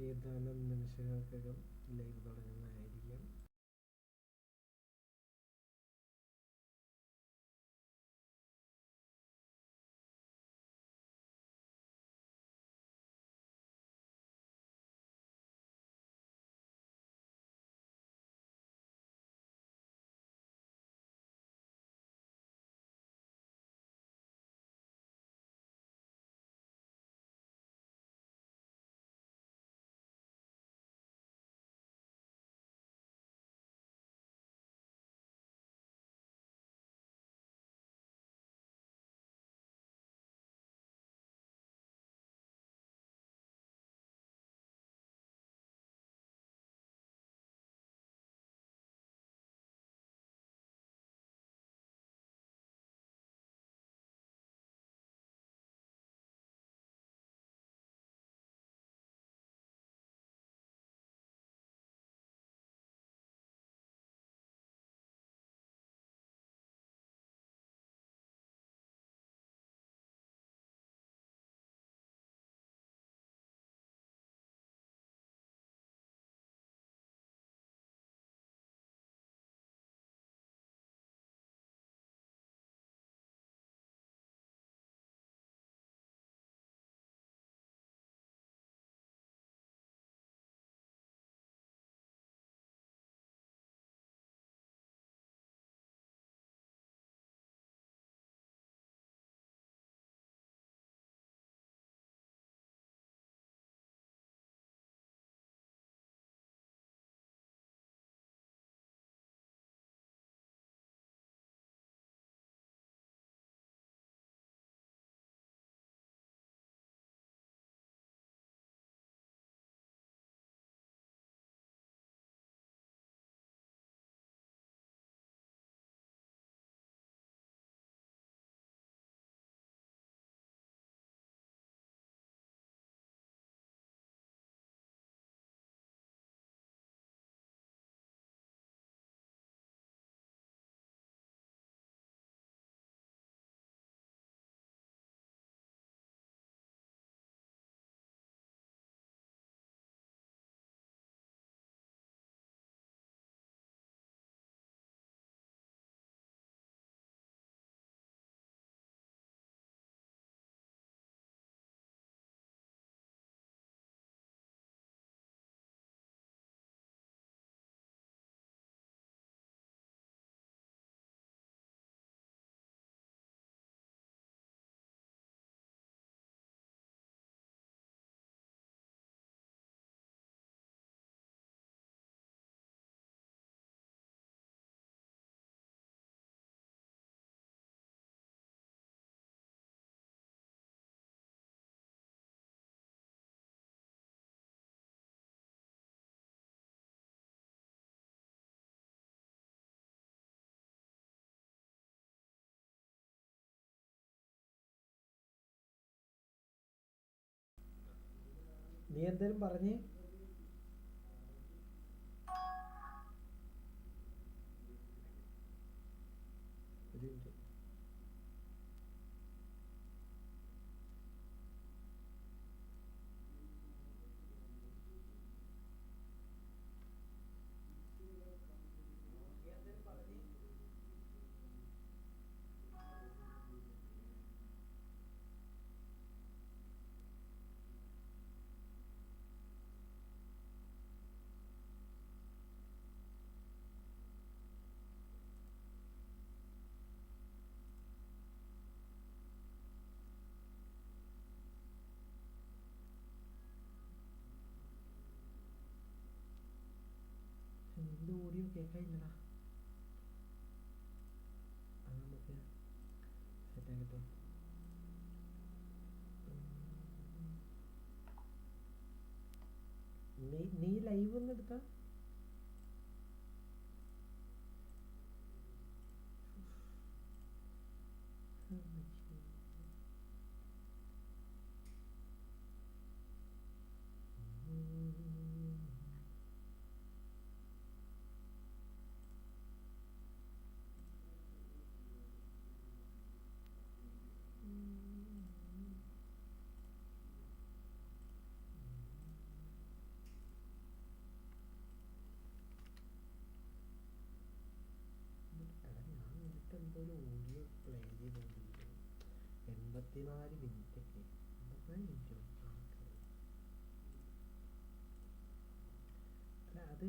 ഏതാനും നിമിഷങ്ങൾക്കകം ലൈവ് തുടങ്ങുന്നതായിരിക്കും. നീ എന്തേലും പറഞ്ഞേ? ഒരു മിനിറ്റ്. നിന്റെ ഓഡിയോ കേൾക്കാനില്ലടാ. അത് നമുക്ക് സെറ്റാക്കട്ടെ. നീ ലൈവ് ഒന്ന് എടുത്താ 54 മിനിറ്റ് ഒക്കെ 54 മിനിറ്റോ അല്ല അത്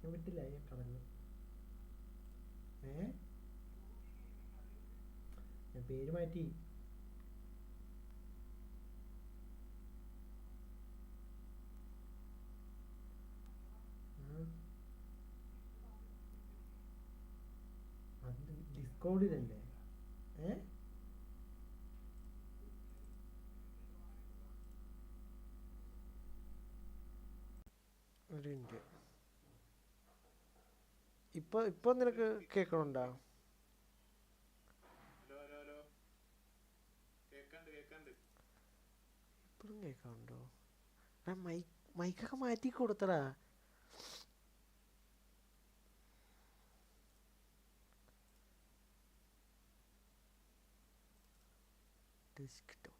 ഞാൻ വിട്ടില്ല ഞാൻ കളഞ്ഞു. ഞാൻ പേര് മാറ്റി. അത് ഡിസ്കോഡിലല്ലേ? ഒരു മിനിറ്റ്. ഇപ്പൊ നിനക്ക് കേൾക്കണുണ്ടോ? ഇപ്പോഴും കേൾക്കാനുണ്ടോ? മൈക്കൊക്കെ മാറ്റി കൊടുത്തടാ. ഡെസ്ക്ടോപ്പ്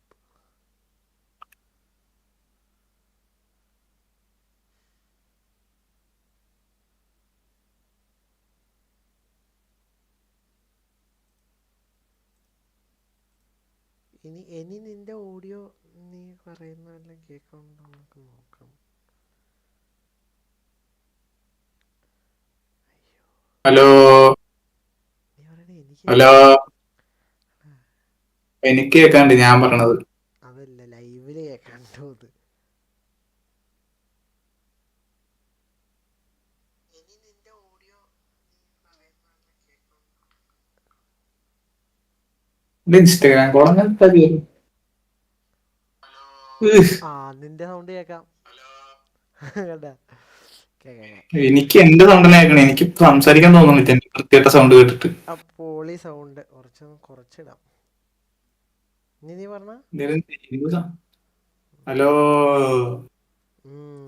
ഇനി നിന്റെ ഓഡിയോ നീ പറയുന്നതെല്ലാം കേൾക്കണുണ്ടോ നമുക്ക് നോക്കാം. ഹലോ നീ പറയണേ ഹലോ എനിക്ക് കേൾക്കാണ്ട് ഞാൻ പറഞ്ഞത്. അതല്ല ലൈവില് കേൾക്കാണ്ടോ? ഇനി നിന്റെ ഓഡിയോ ഇൻസ്റ്റാഗ്രാം കോളങ്ങനെ തരും. നിന്റെ സൗണ്ട് കേക്കാം. കേട്ടാ എനിക്ക് എന്റെ സൗണ്ട് തന്നെ കേൾക്കണേ. എനിക്ക് സംസാരിക്കാൻ തോന്നുന്നില്ല എന്റെ വൃത്തികെട്ട സൗണ്ട് കേട്ടിട്ട്. പോളി സൗണ്ട് കുറച്ചിടാം. നീ പറഞ്ഞ ഹലോ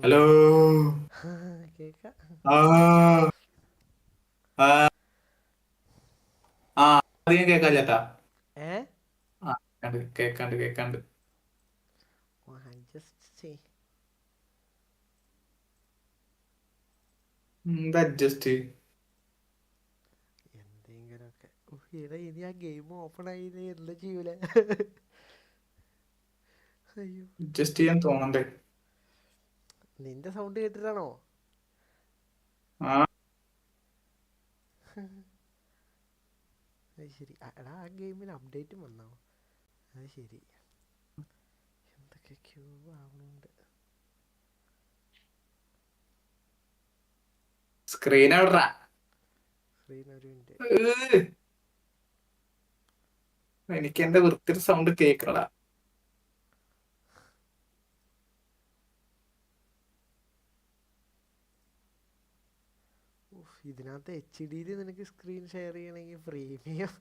ഹലോ കേക്കാം. അധികം കേൾക്കാൻ ചേട്ടാ. കേക്കാണ്ട് എന്താ അഡ്ജസ്റ്റ് എന്തെങ്കിലുമൊക്കെ. ഇനി ആ ഗെയിം ഓപ്പൺ ആയി എന്താ ചെയ്യൂല. അയ്യോ അഡ്ജസ്റ്റ് ചെയ്യാൻ തോന്നണ്ടേ? നിന്റെ സൗണ്ട് കേട്ടിട്ടാണോ? അത് ശരി. എടാ ആ ഗെയിമിന് അപ്ഡേറ്റും വന്നോ? അത് ശരി. എന്തൊക്കെ ക്യൂ ആവണുണ്ട്. സ്ക്രീൻ എവിടാ? ഒരു മിനിറ്റ്. എനിക്ക് എന്റെ വൃത്തിയുടെ സൗണ്ട് കേക്കണടാ. ഇതിനകത്ത് HD നിനക്ക് സ്ക്രീൻ ഷെയർ ചെയ്യണമെങ്കിൽ പ്രീമിയം.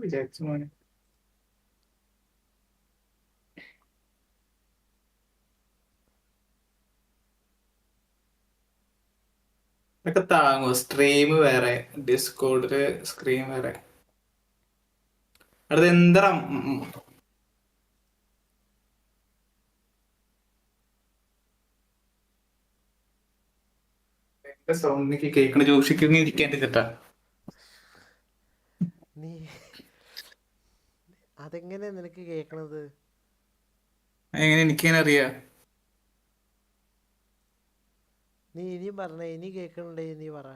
വിചാരിച്ചു മോനെ. ഇതൊക്കെ താങ്ങോ? സ്ട്രീം വേറെ, ഡിസ്കോഡില് സ്ക്രീൻ വേറെ. അടുത്ത് എന്താ എന്റെ സൗണ്ട് എനിക്ക് കേൾക്കണ ജോഷിക്കൊന്നും ഇരിക്കേണ്ടി ചേട്ടാ. നീ അതെങ്ങനെ നിനക്ക് കേക്കണത്? എങ്ങനെ എനിക്കെങ്ങനെ അറിയാ? നീ ഇനിയും പറഞ്ഞ. ഇനി കേക്കണുണ്ടേ നീ പറ.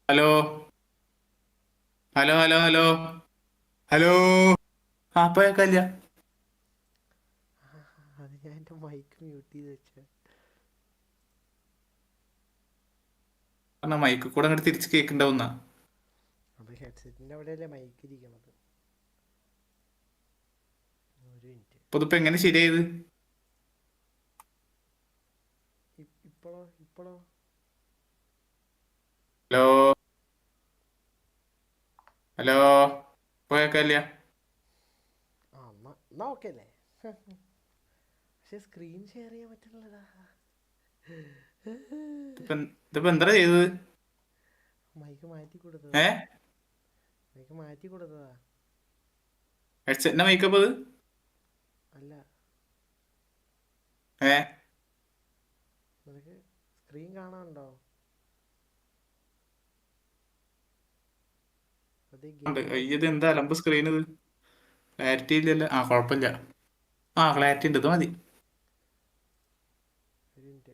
Hello hello hello hello hello. അപ്പൊ കേൾക്കാല്ല. അത് ഞാൻ എൻ്റെ മൈക്ക് മ്യൂട്ട് ചെയ്ത് വെച്ച. മൈക്ക് കൂടെ അങ്ങോട്ട് തിരിച്ച് കേൾക്കണ്ടാവുന്ന. അത് ഹെഡ്സെറ്റിന്റെ അവിടെയല്ലേ മൈക്ക് ഇരിക്കണത്. ഒരു മിനിറ്റ്. അപ്പൊ ഇതിപ്പോ എങ്ങനെ ശരിയായത്? ഇപ്പോഴോ? Hello hello. ഇപ്പൊ കേൾക്കാല്ല. എന്നാ ഓക്കെ അല്ലേ? പക്ഷെ സ്ക്രീൻ ഷെയർ ചെയ്യാൻ പറ്റുന്നില്ലടാ. ഇതിപ്പോ എന്താ ചെയ്തത്? മൈക്ക് മാറ്റി കൊടുത്തതാ. ഹെഡ്സെറ്റിന്റെ മൈക്കപ്പ് അത്? അല്ല ഏ നിനക്ക് സ്ക്രീൻ കാണാനുണ്ടോ? അത് ഗെയിം ഇത് എന്താ അലമ്പ് സ്ക്രീൻ ഇത്? ക്ലാരിറ്റി ഇല്ലല്ലോ. ആ കുഴപ്പമില്ല. ആ ക്ലാരിറ്റി ഉണ്ട്, ഇത് മതി. ഒരു മിനിറ്റ്.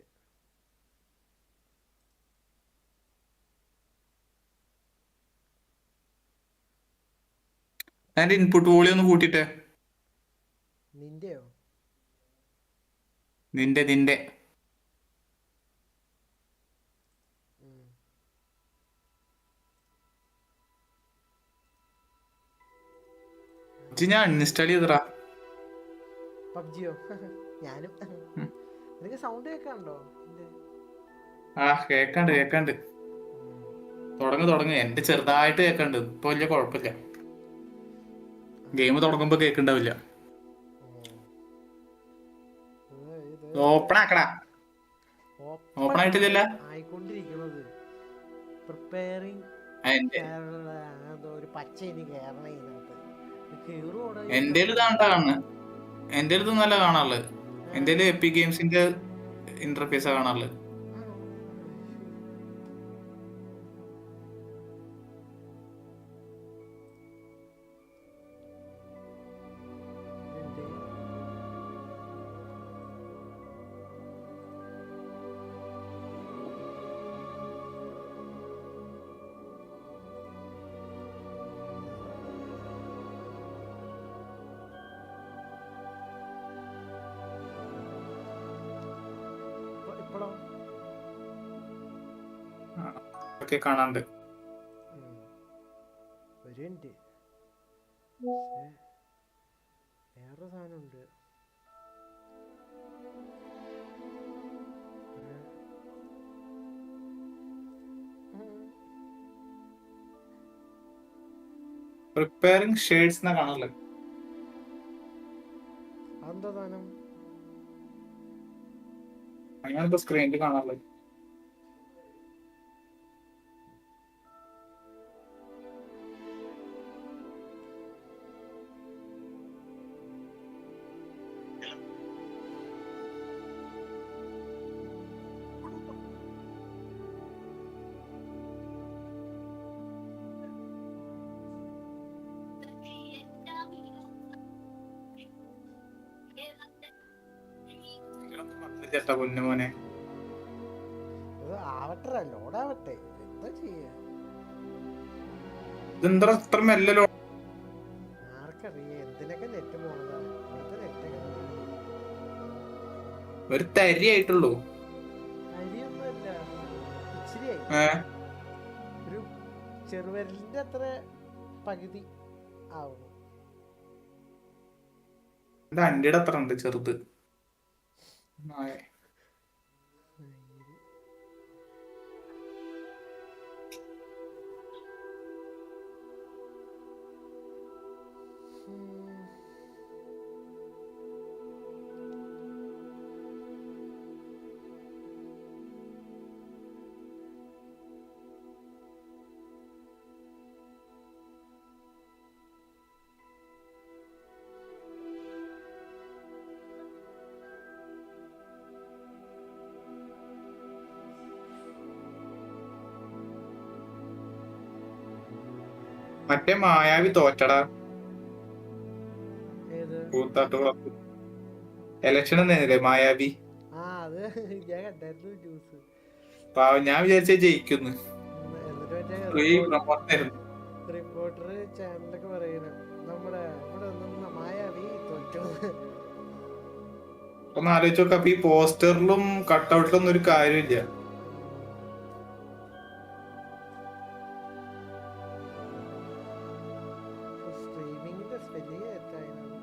അതിന്റെ ഇൻപുട്ട് വോളിയം ഒന്ന് കൂട്ടിട്ടെ. നിന്റെയോ? നിന്റെ ഞാൻ അൺഇൻസ്റ്റാൾ ചെയ്തടാ. പബ്ജിയോ? ഞാനും. നിനക്ക് സൗണ്ട് കേൾക്കാനുണ്ടോ? ആ കേക്കാണ്ട്. തുടങ്ങ്. എന്റെ ചെറുതായിട്ട് കേക്കാണ്ട്. ഇപ്പൊ വലിയ കുഴപ്പമില്ല. ഗെയിം തുടങ്ങുമ്പോ കേക്കുണ്ടാവില്ല. ഓപ്പൺ ആക്കടാ. ഓപ്പൺ ആയിട്ടില്ല. ആയിക്കൊണ്ടിരിക്കുന്നത്. പ്രിപ്പയറിംഗ് ഒരു പച്ച ഇനി കേറണ ഇതിനകത്ത്. എന്റെ ഇത് നല്ല കാണാനുള്ളത്. എന്റെ എപ്പിക് ഗെയിംസിന്റെ ഇന്റർഫേസാ കാണാനുള്ളത്. ഒക്കെ കാണാണ്ട്. ഒരു മിനിറ്റ്. വേറെ സാധനമുണ്ട്. പ്രിപ്പയറിംഗ് ഷെയ്ഡ്സ് എന്നാ കാണാനുള്ളത്. അതെന്താ സാധനം? അങ്ങനെയിപ്പോ സ്ക്രീനിൽ കാണാനുള്ളത്. ചേട്ടാ പൊന്നുമോനെ, ആവട്ടെ, ലോഡാവട്ടെ. എന്താ ചെയ്യാ? ഇതെന്താ ഇത്ര മെല്ലല്ലോ? ആർക്കറിയാം എന്തിനൊക്കെ നെറ്റ് പോണതാ. ഒരു തരിയായിട്ടുള്ളൂ. അരിയൊന്നുമല്ല, ഇച്ചിരിയായി. ഒരു ചെറുവിരലിന്റെ അത്ര പകുതി ആവുന്നു. അന്റെ അത്ര ഉണ്ട് ചെറുത്. മറ്റേ മായാവി തോറ്റടാ. എലക്ഷൻ എന്നല്ലേ മായാവി? പാവം, ഞാൻ വിചാരിച്ച ജയിക്കുന്നു. റിപ്പോർട്ടർ ചാനലൊക്കെ പറയുന്നത് നമ്മുടെ ഇവിടെ നിന്ന് മായാവി തോറ്റു. ഒന്ന് ആലോചിച്ച് നോക്കാം. അപ്പൊ ഈ പോസ്റ്ററിലും കട്ടൗട്ടിലൊന്നും ഒരു കാര്യമില്ല. സ്ട്രീമിങ്ങിന്റെ സ്പെല്ലിങ് തെറ്റായിരുന്നു.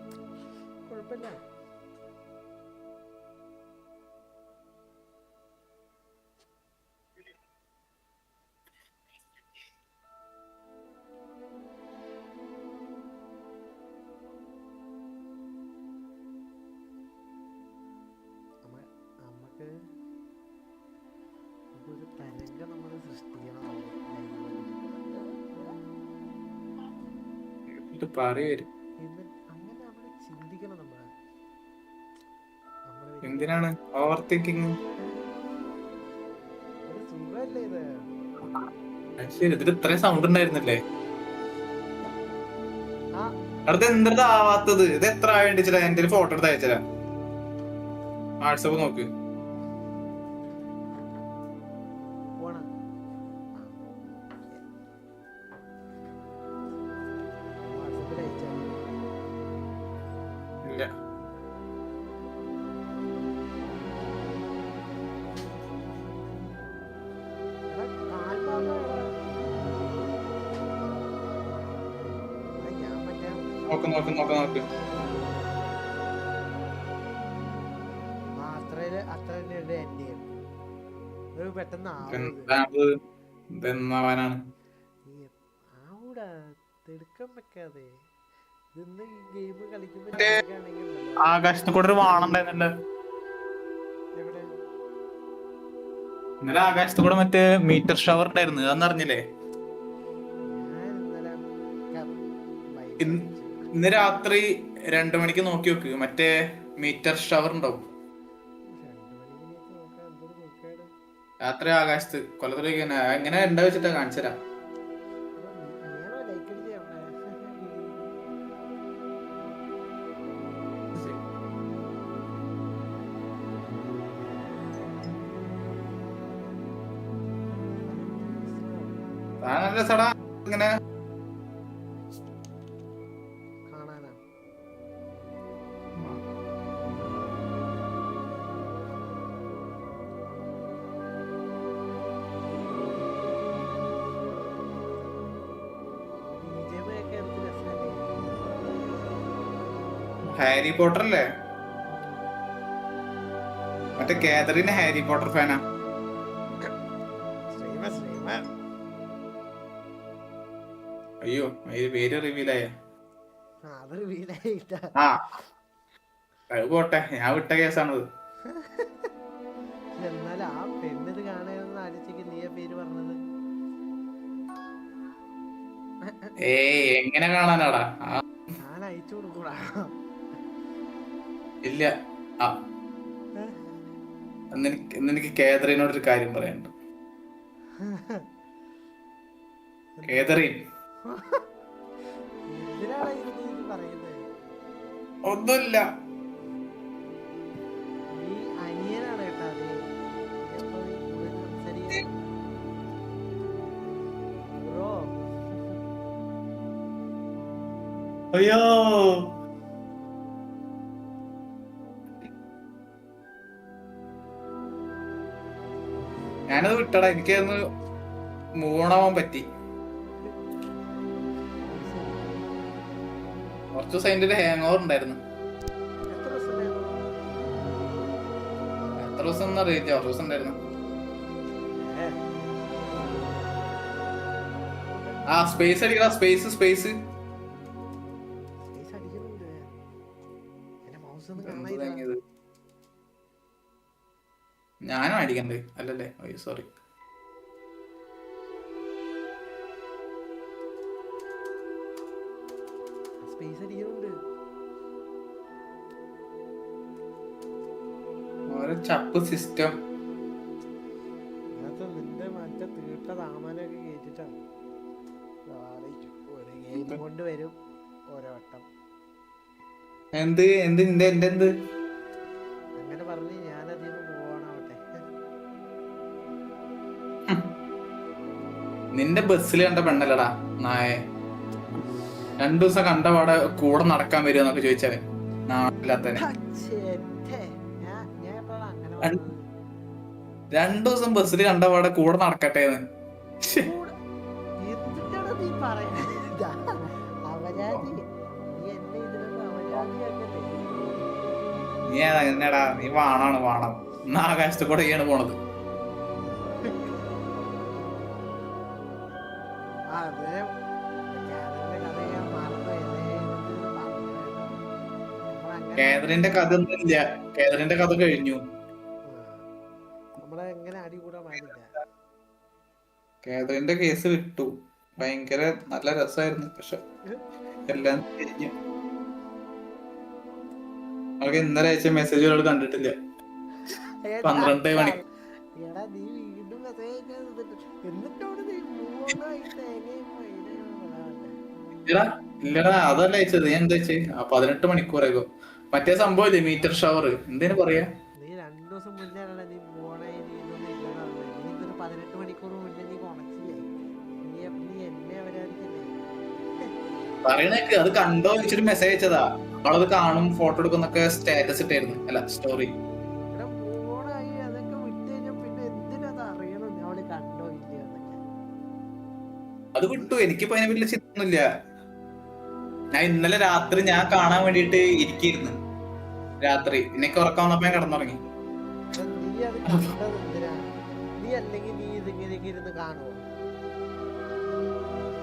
കുഴപ്പമില്ല. ഒരു തരംഗം നമ്മൾ സൃഷ്ടിക്കണം. അങ്ങനെ നമ്മൾ ചിന്തിക്കണം. എന്തിനാണ് ഓവർ തിങ്കിങ്? സുഖല്ലേ ഇത്? ശരി, ഇതിൽ ഇത്രയും സൗണ്ട് ഉണ്ടായിരുന്നില്ലേ? ആ അടുത്ത് എന്താ ആവാത്തത്? ഇത് എത്ര ആവേണ്ടിച്ചില്ല? എന്റെ ഒരു ഫോട്ടോ എടുത്ത് അയച്ചരാ. വാട്സപ്പ് നോക്ക്. പോണ വാട്സപ്പിൽ അയച്ചാ ഇല്ല, ഞാൻ മറ്റേ നോക്ക് നോക്ക് നോക്ക് നോക്ക്. അത്ര തന്നെ എന്റെ ഇത് പെട്ടെന്ന് ഇതെന്നാവാനാണ്? ആവൂടാ തിടുക്കം വെക്കാതെ. ഇന്ന് ഗെയിം കളിക്കുമ്പോ ആകാശത്ത് കൂടെ ഒരു വാണുണ്ടായിരുന്നല്ലോ എവിടെ? ഇന്നലെ ആകാശത്ത് കൂടെ മറ്റേ മീറ്റർ ഷവർ ഉണ്ടായിരുന്നു, അതൊന്നറിഞ്ഞില്ലേ? ഞാൻ ഇന്നലെ ഇന്ന് രാത്രി 2 മണിക്ക് നോക്കി നോക്ക്, മറ്റേ മീറ്റർ ഷവർ ഉണ്ടാവും 2 മണിക്ക് നോക്കാം. എന്തൊരു നോക്കാട് രാത്രി ആകാശത്ത്. കൊല്ലത്തിലേക്ക് എങ്ങനെ ഉണ്ടാ വെച്ചിട്ടാ കാണിച്ചരാ. നീയാണോ ലൈക്ക് അടിച്ചേ അവിടെ? നല്ല രസടാ ഇങ്ങനെ കാണാനാ? ബിജെപിയൊക്കെ എന്ത് രസമല്ലേ? ഹാരി പോട്ടർ അല്ലേ? മറ്റേ കാതറിന് ഹാരി പോട്ടർ ഫാനാ. ശ്രീമ അയ്യോ, അതിന് പേര് റിവീലായ. അത് വീടായിട്ടാ. ആ അത് പോട്ടെ, ഞാൻ വിട്ട കേസാണത്. എന്നാൽ ആ പെണ്ണിത് കാണാനെന്ന് ആലോചിക്ക് നീ ആ പേര് പറഞ്ഞത്. എങ്ങനെ കാണാനാടാ? ഞാൻ അയച്ചു കൊടുക്കൂടാ. ഇല്ല. ആ എനിക്ക് കേതറിനോടൊരു കാര്യം പറയാനുണ്ട്. കേതറിൻ എന്തിനാണ് ഇത് പറയുന്നത്? ഒന്നുമില്ല. നീ അനിയനാണ് കേട്ടാ. നീ എപ്പോ നീ കൂടുതൽ സംസാരിക്കാൻ ബ്രോ. അയ്യോ, ഞാനത് വിട്ടടാ. എനിക്കതൊന്ന് മൂണാവാൻ പറ്റി. കുറച്ച് ദിവസം അതിന്റെ ഒരു ഹാങ് ഓവർ ഉണ്ടായിരുന്നു. എത്ര ദിവസം എത്ര ദിവസം ഒന്നും അറിയില്ല, 6 ദിവസം ഉണ്ടായിരുന്നു. ആ സ്പേസ് അടിക്കടാ, സ്പേസ് സ്പേസ്. അടിക്കുന്നുണ്ട്. എന്റെ മൗസ് ഒന്നും കാണാനില്ല. ഞാനും അടിക്കണ്ടേ? അല്ലല്ലേ? അയ്യോ സോറി. സ്പേസ് അടിക്കുന്നുണ്ട്. ഓരോ ചപ്പ് സിസ്റ്റം. ഇന്നത്തെ നിന്റെ മറ്റേ തീട്ട താമനൊക്കെ കേട്ടിട്ടാണ്. ഒരു ഗെയിം കൊണ്ട് വരും ഓരോ വട്ടം. എന്ത് എന്ത് എന്റെ എന്ത് അങ്ങനെ പറഞ്ഞ് ഞാനതിന്ന് പോകണാവട്ടെ. നിന്റെ ബസ്സിൽ കണ്ട പെണ്ണല്ലടാ നായെ. 2 ദിവസം കണ്ട പാടെ കൂടെ നടക്കാൻ വരുക എന്നൊക്കെ ചോദിച്ചാല് നാട്ടില്ലാത്തന്നെ. 2 ദിവസം ബസ്സിൽ കണ്ട പാടെ കൂടെ നടക്കട്ടെ എന്ന്. നീ എന്നടാ, നീ വാണാണ് വാണം. ഇന്ന് ആകാശത്ത് കൂടെ ആണ് പോണത്. കേദറിന്റെ കഥ ഒന്നും ഇല്ല, കേദറിന്റെ കഥ കഴിഞ്ഞു. കേദറിന്റെ കേസ് വിട്ടു. ഭയങ്കര നല്ല രസമായിരുന്നു, പക്ഷെ എല്ലാം തിരിഞ്ഞു. അവർക്ക് ഇന്നലെ അയച്ച മെസ്സേജുകൾ കണ്ടിട്ടില്ല. 12 മണി. എടാ നീ വീണ്ടും മെസ്സേജ് എന്നിട്ടോട് നീ മൂന്നായി തേങ്ങയും ഇല്ലടാ ഇല്ലടാ, അതല്ല അയച്ചത്. ഞാൻ എന്താ വെച്ചേ 18 മണിക്കൂറേക്കോ മറ്റേ സംഭവം ഇല്ലേ, മീറ്റർ ഷവർ, എന്തേലും പറയാ. നീ 2 ദിവസം മുന്നേ നീ മൂന്നായി നീ ഇതൊന്നും ഇല്ലടാ. നീ ഇതൊരു 18 മണിക്കൂർ മുന്നേ നീ കൊണച്ചില്ലേ. നീ എന്നെ അവരായിരിക്കല്ലേ പറയണേക്ക്. അത് കണ്ടോ വെച്ചിട്ട് മെസ്സേജ് അയച്ചതാ. അവളത് കാണും, ഫോട്ടോ എടുക്കുന്നൊക്കെ സ്റ്റാറ്റസ് ഇട്ടായിരുന്നു. അല്ല, സ്റ്റോറി. എടാ മൂന്നായി അതൊക്കെ വിട്ട് കഴിഞ്ഞാൽ പിന്നെ എന്തിനത് അറിയണം അവള് കണ്ടോ ഇല്ലയോ എന്നൊക്കെ. അത് വിട്ടു. എനിക്കിപ്പോ അതിനെ വലിയ ചിന്തയൊന്നുമില്ല. ഞാൻ ഇന്നലെ രാത്രി ഞാൻ കാണാൻ വേണ്ടിട്ട് ഇരിക്കുന്നു. രാത്രി എനിക്ക് ഉറക്കം വന്നപ്പോ ഞാൻ കിടന്നുറങ്ങി. നീ അത് കണ്ടത് എന്തിനാ? നീ അല്ലെങ്കിൽ നീ ഇതിങ്ങനെ ഇരുന്ന് കാണുമോ?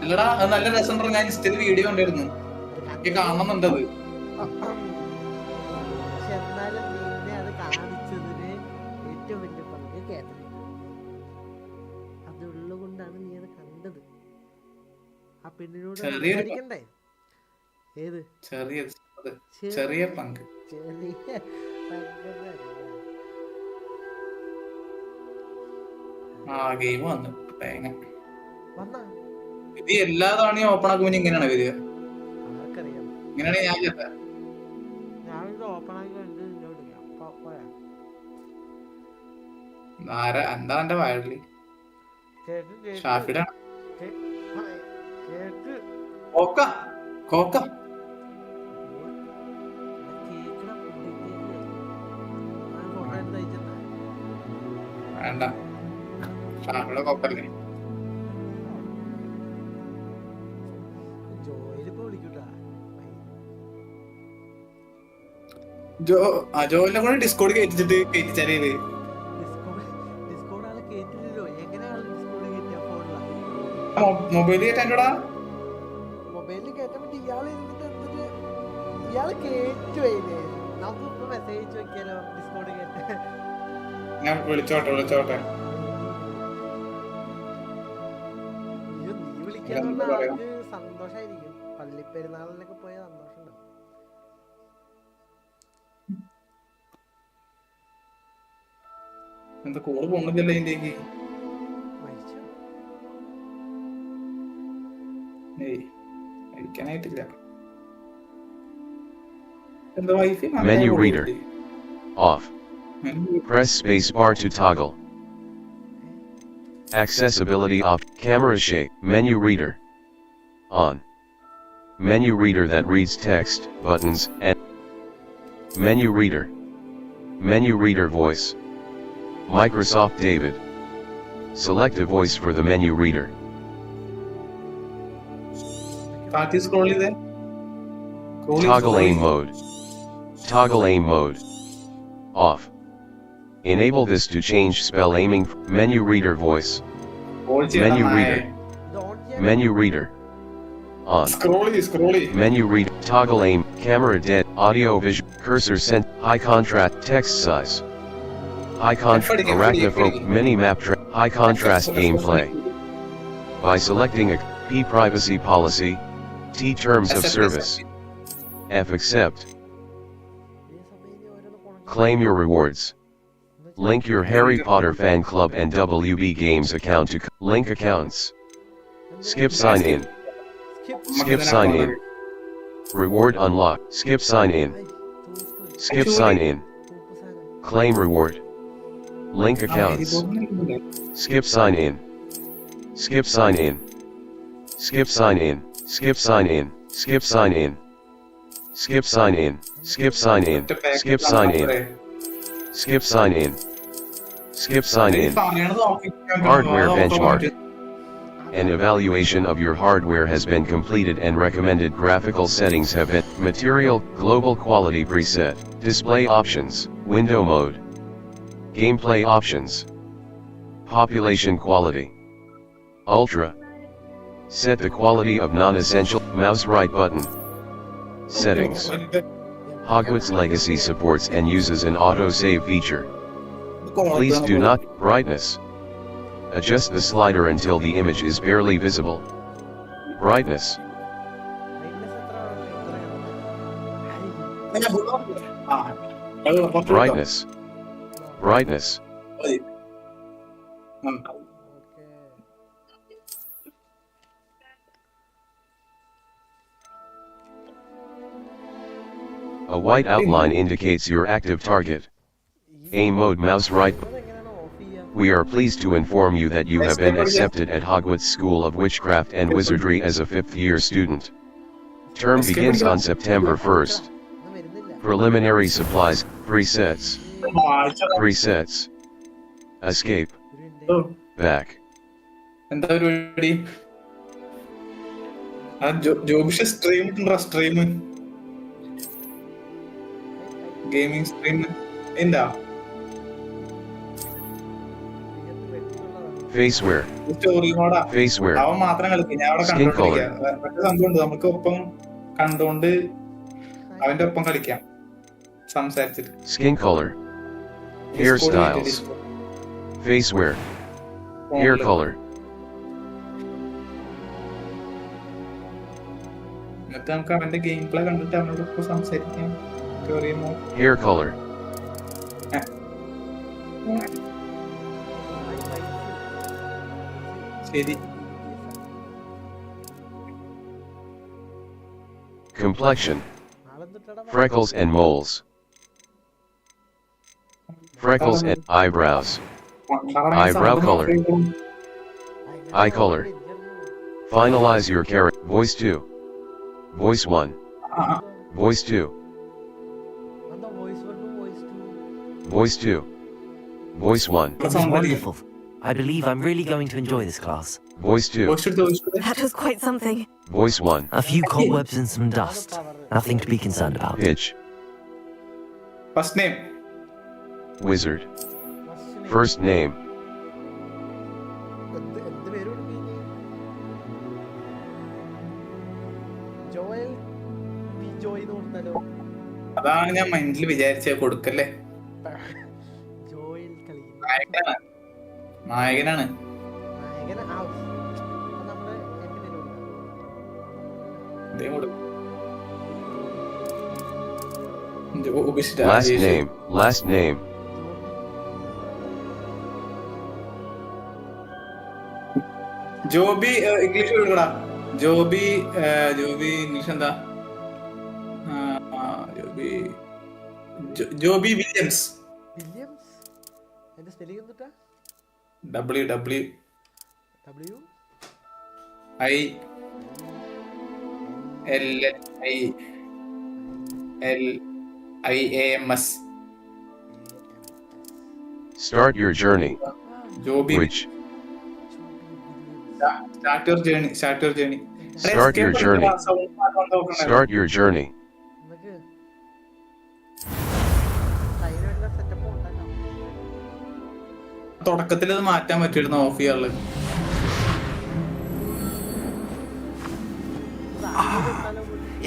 അല്ലടാ, അത് നല്ല രസം. ഞാൻ ഇൻസ്റ്റയിൽ വീഡിയോ കണ്ടിരുന്നു. എനിക്ക് കാണണമെന്നുണ്ടത്. പക്ഷെ എന്നാലും നിന്നെ അത് കാണിച്ചതിന് ഏറ്റവും വലിയ പങ്ക് കാതറിൻ. അതുള്ളതുകൊണ്ടാണ് നീ അത് കണ്ടത്. ആ പെണ്ണിനോട് സംസാരിക്കണ്ടേ? ഏത് ചെറിയ പങ്ക്. ആ ഗെയിം വന്നു. ഇത് എല്ലാ തവണയും ഓപ്പൺ ആക്കുമ്പോൾ ഇങ്ങനെയാണ് വരിക. ആർക്കറിയാം. ഇങ്ങനെയാണ് ഞാൻ കേട്ട. ഞാനിത് ഓപ്പൺ ആക്കി കണ്ട് എന്താ എന്റെ വയറില് ഷാഫിഡാണ്. കോക്ക വേണ്ട, ഷാഫിയുടെ കോക്കല്ലേ. ജോലിനെ കൂടെ ഡിസ്കോഡ് കയറ്റിച്ചാലേ മൊബൈലിൽ കയറ്റാൻടാ. മൊബൈലിൽ കയറ്റാൻ പറ്റി. ഇയാള് കേറ്റുവേ. നമുക്ക് മെസ്സേജ് വെക്കാലോ ഡിസ്കോഡ് കേട്ട്. ഞാൻ വിളിച്ചോട്ടെ. നീ വിളിക്കാന്ന് പറഞ്ഞാൽ സന്തോഷായിരിക്കും. പള്ളിപ്പെരുന്നാളിനൊക്കെ പോയ സന്തോഷം ഉണ്ടാവും. എന്താ കോള് പോണില്ലല്ലോ ഇതിലേക്ക്? അയക്കാനായിട്ടില്ല. എന്താ wifi? Menu reader off. Press space bar to toggle. Accessibility off. Camera shake. Menu reader on. Menu reader that reads text, buttons, and menu reader. Menu reader voice. Microsoft David. Select a voice for the menu reader. Toggle aim mode. Toggle aim mode off. Enable this to change spell aiming. Menu reader voice. Menu reader. Menu reader on. Menu read. Toggle aim. Camera dead. Audio visual. Cursor sent. High contrast. Text size. High contrast. Arachnophobe. Mini map. High contrast gameplay. By selecting a P privacy policy. T terms of service. F accept. Claim your rewards. Link your Harry Potter fan club and WB Games account to link accounts. Skip sign in. Skip sign in. Reward unlocked. Skip sign in. Skip sign in. Claim reward. Link accounts. Skip sign in. Skip sign in. Skip sign in. Skip sign in. Skip sign in. Skip sign in. Skip sign in. Skip sign in. Skip sign in. Skip sign in. Hardware benchmark. An evaluation of your hardware has been completed and recommended graphical settings have been material, global quality preset, display options, window mode, gameplay options, population quality, ultra. Set the quality of non-essential, mouse right button. Settings. Hogwarts Legacy supports and uses an auto-save feature. Please do not, brightness. Adjust the slider until the image is barely visible. Brightness. Brightness. Brightness. A white outline indicates your active target. Aim mode mouse right. We are pleased to inform you that you have been accepted at Hogwarts School of Witchcraft and Wizardry as a 5th year student. Term begins on September 1st. Preliminary supplies, presets. Presets. Escape. Back. എന്താ പരിപാടി? Jobish stream gaming stream എന്താ? Faceware. Faceware. അവൻ മാത്രം കളിക്കും, ഞാൻ അവിടെ കണ്ടോണ്ടിരിക്കാം. മറ്റേ സംഭവമുണ്ട്, നമുക്ക് ഒപ്പം കണ്ടോണ്ട് അവന്റെ ഒപ്പം കളിക്കാം സംസാരിച്ചിട്ട്. Skin color. Hairstyles. Faceware. Hair color. എന്നിട്ട് നമുക്ക് അവന്റെ ഗെയിം പ്ലേ കണ്ടിട്ട് അവനോടൊപ്പം സംസാരിക്കാം. Hair color. ശരി. Complexion. Freckles and moles. Freckles and eyebrows. Eyebrow color. Eye color. Finalize your character. Voice 2. Voice 1. Voice 2. Voice 2. Voice 1. This is wonderful. I believe I'm really going to enjoy this class. Voice 2. That was quite something. Voice 1. A few cobwebs and some dust. Nothing to be concerned about. Pitch. First name. Wizard. First name. അതാണ് ഞാൻ മൈൻഡിൽ വിചാരിച്ച കൊടുക്കല്ലേ. നായകനാണ്. Last name. Last name. Joby English കൊടുക്കടാ. Joby English എന്താ? Joby Williams. WILLIAMS. Start your journey. Jobi. Which? Start your journey. Start your journey. Start your journey. തുടക്കത്തിൽ അത് മാറ്റാൻ പറ്റിയിരുന്നു, ഓഫ് ചെയ്യാറുള്ളത്.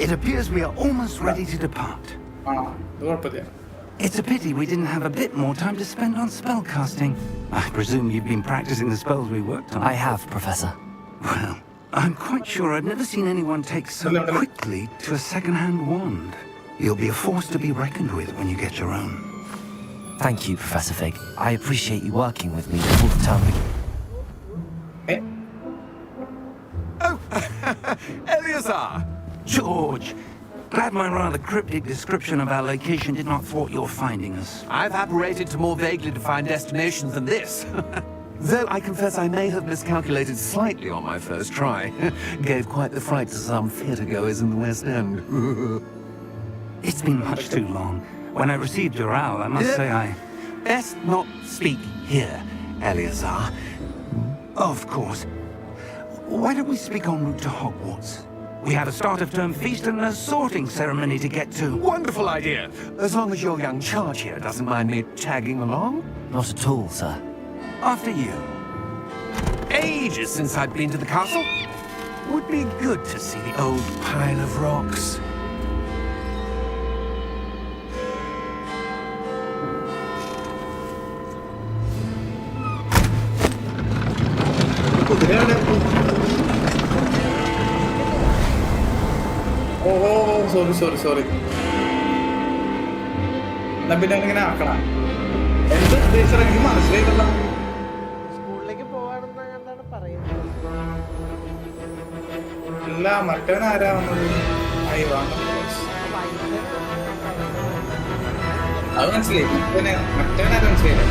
It appears we are almost ready to depart. It's a pity we didn't have a bit more time to spend on spellcasting. I presume you've been practicing the spells we worked on. I have, Professor. Well, I'm quite sure I've never seen anyone take so quickly to a second-hand wand. You'll be a force to be reckoned with when you get your own. Thank you, Professor Fig. I appreciate you working with me all the time. Oh, Eleazar! George! Glad my rather cryptic description of our location did not thwart your finding us. I've apparated to more vaguely defined destinations than this. Though I confess I may have miscalculated slightly on my first try. Gave quite the fright to some theatre-goers in the West End. It's been much too long. When I received your owl, I must say I... Best not speak here, Eleazar. Of course. Why don't we speak en route to Hogwarts? We have a start-of-term feast and a sorting ceremony to get to. Wonderful idea! As long as your young charge here doesn't mind me tagging along. Not at all, sir. After you. Ages since I'd been to the castle. Would be good to see the old pile of rocks. Sorry. എന്നാ പിന്നെ ഇങ്ങനെ ആക്കണം. എന്ത് ഉദ്ദേശിച്ചാൽ എനിക്ക് മനസ്സിലായില്ല. സ്കൂളിലേക്ക് പോവാണെന്ന് എന്താണ് പറയുന്നത്? അല്ല മറ്റവൻ ആരാ വന്നത്? അത് മനസ്സിലായി. മറ്റവനാരും മനസ്സിലായില്ല.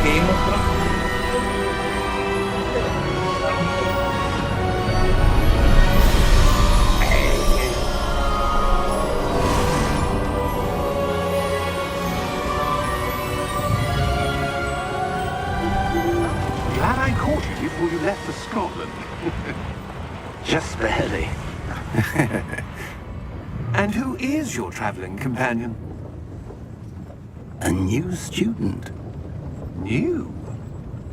Game of Glad I caught you before you left for Scotland. Just barely. And who is your travelling companion? A new student. New?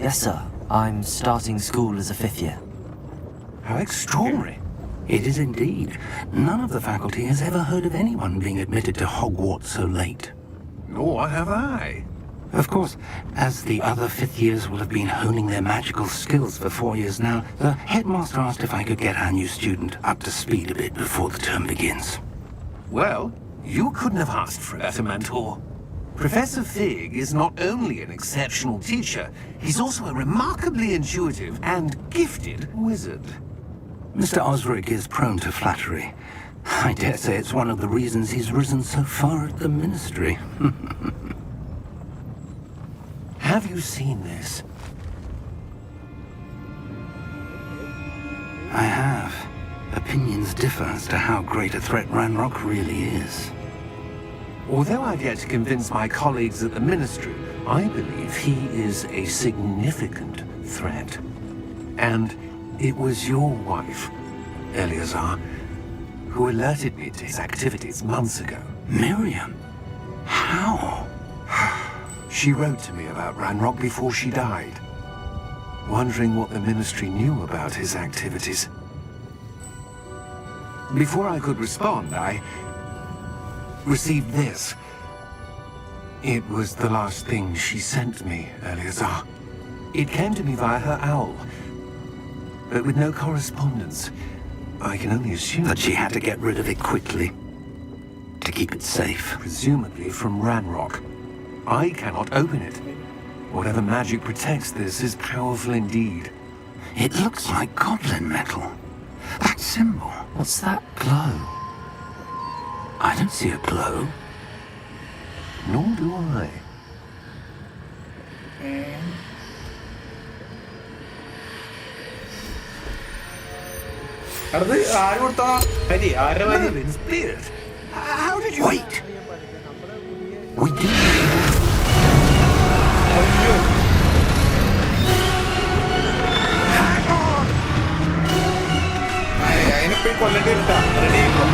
Yes, sir. I'm starting school as a 5th year. How extraordinary. It is indeed. None of the faculty has ever heard of anyone being admitted to Hogwarts so late. Nor have I. Of course, as the other 5th years will have been honing their magical skills for 4 years now, the headmaster asked if I could get our new student up to speed a bit before the term begins. Well, you couldn't have asked for a better mentor. Professor Fig is not only an exceptional teacher, he's also a remarkably intuitive and gifted wizard. Mr. Osric is prone to flattery. I dare say it's one of the reasons he's risen so far at the ministry. Have you seen this? I have. Opinions differ as to how great a threat Ranrock really is. Although I've yet to convince my colleagues at the Ministry, I believe he is a significant threat. And it was your wife, Eleazar, who alerted me to his activities months ago. Miriam? How? She wrote to me about Ranrock before she died, wondering what the Ministry knew about his activities. Before I could respond, I received this. It was the last thing she sent me, Eleazar. It came to me via her owl, but with no correspondence. I can only assume that she had to get rid of it quickly, to keep it safe. Presumably from Ranrock. I cannot open it. Whatever magic protects this is powerful indeed. It looks like goblin metal. That symbol. What's that glow? I don't see a glow. Nor do I. അത് ആര് കൊടുത്താ വരി? ആരുടെ വരി? Merlin's beard. How did you... Wait! We did. Hang on! അതിനിപ്പോ കൊല്ലണ്ടി എടുത്താ ready ആയിക്കോ.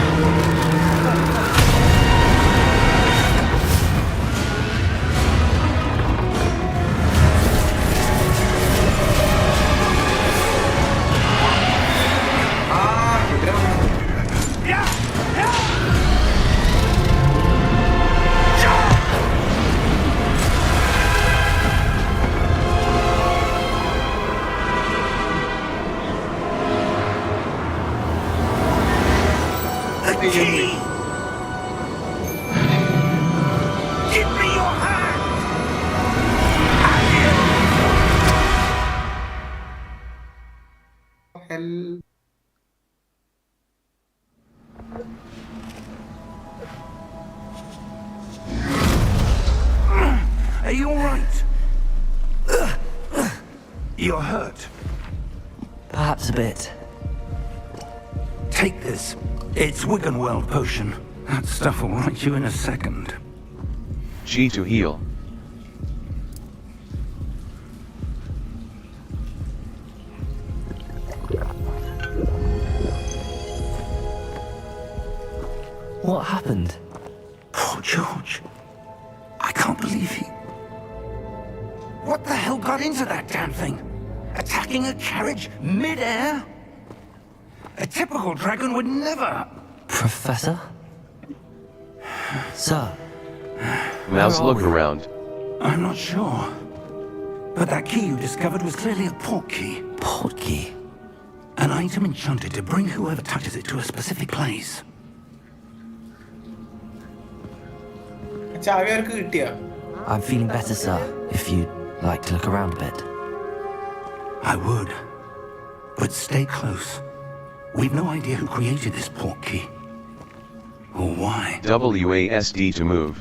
Key! Give me your hand! Hell. Are you all right? You're hurt. Perhaps a bit. Take this. It's Wiggenweld potion. That stuff will right you in a second. G to heal. What happened? Poor George. I can't believe he... What the hell got into that damn thing? Attacking a carriage mid-air? A typical dragon would never... Professor? Sir? Mouse, Where are look we? around. I'm not sure. But that key you discovered was clearly a port key. Port key. An item enchanted to bring whoever touches it to a specific place. ചാവി അവർക്ക് കിട്ടിയ I'm feeling better, sir, if you'd like to look around a bit. I would. But stay close. We've no idea who created this port key. Or why. WASD to move.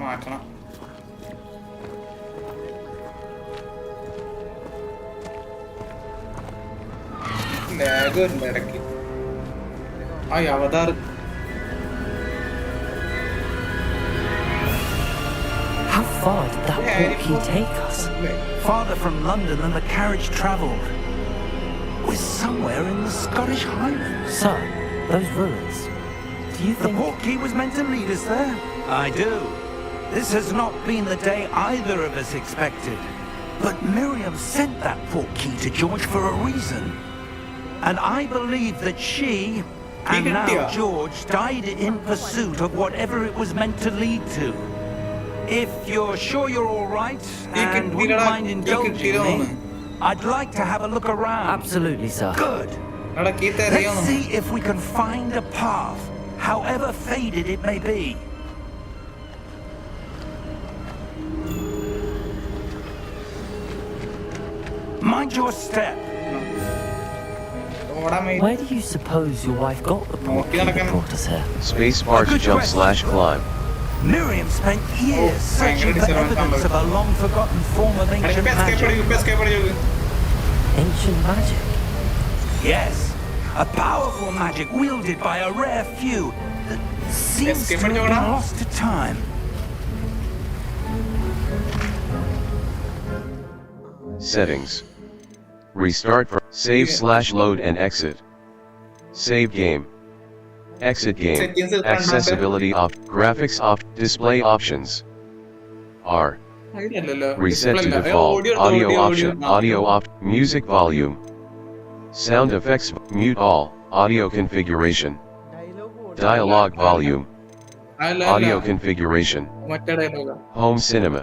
മാറ്റണം. Lag ഉണ്ട് ഇടയ്ക്ക്. ആ അവതാർ How far did that port key take us? Farther from London than the carriage travelled. We're somewhere in the Scottish Highlands. Sir, those ruins. Do you The think... port key was meant to lead us there? I do. This has not been the day either of us expected. But Miriam sent that port key to George for a reason. And I believe that she, and now George, died in pursuit of whatever it was meant to lead to. If you're sure you're all right and wouldn't mind indulging me, I'd like to have a look around. Absolutely, sir. Good. Let's see if we can find a path, however faded it may be. Mind your step. Where do you suppose your wife got the port key that brought us here? Spacebar to jump / climb. Miriam spent years searching for evidence of a long-forgotten form of ancient magic. Ancient magic? Yes, a powerful magic wielded by a rare few that seems to have been lost to time. Settings. Restart for save / load and exit. Save game. Exit game. Accessibility off. Graphics off. Display options. R. Reset to default. Audio option. Audio off. Music volume. Sound effects. Mute all. Audio configuration. Dialogue volume. Audio configuration. Home cinema.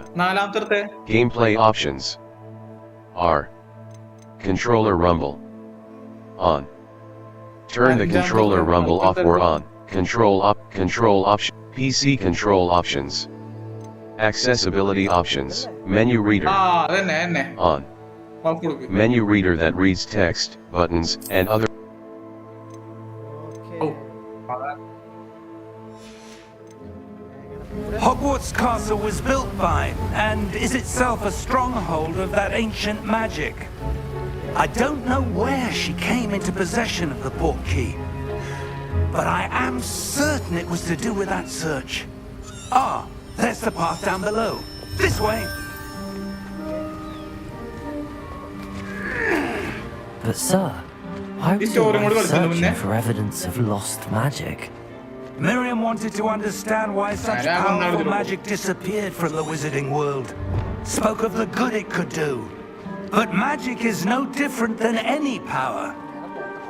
Gameplay options. R. Controller rumble. On. Turn the controller rumble off or on. Control option. PC control options. Accessibility options. Menu reader. On. Menu reader that reads text, buttons, and other. Hogwarts Castle was built by, and is itself a stronghold of that ancient magic. I don't know where she came into possession of the port key, but I am certain it was to do with that search. Ah, there's the path down below. This way. But sir, why was your wife searching for evidence of lost magic? Miriam wanted to understand why such powerful magic disappeared from the wizarding world. Spoke of the good it could do. But magic is no different than any power.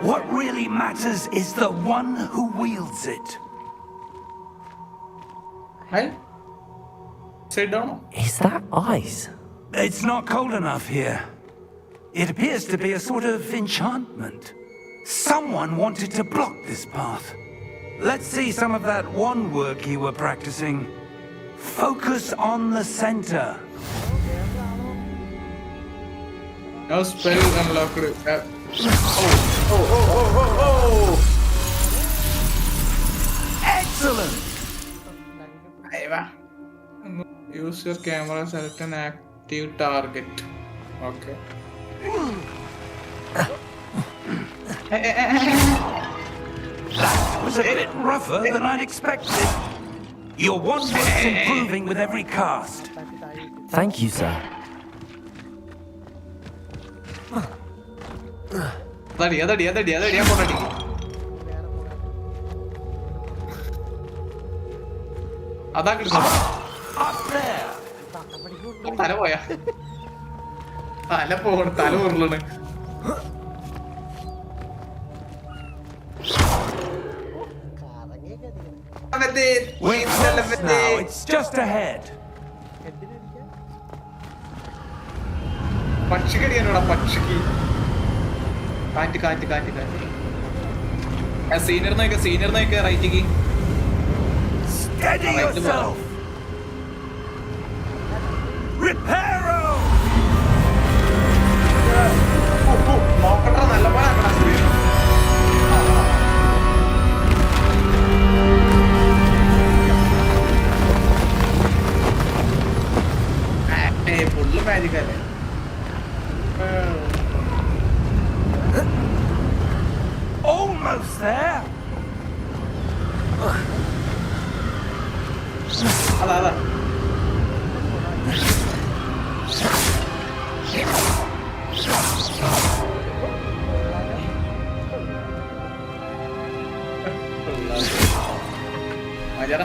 What really matters is the one who wields it. Hey? Sit down. Is that ice? It's not cold enough here. It appears to be a sort of enchantment. Someone wanted to block this path. Let's see some of that one work you were practicing. Focus on the center. Now spell unlocked. Oh. Excellent! Use your camera, select an active target. Okay. That was a bit rougher than I'd expected. Your wand was improving with every cast. Thank you, sir. അതടിയാ കൊണ്ടടി. അതാ കിട്ടുന്നത്. തല പോയാ തല ഉരുളണ്. We're close now. It's just ahead. പക്ഷിക്കടിയാനോടാ പക്ഷിക്ക്. കാറ്റ് കാറ്റ് കാറ്റ് കാറ്റ്. സീനിയർ നോക്കിയ റൈറ്റിക്ക്. Steady yourself! Reparo! നോക്കട്ടെ നല്ല പോലെ ഫുള്ള് മാജിക് അല്ലേ. Almost there! അതാ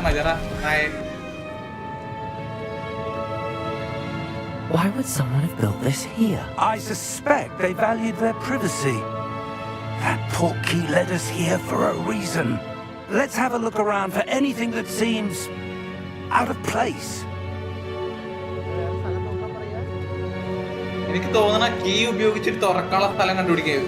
മജറ Why would someone have built this here? I suspect they valued their privacy. That portkey led us here for a reason. Let's have a look around for anything that seems out of place. എനിക്ക് തോന്നണ key ഉപയോഗിച്ചിട്ട് തുറക്കാനുള്ള സ്ഥലം കണ്ടുപിടിക്കുക.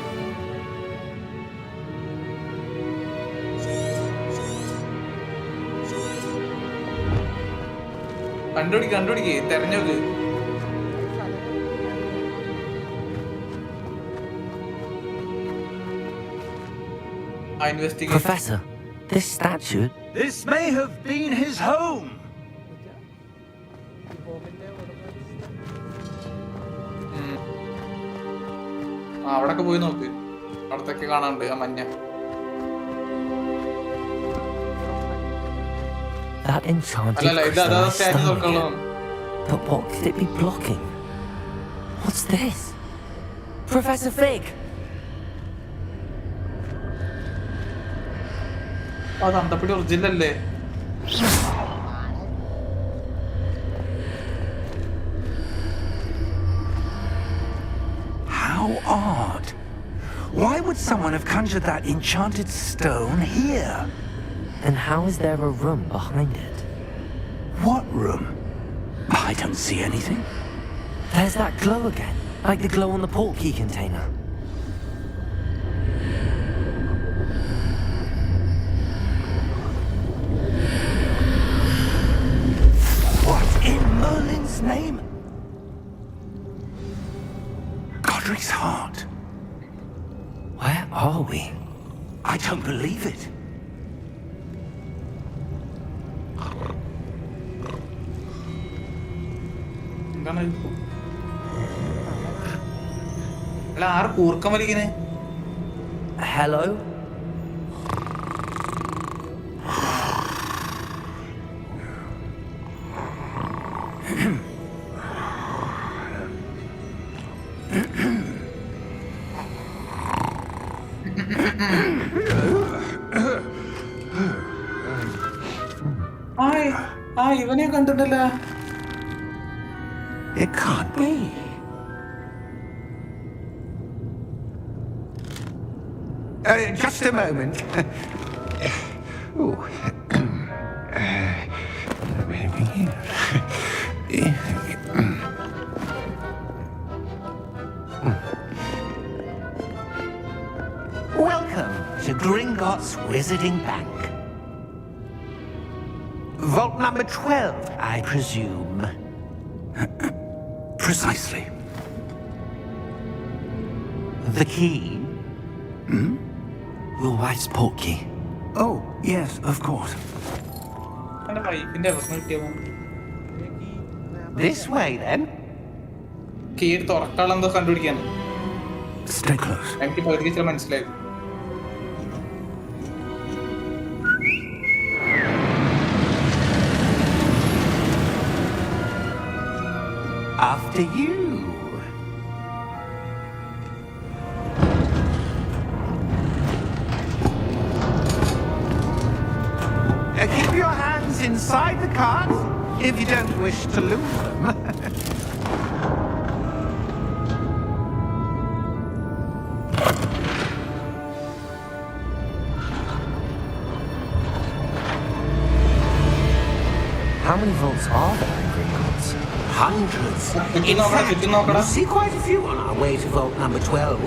കണ്ടുപിടിക്കേ തെരഞ്ഞോക്ക്. Professor, this statue... This may have been his home. അവിടൊക്കെ പോയി നോക്ക്. അവിടത്തൊക്കെ കാണാനുണ്ട് ആ മഞ്ഞ. That enchanted crystallized stone again. But what could it be blocking? What's this? Professor Fig! അത് അന്തപ്പടി ഒറിജിനൽ അല്ലേ? How odd. Why would someone have conjured that enchanted stone here? And how is there a room behind it? What room? I don't see anything. There's that glow again, like the glow on the portkey container. What in Merlin's name? Godric's heart. Where are we? I don't believe it. അല്ല ആറ് കൂർക്കം വലിക്കുന്നേ? Hello? ഇവനെ കണ്ടിട്ടല്ല. It can't be. Just a moment. Welcome to Gringotts Wizarding Bank. Vault number 12, I presume. Precisely. The key? Your wife's portkey. Oh, yes, of course. എന്റെ വൈഫിന്റെ അവസ്ഥ കിട്ടിയപ്പോ This way, then. Key തുറക്കാനുള്ള എന്തോ കണ്ടുപിടിക്കാൻ Stay close. എനിക്ക് പകുതിക്ക് ചില മനസ്സിലായി. After you. Keep your hands inside the cart if you don't wish to lose them. How many vaults are there in Gringotts? Hundreds. Chuttum In nokkada, fact, chuttum nokkada. we'll see quite a few on our way to vault number 12.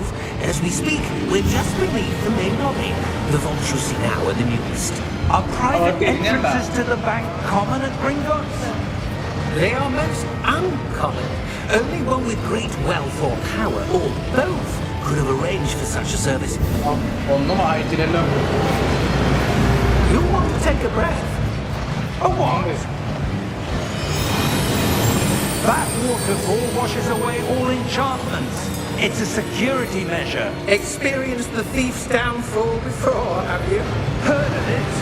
As we speak, we're just beneath the main lobby. The vaults you see now are the newest. Are private Okay, entrances to the bank common at Gringotts? They are most uncommon. Only one with great wealth or power, or both, could have arranged for such a service. ഒന്നും ആയിട്ടില്ലല്ലോ. You want to take a breath? A what? That waterfall washes away all enchantments. It's a security measure. Experienced the thief's downfall before, have you? Heard of it?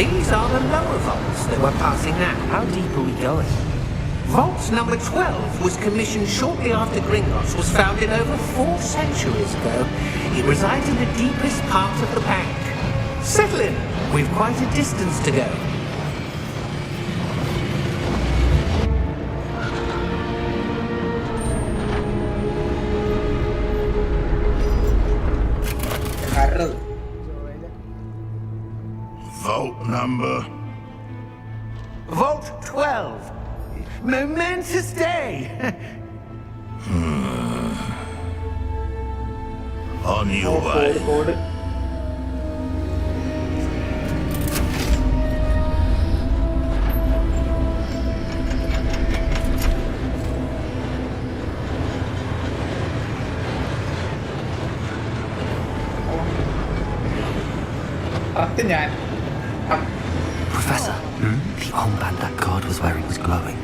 These are the lower vaults that we're passing now. How deep are we going? Vault number 12 was commissioned shortly after Gringotts was founded over 4 centuries ago. It resides in the deepest part of the bank. Settle in. We've quite a distance to go. കരട്. Vault number. Vault 12. Momentous day. On your way. Code. Correct ഞാൻ. Professor, the armband that guard was wearing was glowing.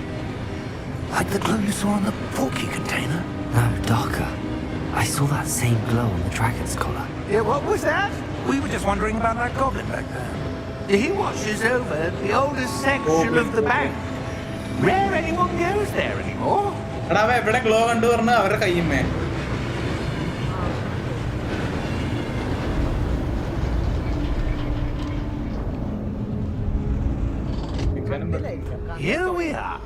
Like the glow you saw on the porky container? No, darker. I saw that same glow on the dragon's collar. Yeah, what was that? We were just wondering about that goblin back there. He watches over the oldest section of the bank. Rare anyone goes there anymore. എടാ അവൻ എവിടെ glow കണ്ടു പറഞ്ഞ അവരുടെ കയ്യുമ്മേ. Here we are.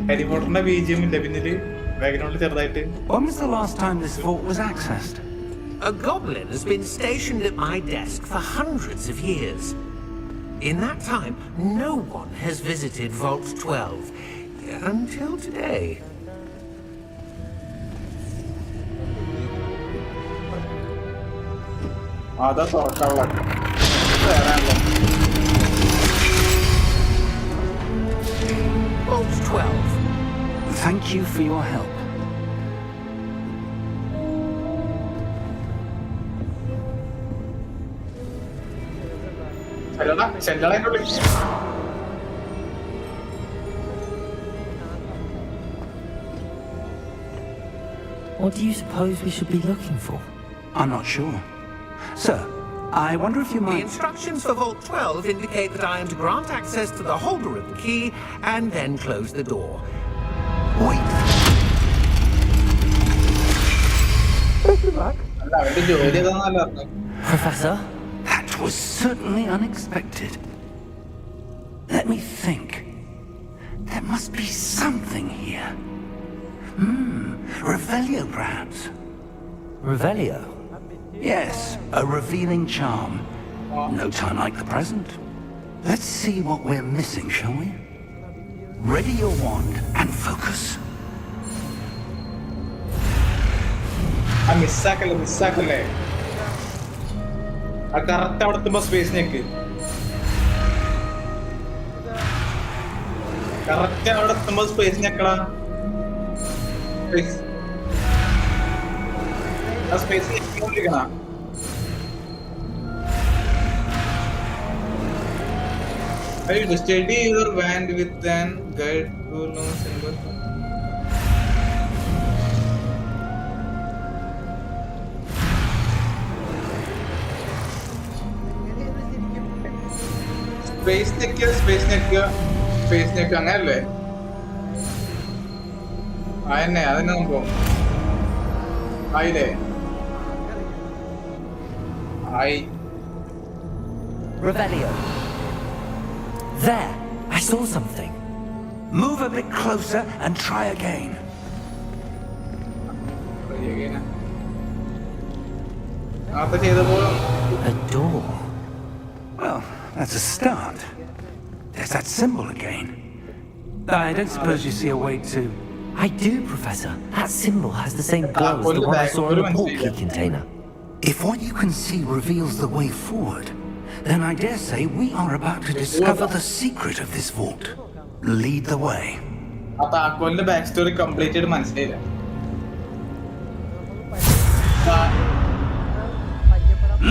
ഹാരിപോട്ടറിന്റെ ബീജിയം ഇല്ല പിന്നില് ബാക്ക്ഗ്രൗണ്ടിൽ ചെറുതായിട്ട്. When was the last time this vault was accessed? A goblin has been stationed at my desk for hundreds of years. In that time, no one has visited Vault 12 until today. അതാ തുറക്കാനുള്ള Vault 12. Thank you for your help. ചെല്ലടാ ഉള്ളിൽ. What do you suppose we should be looking for? I'm not sure. Sir, I wonder if you The might... instructions for Vault 12 indicate that I am to grant access to the holder of the key and then close the door. Wait. അല്ല അവന്റെ ജോലി ഏതാന്നല്ല പറഞ്ഞത്. Professor? That was certainly unexpected. Let me think. There must be something here. Revelio, perhaps. Revelio? Yes, a revealing charm. No time like the present. Let's see what we're missing, shall we? Ready your wand and focus. ആ മിസ്സാക്കല്ലേ ആ correct അവിടെ എത്തുമ്പോ space ഞെക്ക്. Correct അവിടെ എത്തുമ്പോ space ഞെക്കടാ. ആ space ഞെക്കിക്കൊണ്ടിരിക്കണ. Steady your wand with an guide to know symbol. Space ഞെക്കുക അങ്ങനല്ലേ? അതന്നെ സംഭവം. ആയില്ലേ? ആയി. Revelio. There! I saw something. Move a bit closer and try again. നേരത്തെ ചെയ്തപ്പോ A door. Well, that's a start. There's that symbol again. I don't suppose you see a way to... I do, Professor. That symbol has the same glow as the one I saw in the portkey container. If what you can see reveals the way forward, then I dare say we are about to discover the secret of this vault. Lead the way. ആ താക്കോലിന്റെ back story complete ആയിട്ട് മനസ്സിലായില്ല.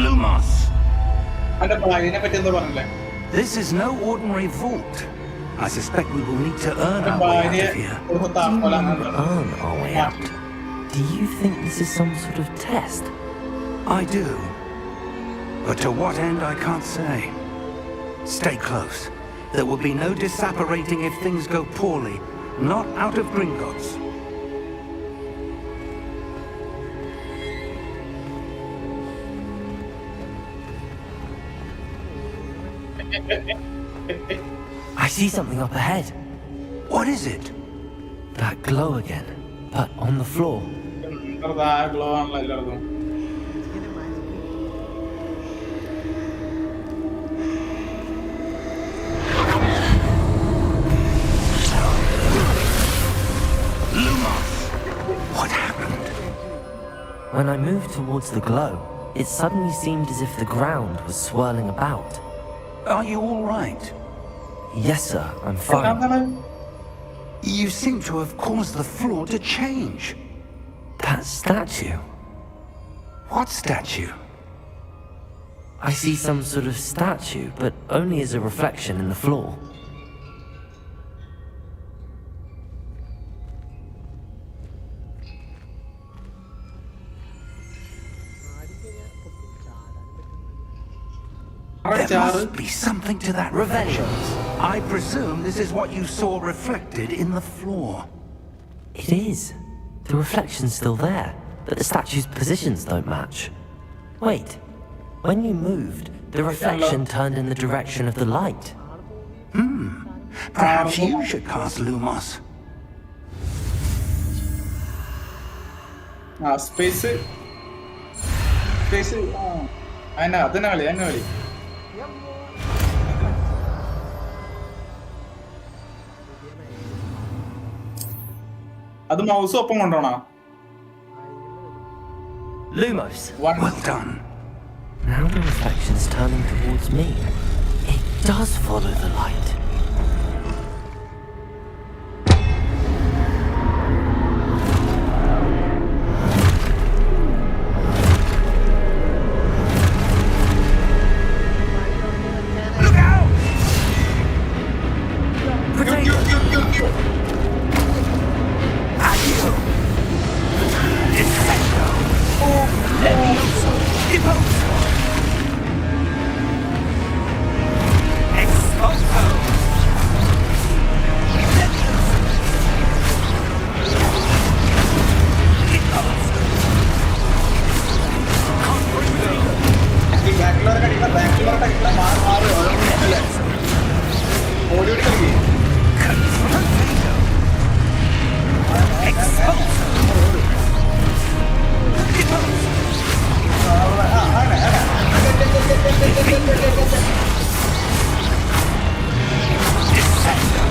Lumos! അതിന്റെ ഭാര്യനെ പറ്റി എന്താ പറഞ്ഞില്ലേ? This is no ordinary vault. I suspect we will need to earn അതിന്റെ our way out ഭാര്യ of here. ഒരു താക്കോലാണ്. Earn our way out. Do you think this is some sort of test? I do. But to what end, I can't say. Stay close. There will be no disapparating if things go poorly. Not out of Gringotts. I see something up ahead. What is it? That glow again, but on the floor. Glow ആണല്ലോ എല്ലായിടത്തും. What happened? When I moved towards the glow, it suddenly seemed as if the ground was swirling about. Are you all right? Yes, sir, I'm fine. You seem to have caused the floor to change. That statue. What statue? I see some sort of statue, but only as a reflection in the floor. There must be something to that reflection. I presume this is what you saw reflected in the floor. It is. The reflection's still there, but the statue's positions don't match. Wait. When you moved, the reflection turned in the direction of the light. Perhaps you should cast Lumos. Space അതിനെ കളി. അത് mouse ഒപ്പം കൊണ്ടോണോ? Lumos. Well done. Now the reflection's turning towards me. It does follow the light. Look out! Addio! Incendio! Levioso! Deposo! Exposo! Levioso! Deposo! Confringo! Confringo! Exposo! Deposo! Descendo!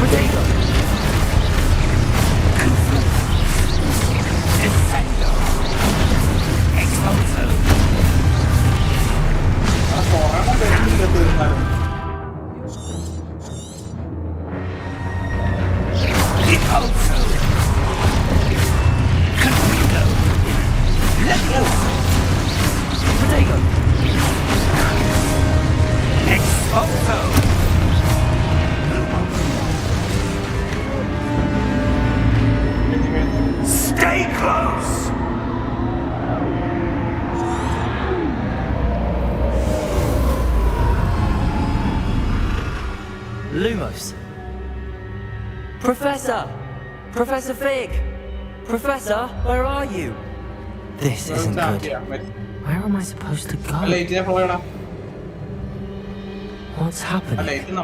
Potato! Descendo! Exposo! Deposo! Confringo! Levioso! Potato! Exposo! Stay close! Lumos. Professor! Professor Fig! Professor, where are you? This isn't good. Where am I supposed to go? What's happening?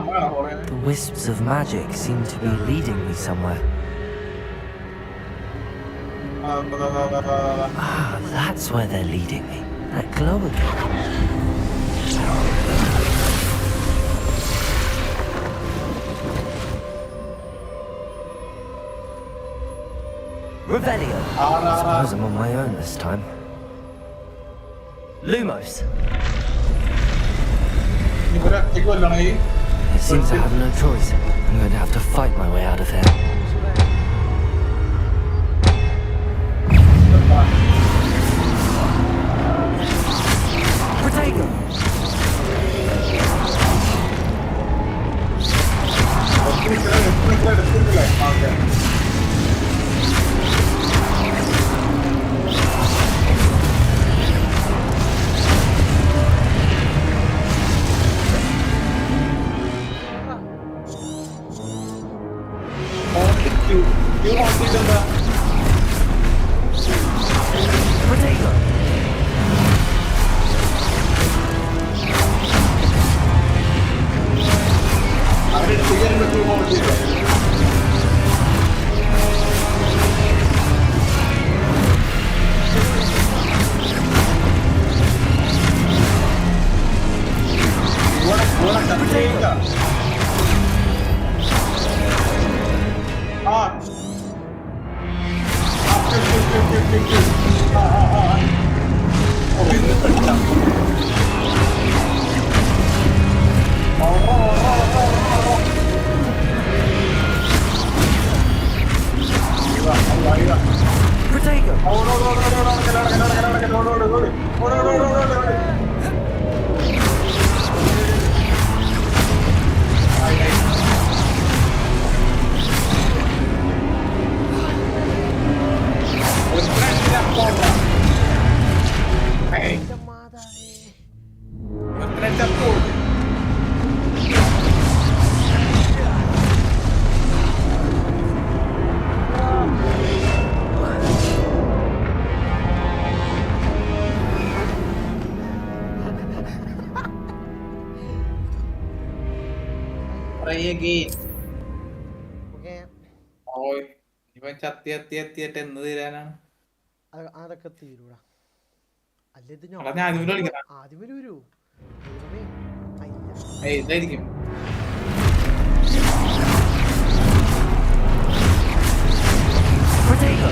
The wisps of magic seem to be leading me somewhere. Ah, that's where they're leading me. That glow again. Revelio. Suppose I'm on my own this time. Lumos. It seems I have no choice. I'm going to have to fight my way out of here. Protego! Protego! Try again. Okay. ഓയ് ഇവൻ ചത്തിയെത്തിയെത്തിയിട്ട് എന്ത് തീരാനാണ്? അതൊക്കെ തീരൂടാ. അല്ല ഇത് എടാ, ഞാൻ ആദ്യം വിളിക്കണം. ആദ്യം വരൂ. ഇതായിരിക്കും. Protego!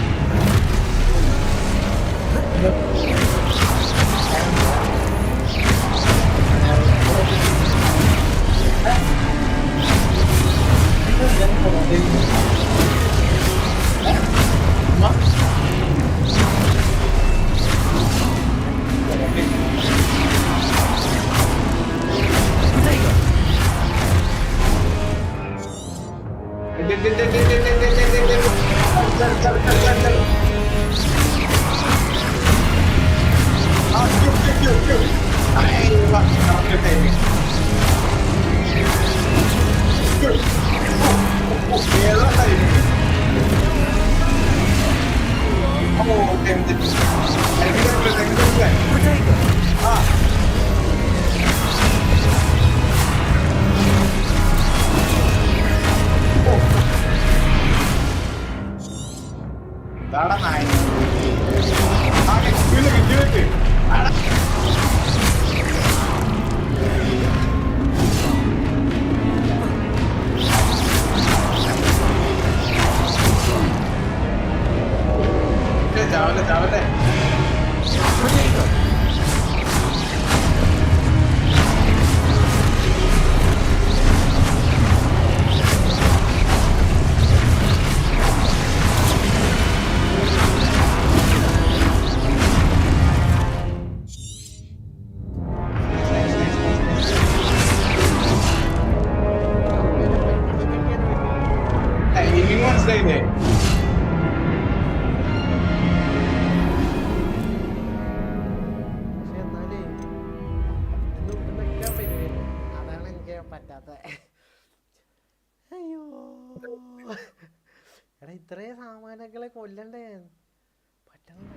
എടാ ഇത്രയും സാമാനങ്ങളെ കൊല്ലണ്ടേ പറ്റുന്നില്ല.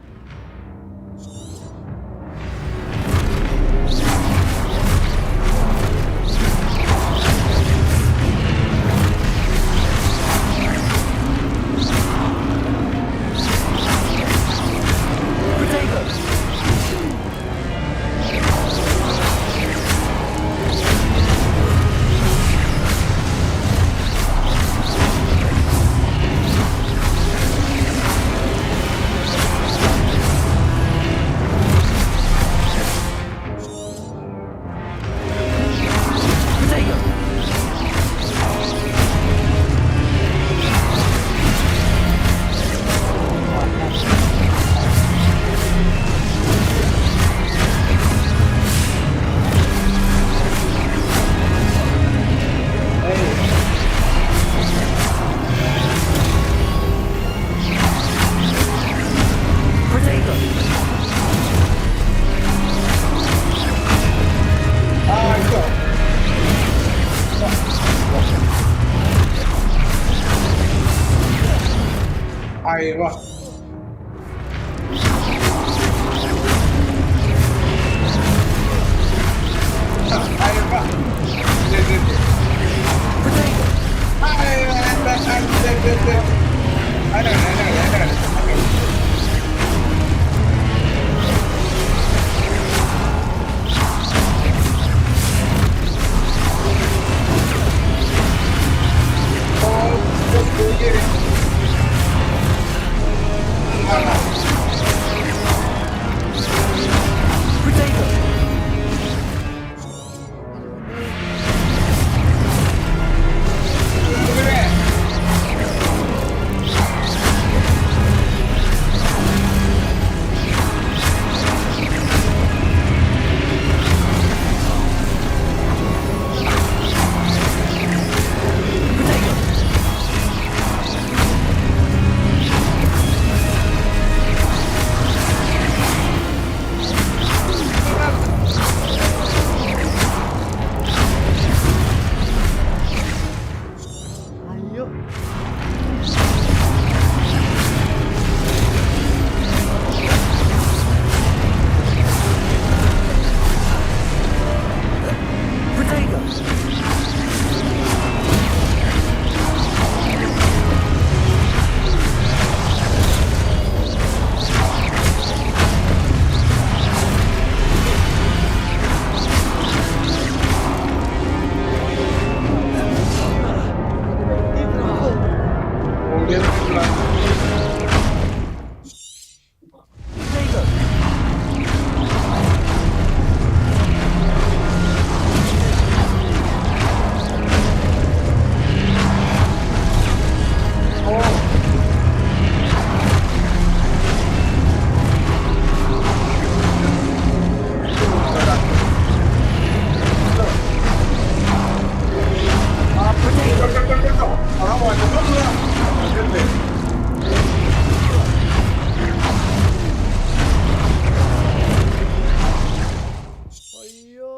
അയ്യോ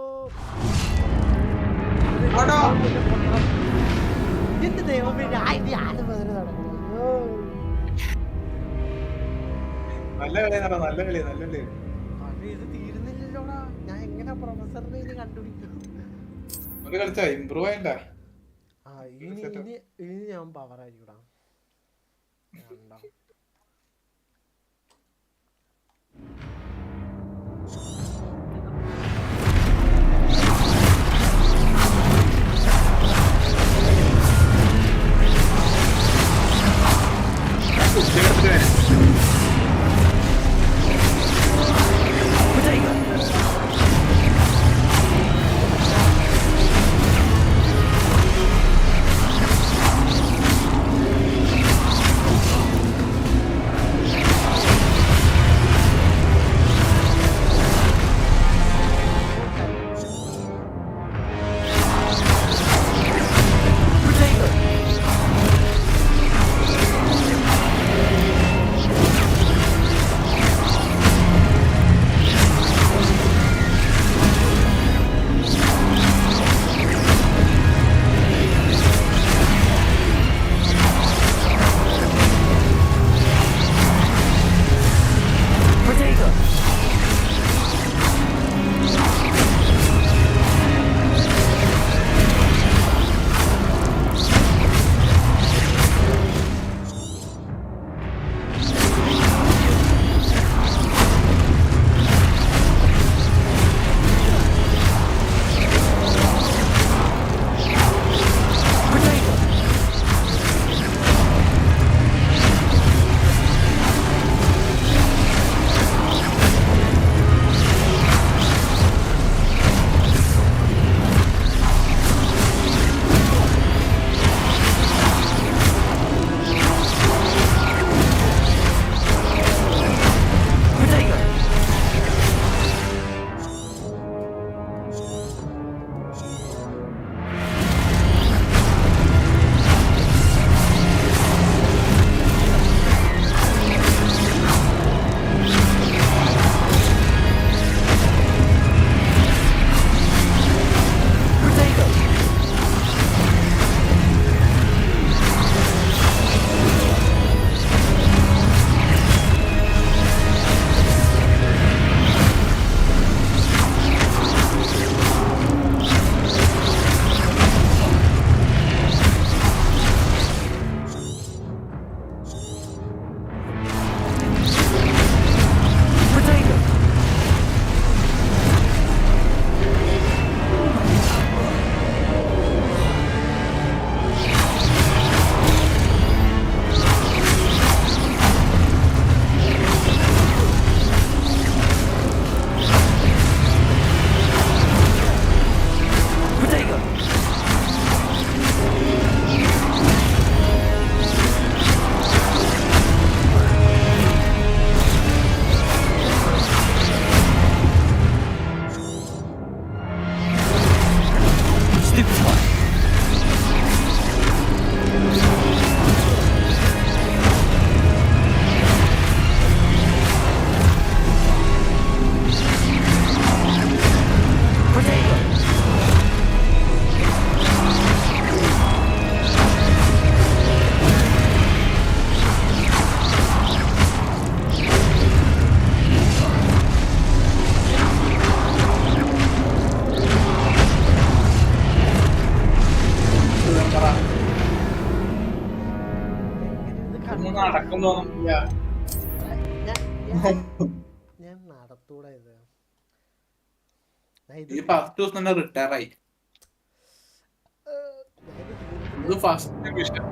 എന്റെ ദൈവമേ ഞാൻ ഇനി ആരും വേറെ നടക്കണം. നല്ല കളി ഇത് തീരുന്നില്ലല്ലോടാ. ഞാൻ എങ്ങനെ പ്രൊഫസറിനെ ഇനി കണ്ടുപിടിക്കും? കളിച്ചാ ഇമ്പ്രൂവ് ആയിട്ടാ ഇനി ഞാൻ പവർ ആയിരിക്കൂടാ. Duplicate. ഒന്നും നടക്കും തോന്നുന്നില്ല. ഞാൻ നടത്തൂടെ ഇത് ഈ ഫസ്റ്റ് ദിവസം തന്നെ റിട്ടയർ ആയി. ഇത് ഫസ്റ്റ് വിഷയം.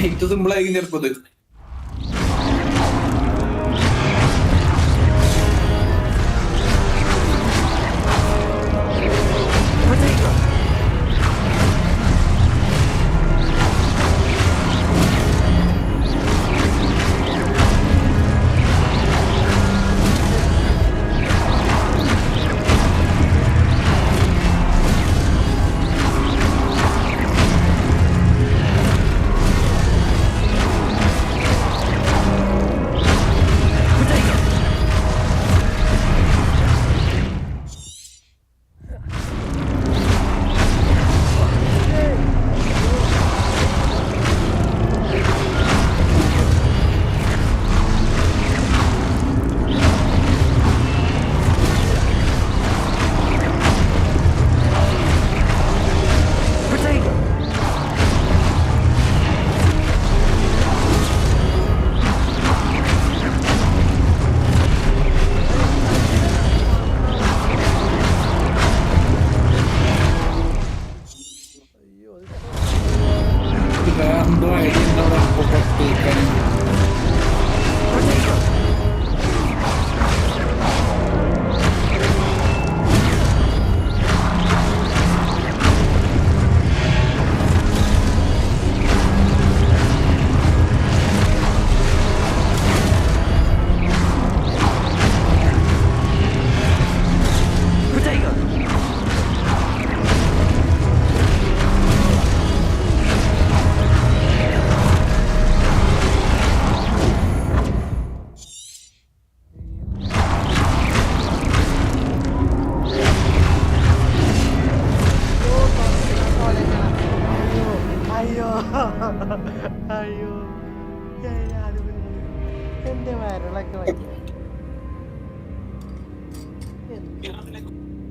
ഏറ്റവും സിമ്പിൾ ആയിരിക്കും ചിലപ്പോ ഇത്. എന്തോ ഐഡിയ ഉണ്ടോ കേൾക്കാൻ. അയ്യോ അയ്യോ എന്റെ വരളൊക്കെ വയ്യ.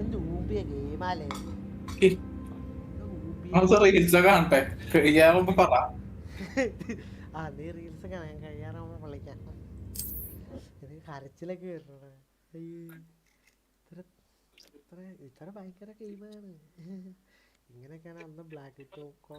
എന്ത് ഊമ്പിയ ഗെയിമാലേ. റീൽസ് കാണട്ടെ കഴിയാവുമ്പോ പറ. ആ നീ റീൽസ് കാണാൻ കഴിയാറാകുമ്പോ വിളിക്കാം. ഇത് കരച്ചിലൊക്കെ വരുന്നത്. ഇത്ര ഭയങ്കര ഗെയിമാണ്. ഇങ്ങനെയൊക്കെയാണ് അന്ന് ബ്ലാക്ക് ടോക്കോ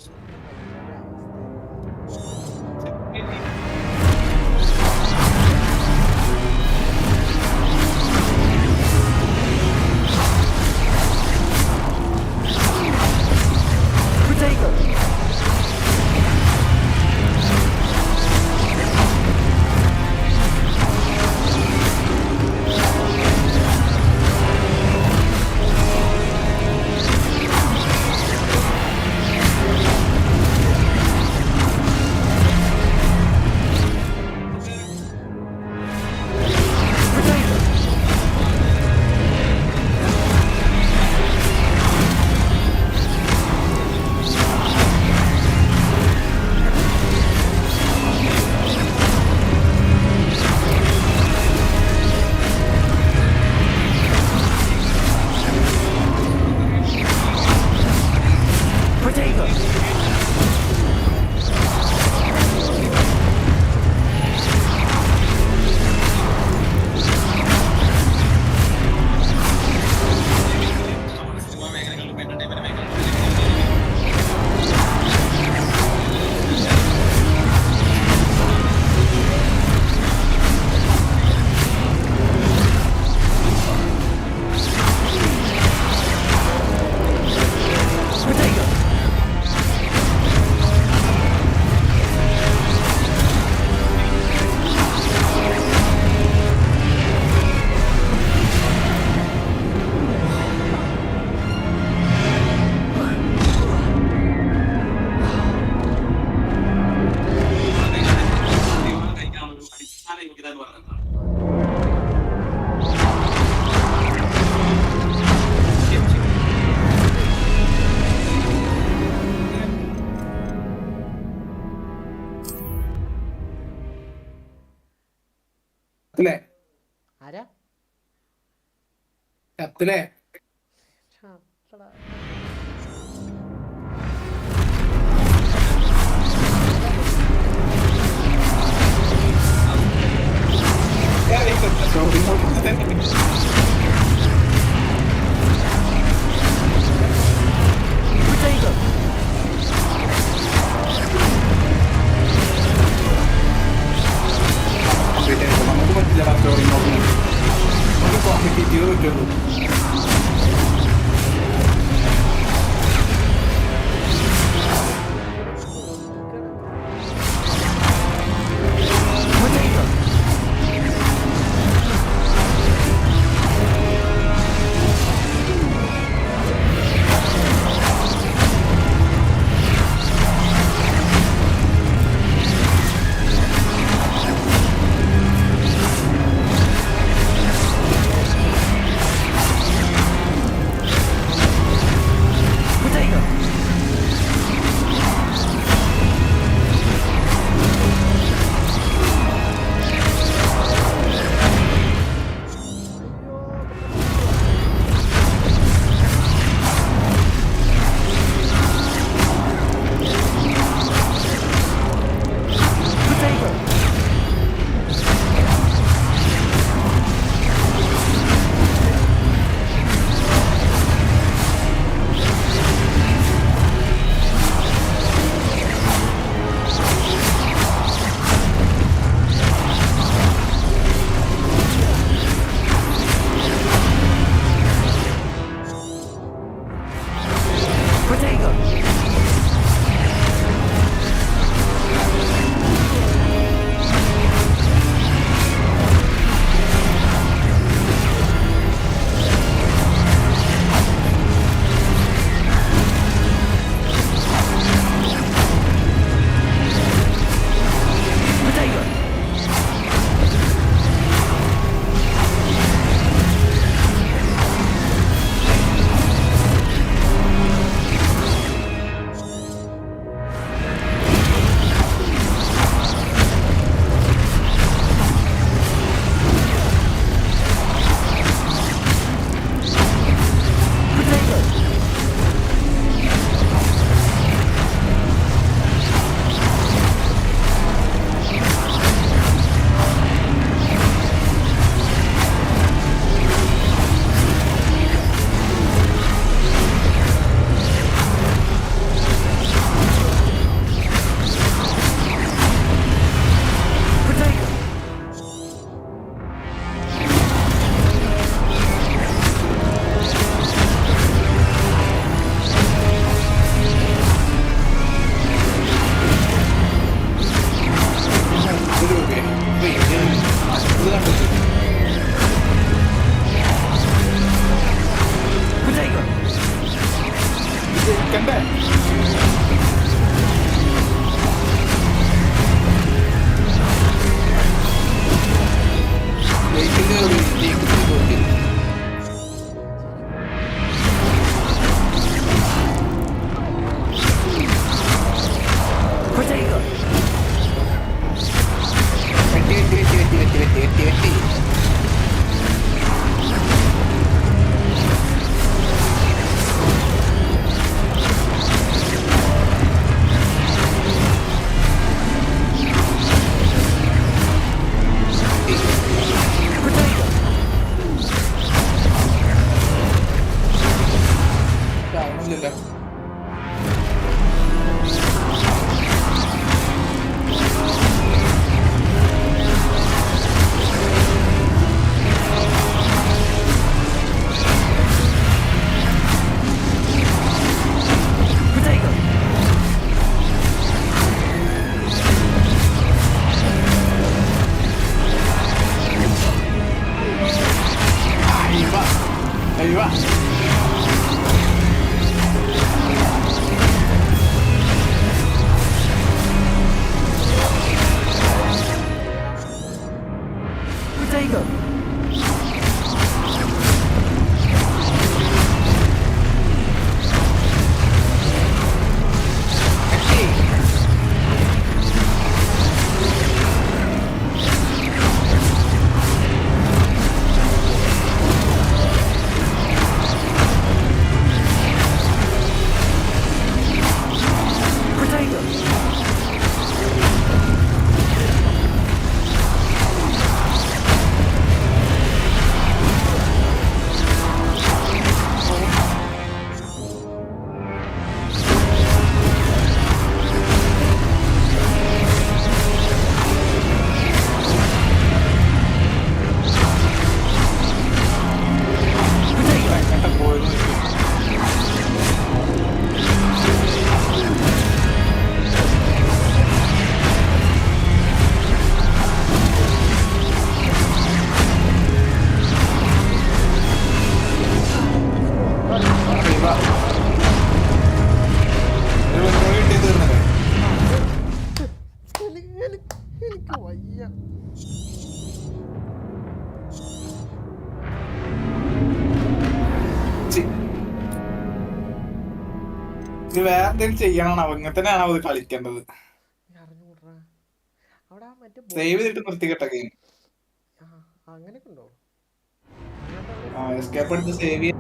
ആരാ കത്തിലേ നമുക്ക് പറ്റില്ല. നമുക്ക് കോമ്പറ്റീറ്റീവ് പറ്റുള്ളൂ. എന്തെങ്കിലും ചെയ്യണം. അങ്ങനത്തന്നെയാണ് അത് കളിക്കേണ്ടത്. അറിഞ്ഞൂടാ അവിടെ മറ്റേ സേവ് ചെയ്തിട്ട് നിർത്തിക്കട്ടെ ഗെയിം. അങ്ങനെയൊക്കെ ഉണ്ടോ? എസ്കേപ്പ് എടുത്ത് സേവ് ചെയ്യാൻ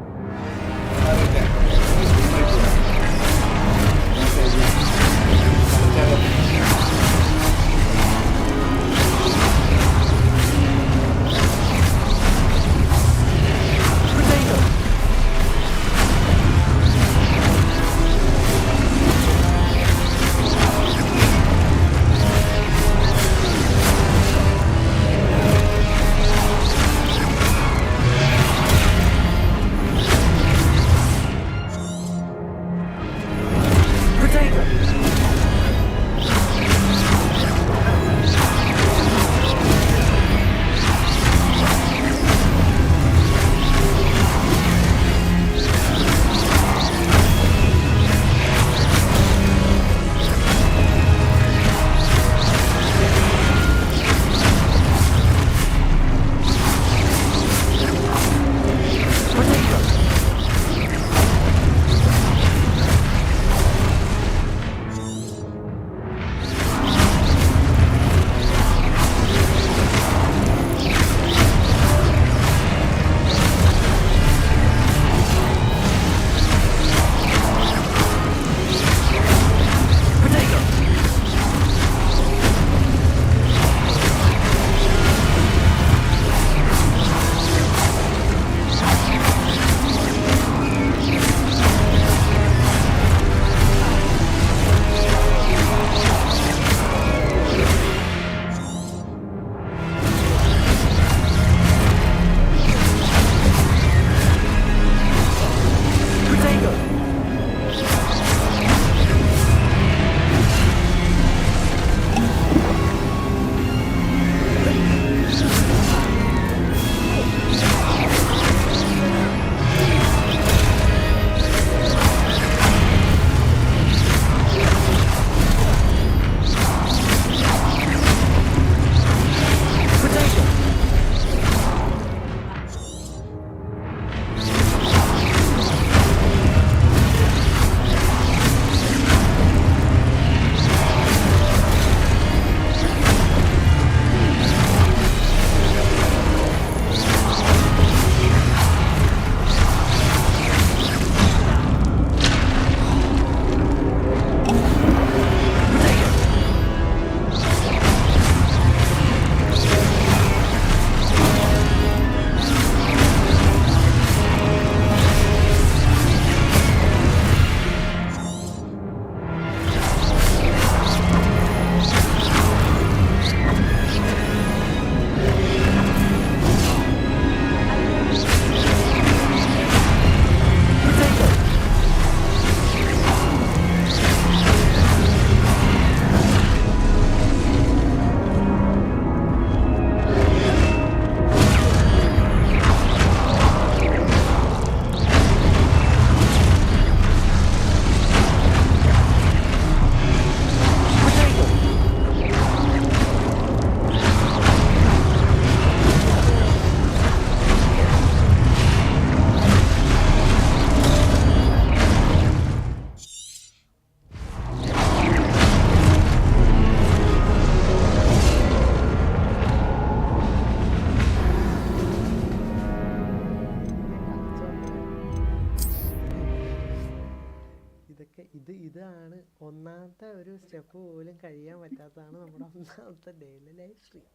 ഇതാണ് ഒന്നാമത്തെ ഒരു സ്റ്റെപ്പ് പോലും കഴിയാൻ പറ്റാത്തതാണ് നമ്മുടെ ഒന്നാമത്തെ ഡെയിലി ലൈഫ് സ്ട്രീം.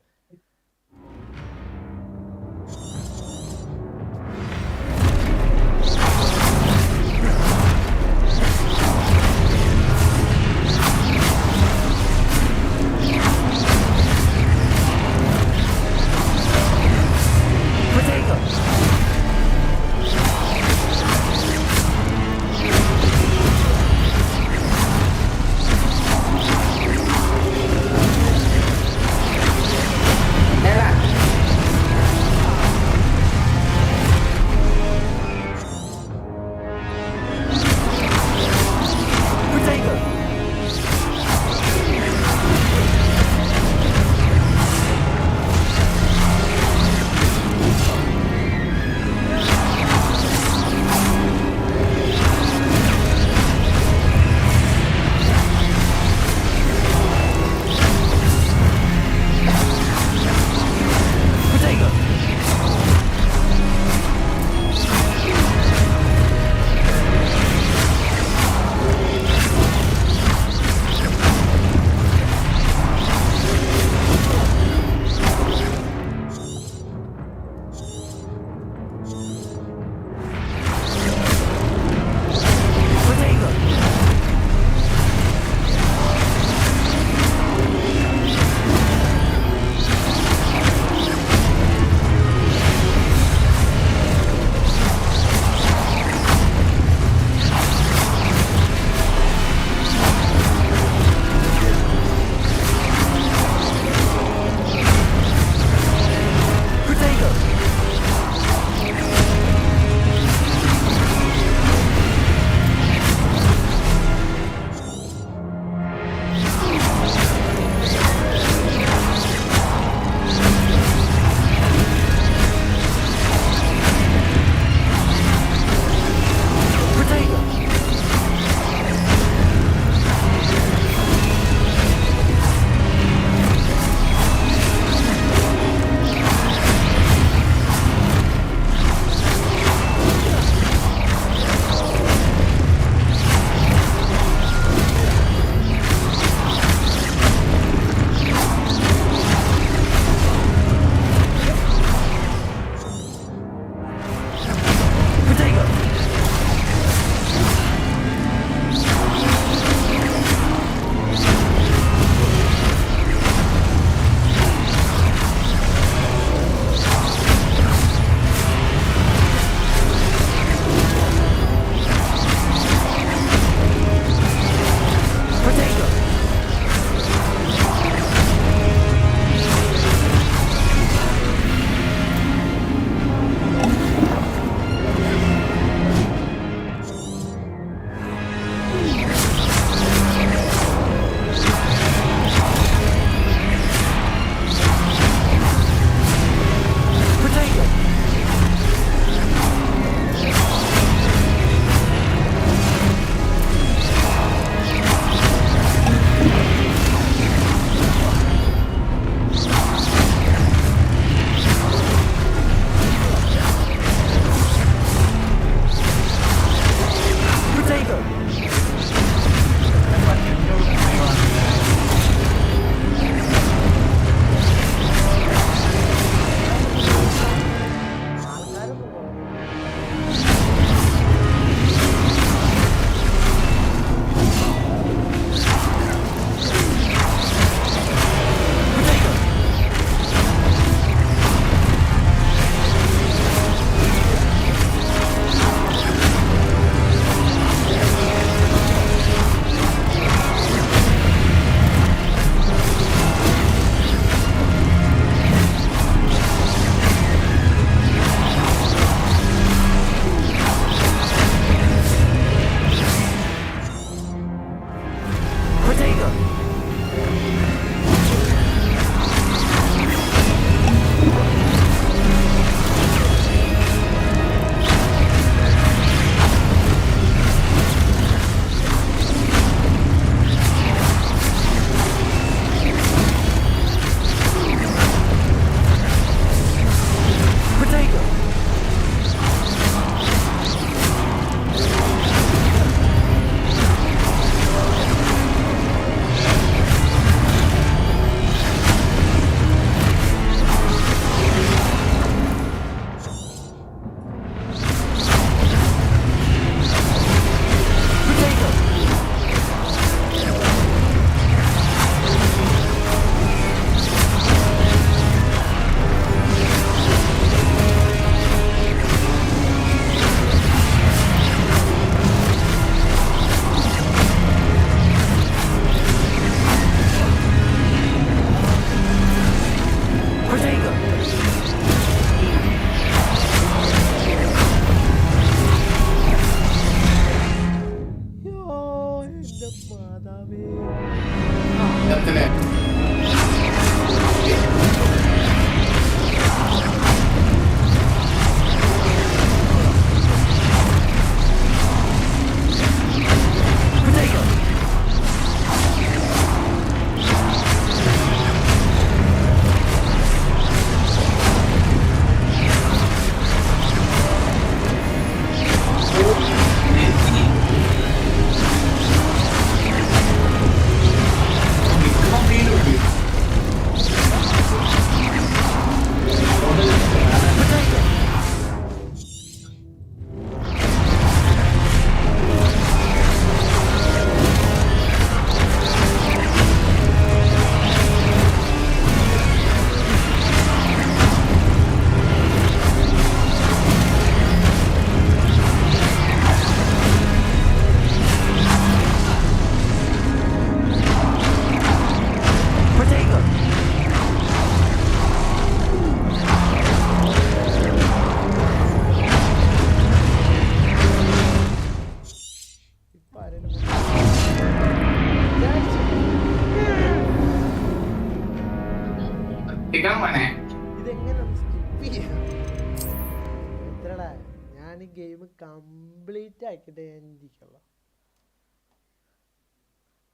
ഞാൻ ഈ ഗെയിം കംപ്ലീറ്റ് ആക്കിയിട്ട് ഞാൻ ഇരിക്കുള്ള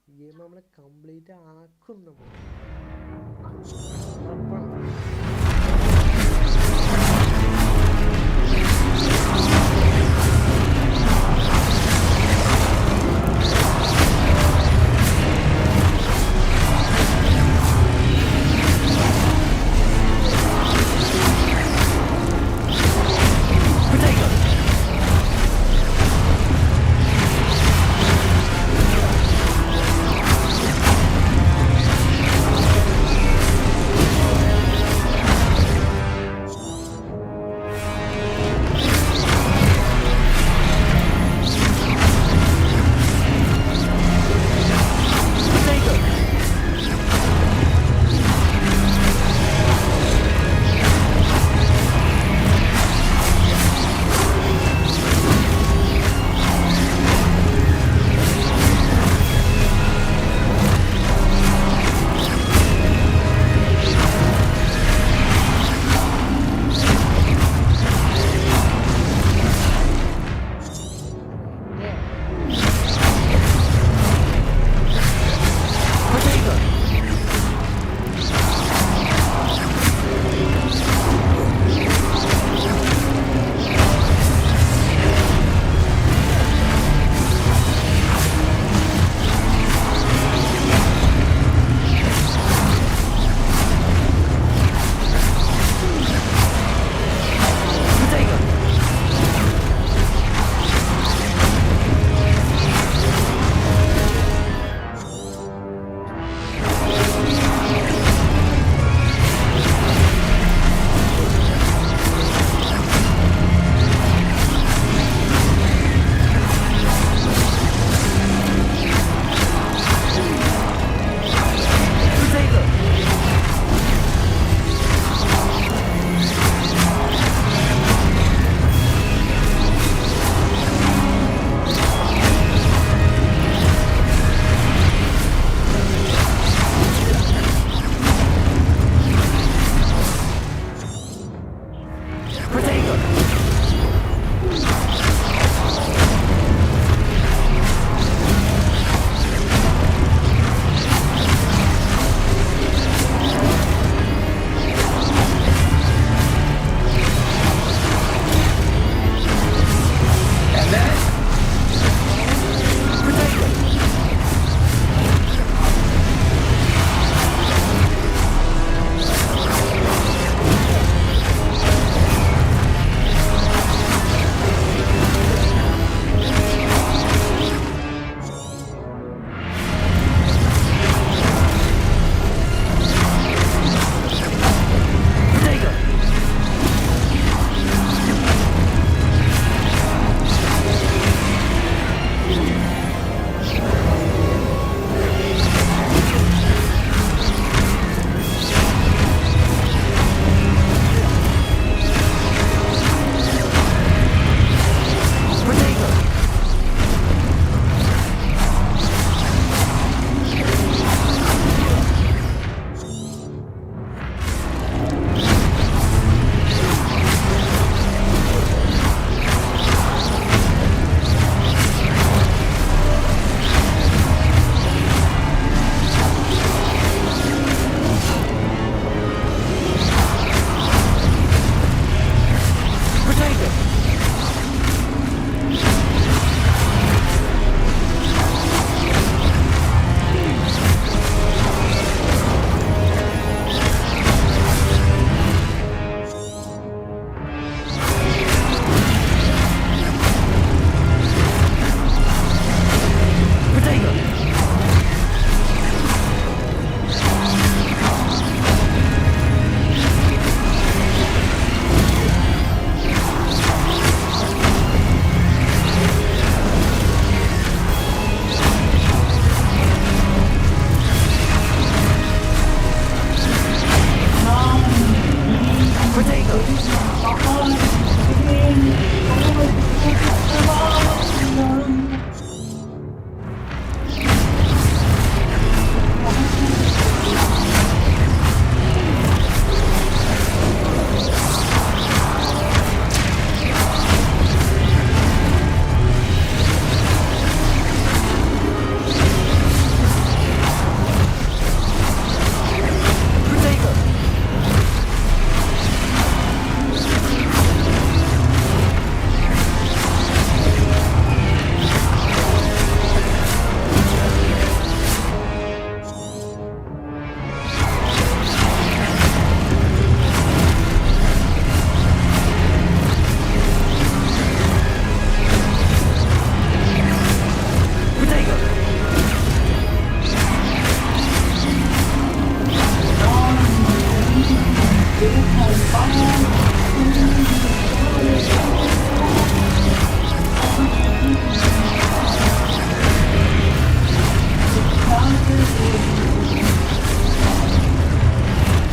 ഗെയിം നമ്മളെ കംപ്ലീറ്റ് ആക്കും നമ്മൾ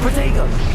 Protego!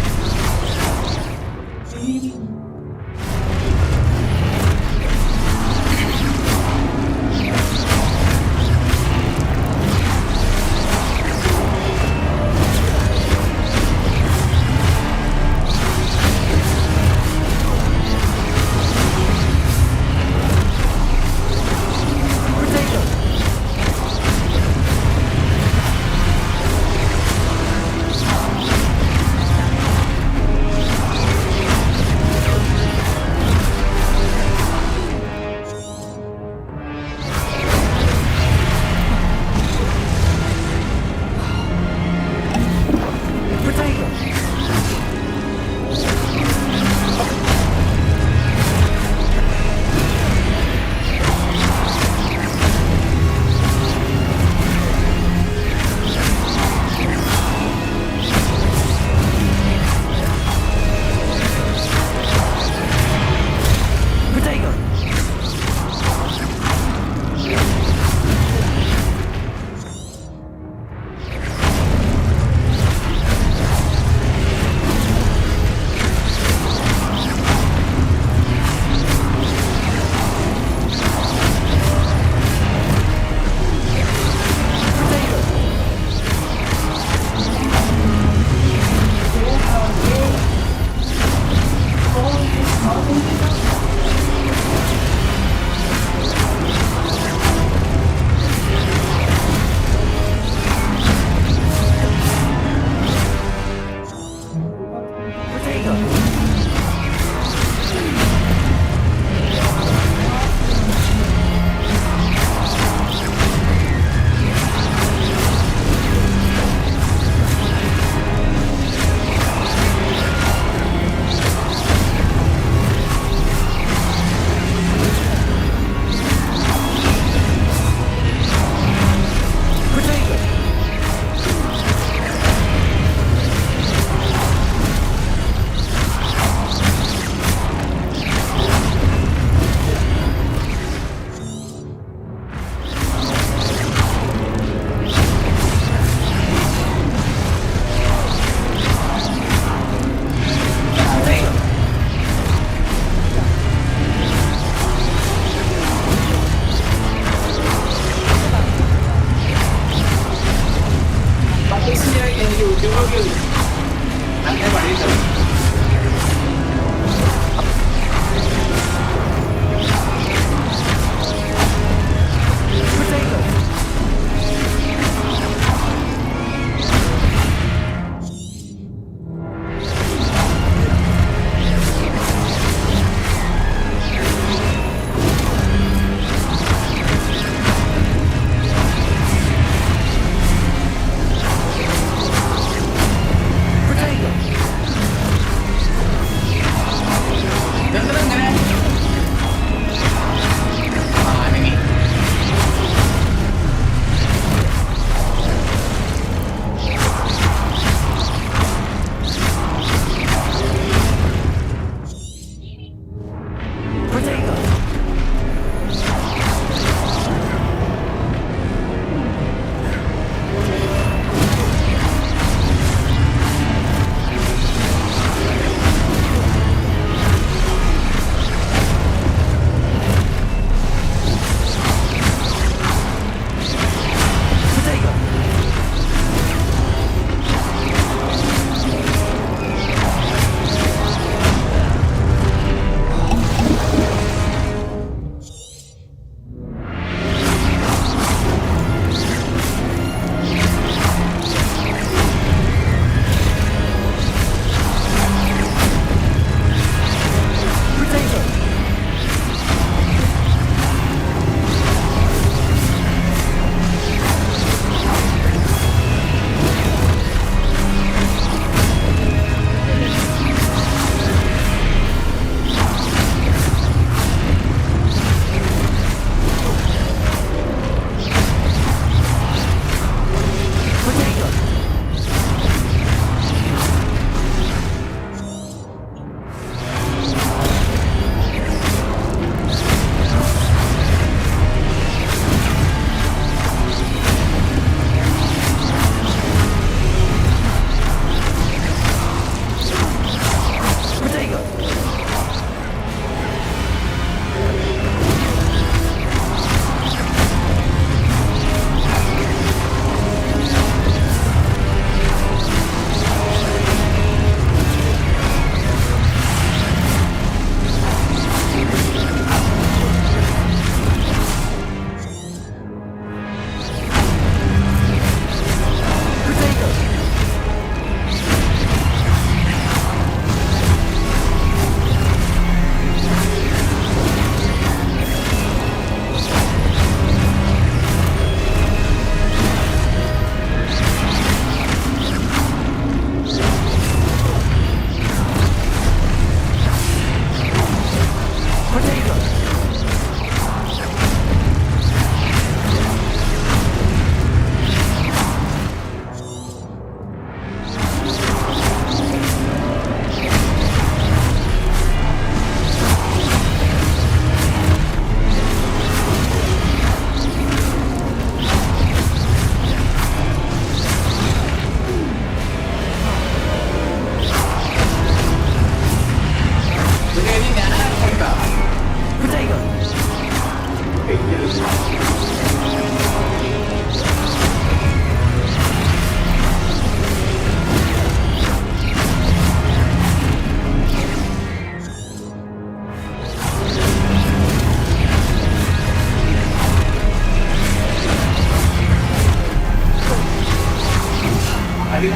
ല്ലേ?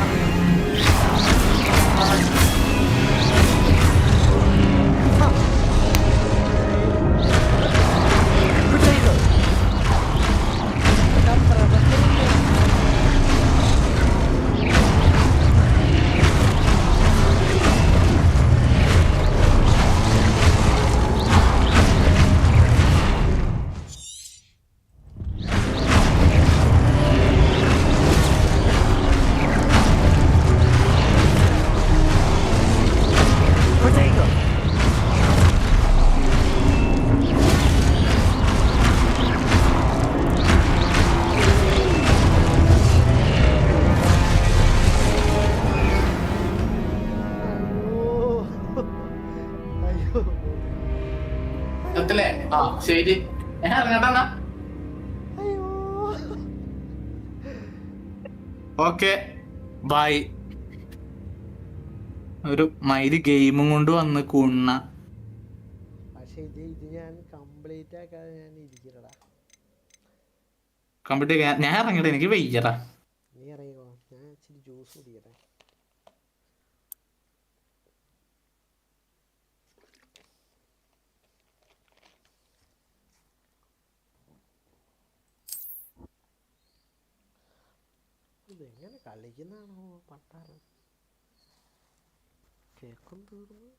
ആ ശരി, ഞാൻ ഇറങ്ങട്ടെന്നാ. Okay bye. ഒരു മൈല് ഗെയിമും കൊണ്ട് വന്ന് കൂണ്ണ. പക്ഷെ ഇത് ഞാൻ കംപ്ലീറ്റ് ആക്കാതെ ഞാൻ ഇരിക്കലടാ. കംപ്ലീറ്റ് ഞാൻ ഇറങ്ങട്ടെ, എനിക്ക് വയ്യടാ. നീ ഇറങ്ങിക്കോ, ഞാൻ ഇച്ചിരി ജ്യൂസ് കുടിക്കട്ടെ. ഇതെങ്ങനെ കളിക്കുന്നതാണോ പട്ടാറ്? കേക്കും തീർന്നു.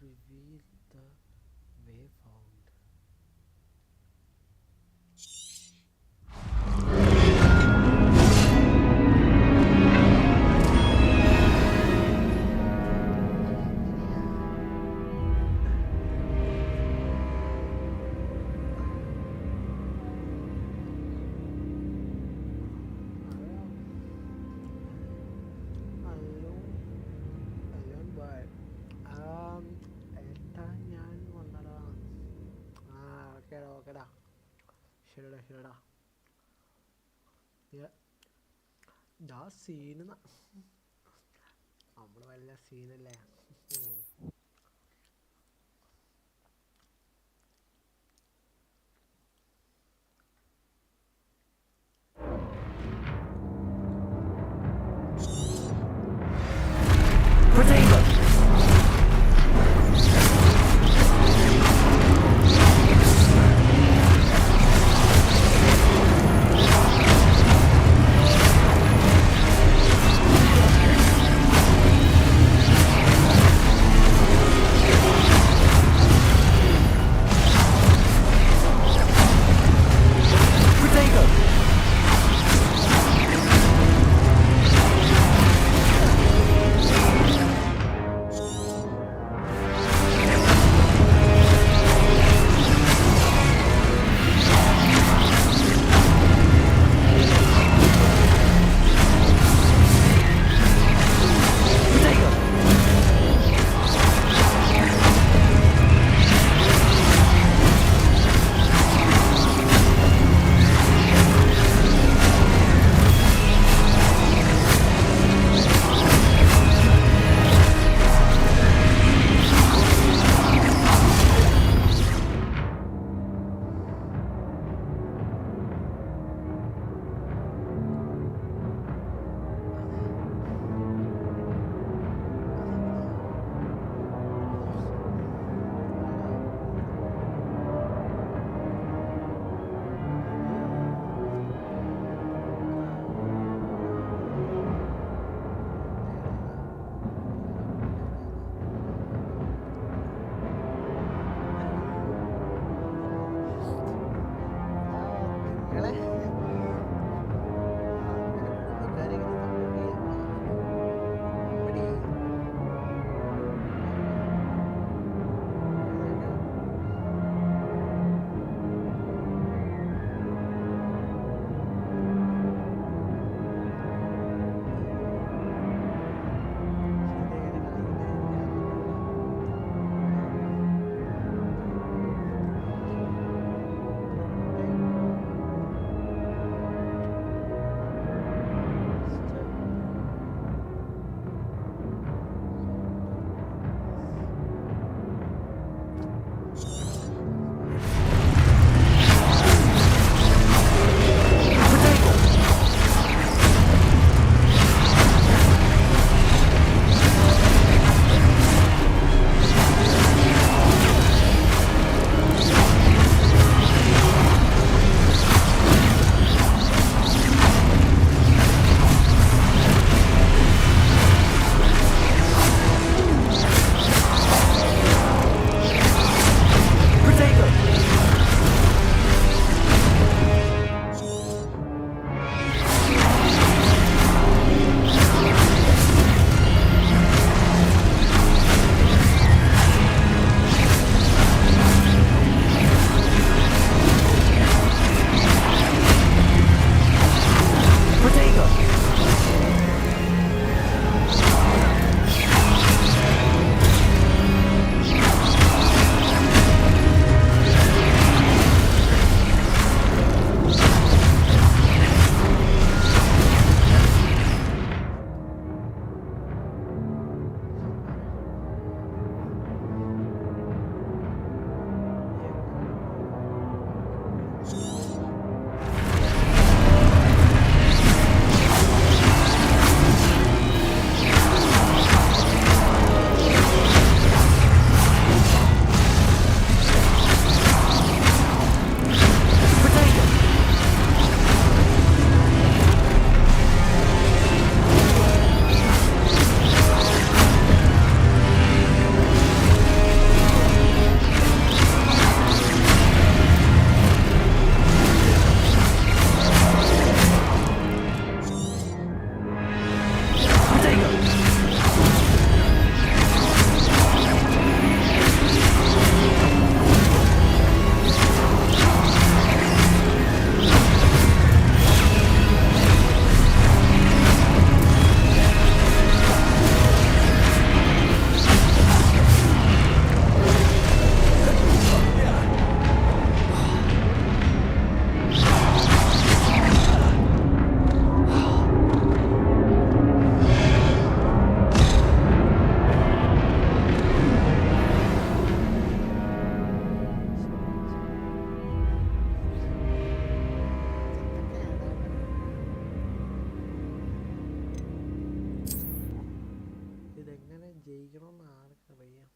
reveal the way found. ഓക്കെടാ ശരിടാ ഇതാ സീന് നമ്മള് വല്ല സീനല്ലേ. ആർക്കറിയാം.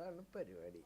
അതാണ് പരിപാടി.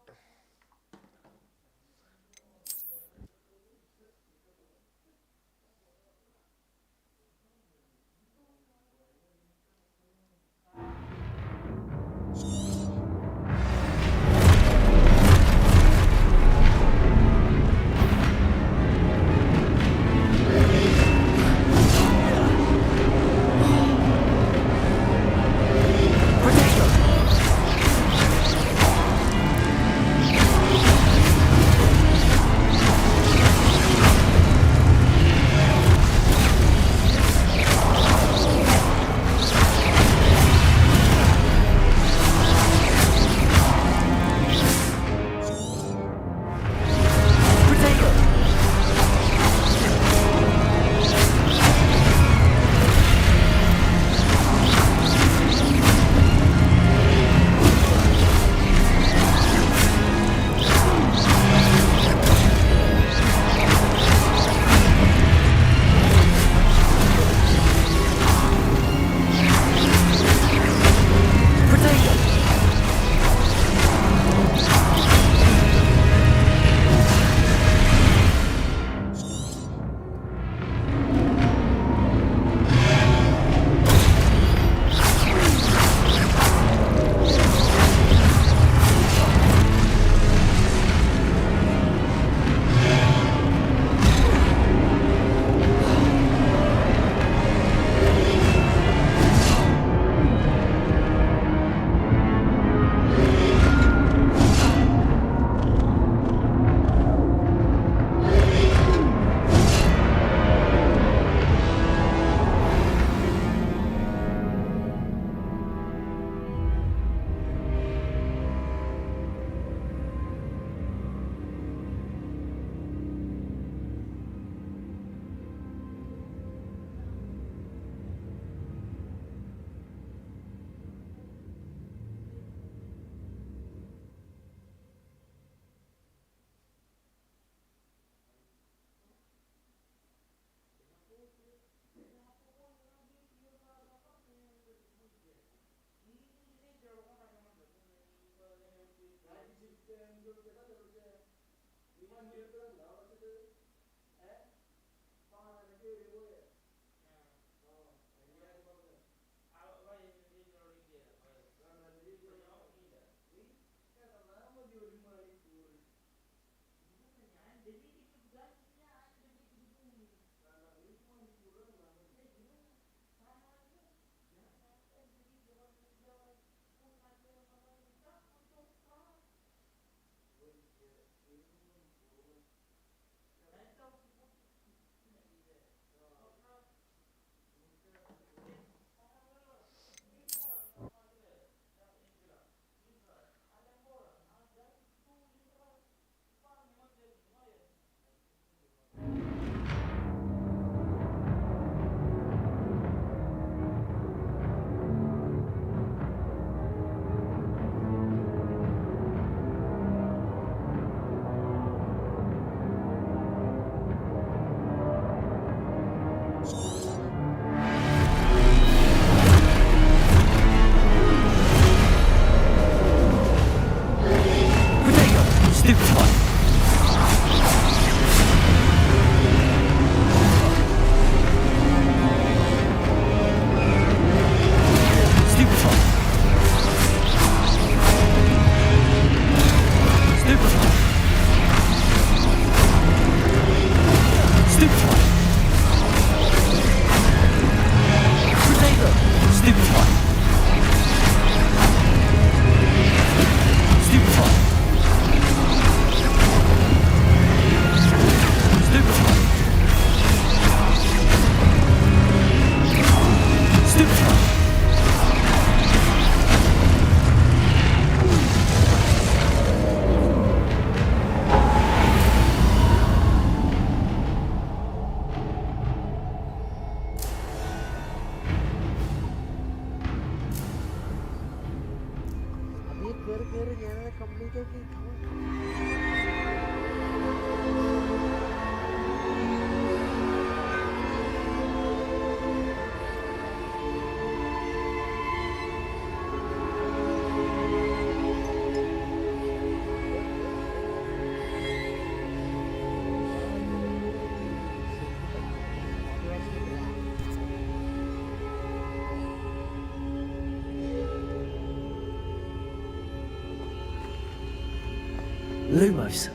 Lumos.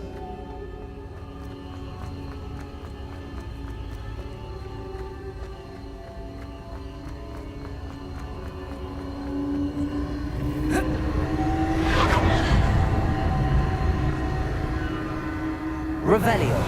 Revelio.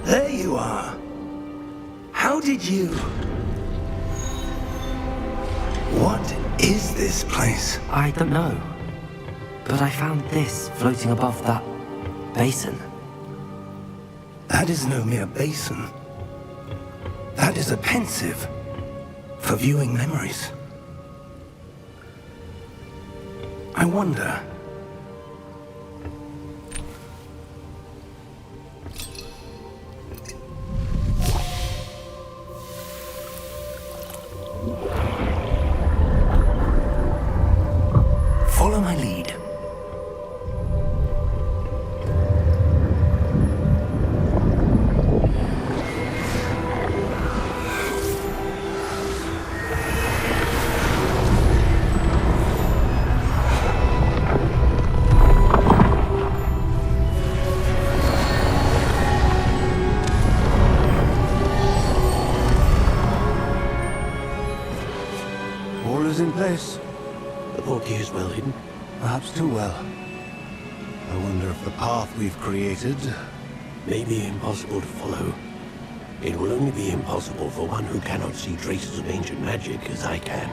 There you are. How did you... What is this place? I don't know. But I found this floating above that basin. That is no mere basin. That is a pensive for viewing memories. I wonder... Follow my lead. All is in place. The portkey is well hidden. Perhaps too well. I wonder if the path we've created... May be impossible to follow. It will only be impossible for one who cannot see traces of ancient magic as I can.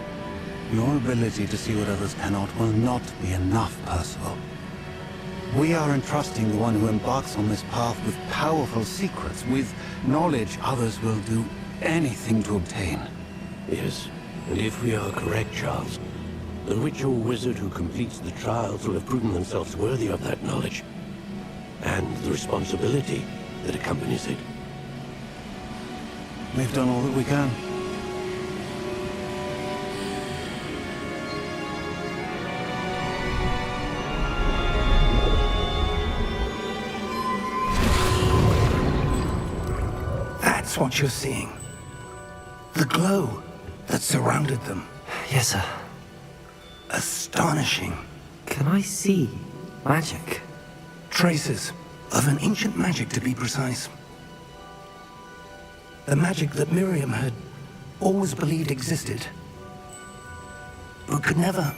Your ability to see what others cannot will not be enough, Percival. We are entrusting the one who embarks on this path with powerful secrets, with knowledge others will do anything to obtain. Yes, and if we are correct, Charles, the witch or wizard who completes the trials will have proven themselves worthy of that knowledge, and the responsibility that accompanies it. We've done all that we can. That's what you're seeing. The glow that surrounded them. Yes, sir. Astonishing. Can I see magic? Traces of an ancient magic, to be precise. The magic that Miriam had always believed existed, but could never.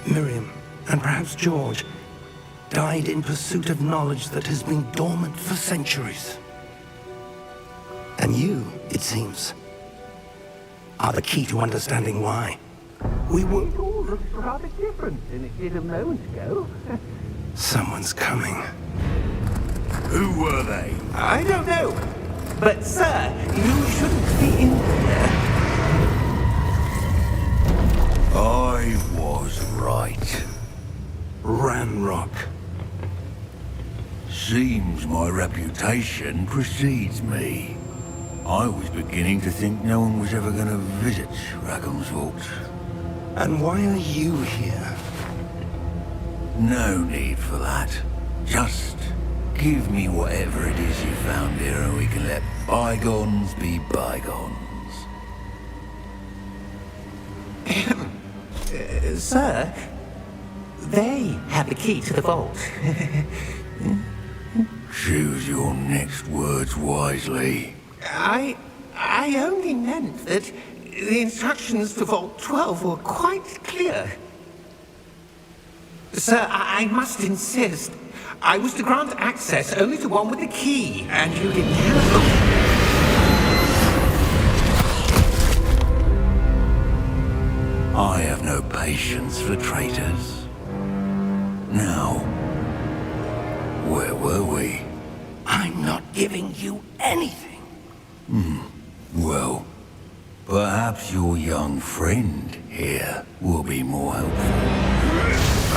Miriam, and perhaps George, died in pursuit of knowledge that has been dormant for centuries. And you, it seems, are the key to understanding why. We were... It all looks rather different than it did a moment ago. Someone's coming. Who were they? I don't know. But, sir, you shouldn't be in there. I was right. Ranrock. Seems my reputation precedes me. I was beginning to think no one was ever going to visit Rackham's Vault. And why are you here? No need for that. Just give me whatever it is you found here and we can let bygones be bygones. Sir, they have the key to the vault. Choose your next words wisely. I only meant that the instructions to Vault 12 were quite clear. Sir, I must insist. I was to grant access only to one with the key, and you didn't have it. I have no patience for traitors. Now, where were we? I'm not giving you anything. Well, perhaps your young friend here will be more helpful.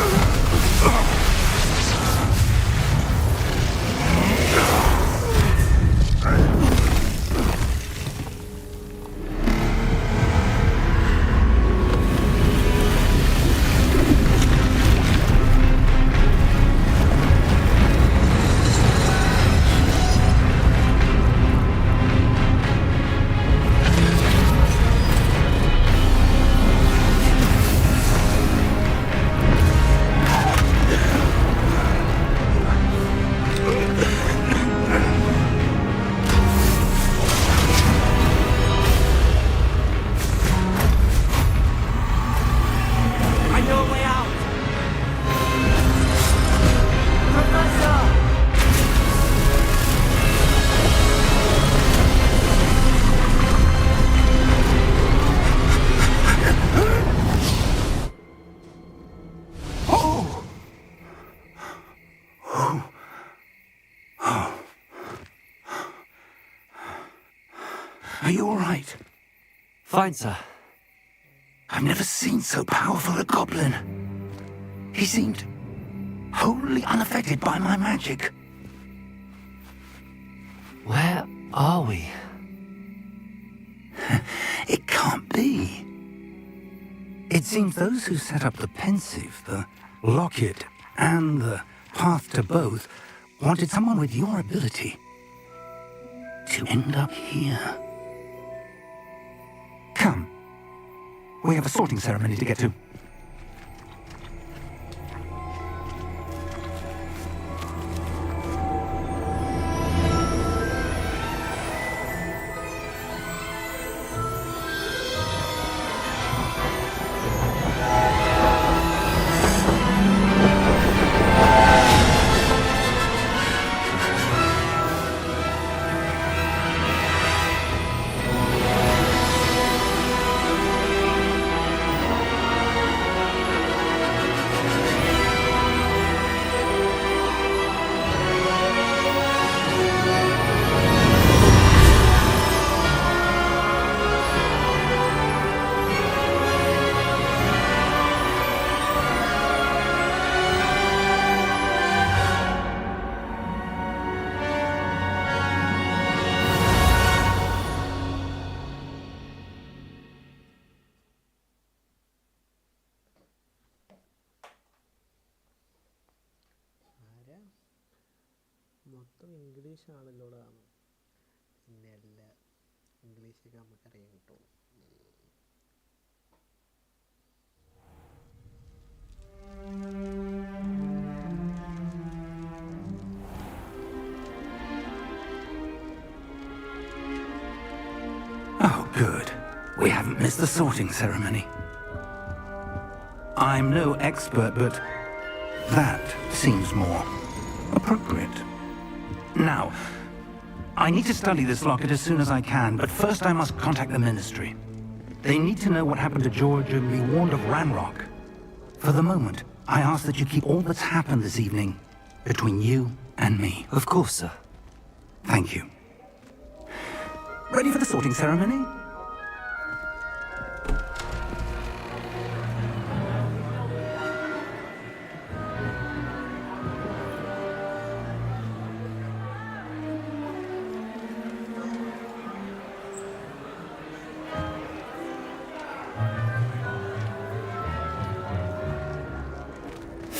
Are you all right? Fine, sir. I've never seen so powerful a goblin. He seemed wholly unaffected by my magic. Where are we? It can't be. It seems those who set up the pensive, the locket, and the path to both wanted someone with your ability to end up here. Come. We have a sorting ceremony to get to. മൊത്തം ഇംഗ്ലീഷാണല്ലോടാ. പിന്നെ എല്ലാ ഇംഗ്ലീഷൊക്കെ നമുക്കറിയാൻ കിട്ടും. Oh, good. We haven't missed the sorting ceremony. I'm no expert, but that seems more appropriate. Now, I need to study this locket as soon as I can, but first I must contact the Ministry. They need to know what happened to George and be warned of Ranrock. For the moment, I ask that you keep all that's happened this evening between you and me. Of course, sir. Thank you. Ready for the sorting ceremony?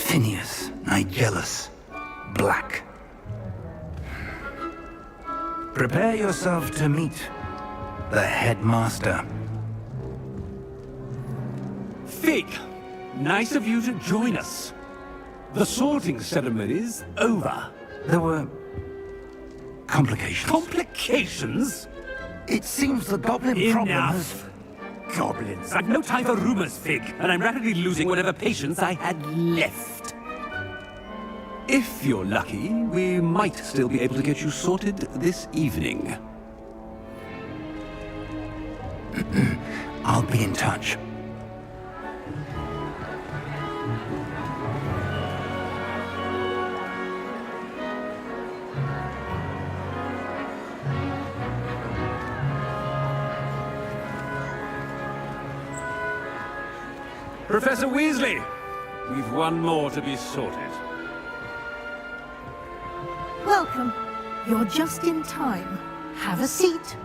Phineas, Nigellus, Black. Prepare yourself to meet the headmaster. Fig, nice of you to join us. The sorting ceremony's over. There were complications. Complications? It seems the goblin problem has... Goblins. I've no time for rumors, Fig, and I'm rapidly losing whatever patience I had left. If you're lucky, we might still be able to get you sorted this evening. I'll be in touch. Professor Weasley, we've one more to be sorted. Welcome. You're just in time. Have a seat.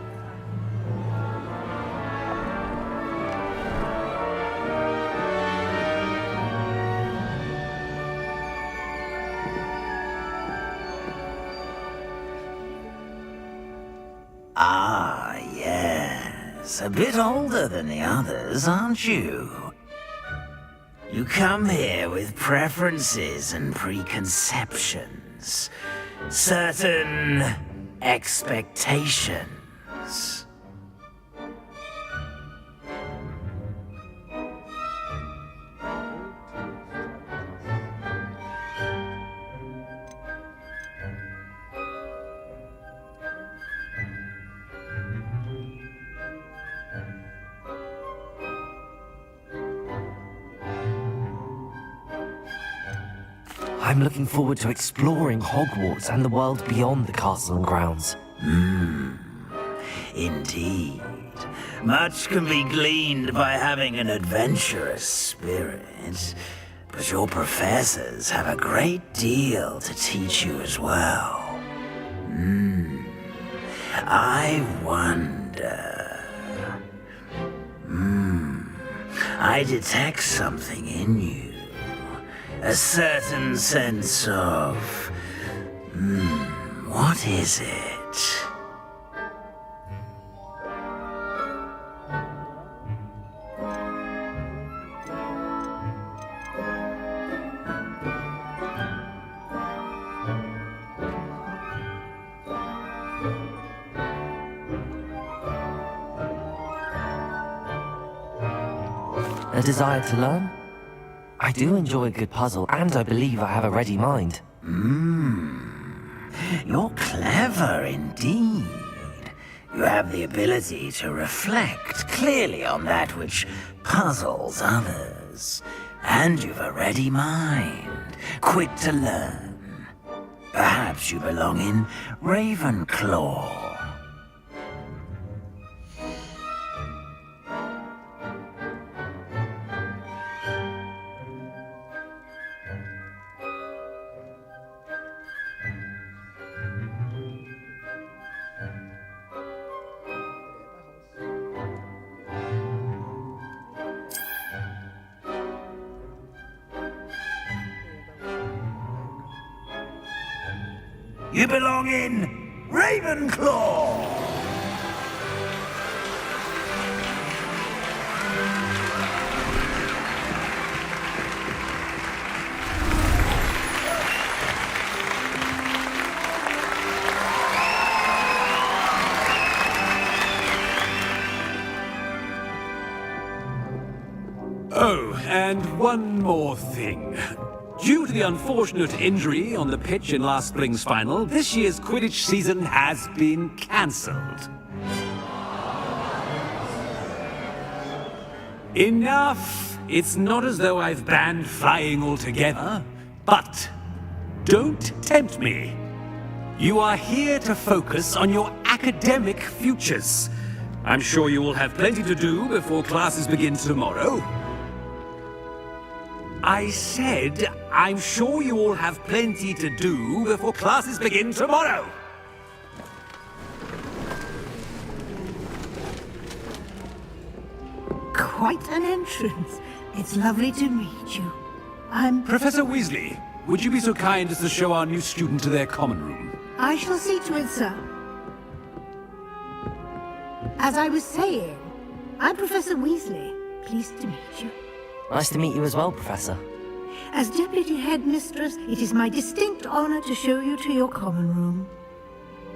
Ah, yes. A bit older than the others, aren't you? You come here with preferences and preconceptions. Certain expectations. I'm looking forward to exploring Hogwarts and the world beyond the castle and grounds. Indeed. Much can be gleaned by having an adventurous spirit, but your professors have a great deal to teach you as well. I wonder... I detect something in you. A certain sense of... what is it? A desire to learn? I do enjoy a good puzzle, and I believe I have a ready mind. You're clever indeed. You have the ability to reflect clearly on that which puzzles others. And you've a ready mind, quick to learn. Perhaps you belong in Ravenclaw. You belong in Ravenclaw! Oh, and one more thing. Due to the unfortunate injury on the pitch in last spring's final, this year's Quidditch season has been cancelled. Enough! It's not as though I've banned flying altogether, but don't tempt me. You are here to focus on your academic futures. I'm sure you will have plenty to do before classes begin tomorrow. I said, I'm sure you all have plenty to do before classes begin tomorrow. Quite an entrance. It's lovely to meet you. I'm... Professor Weasley, would you be so kind as to show our new student to their common room? I shall see to it, sir. As I was saying, I'm Professor Weasley. Pleased to meet you. Nice to meet you as well, Professor. As Deputy Headmistress, it is my distinct honor to show you to your common room.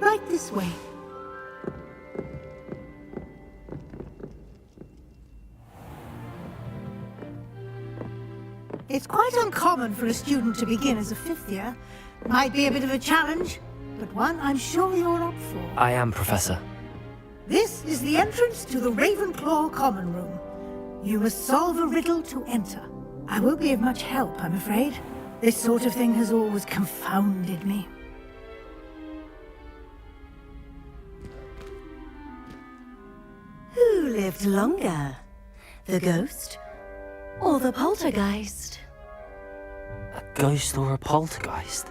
Right this way. It's quite uncommon for a student to begin as a fifth year. Might be a bit of a challenge, but one I'm sure you're up for. I am, Professor. This is the entrance to the Ravenclaw common room. You must solve a riddle to enter. I won't be of much help, I'm afraid. This sort of thing has always confounded me. Who lived longer? The ghost Or the poltergeist. A ghost or a poltergeist?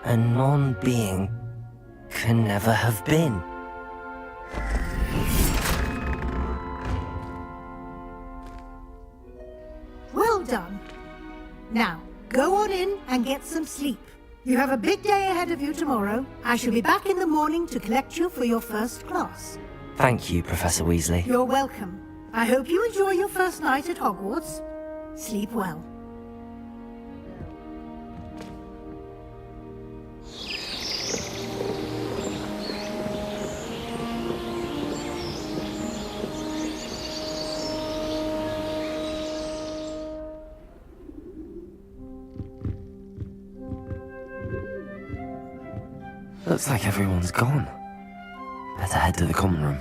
A non-being can never have been. Well done. Now, go on in and get some sleep. You have a big day ahead of you tomorrow. I shall be back in the morning to collect you for your first class. Thank you, Professor Weasley. You're welcome. I hope you enjoy your first night at Hogwarts. Sleep well. Looks like everyone's gone. Better head to the common room.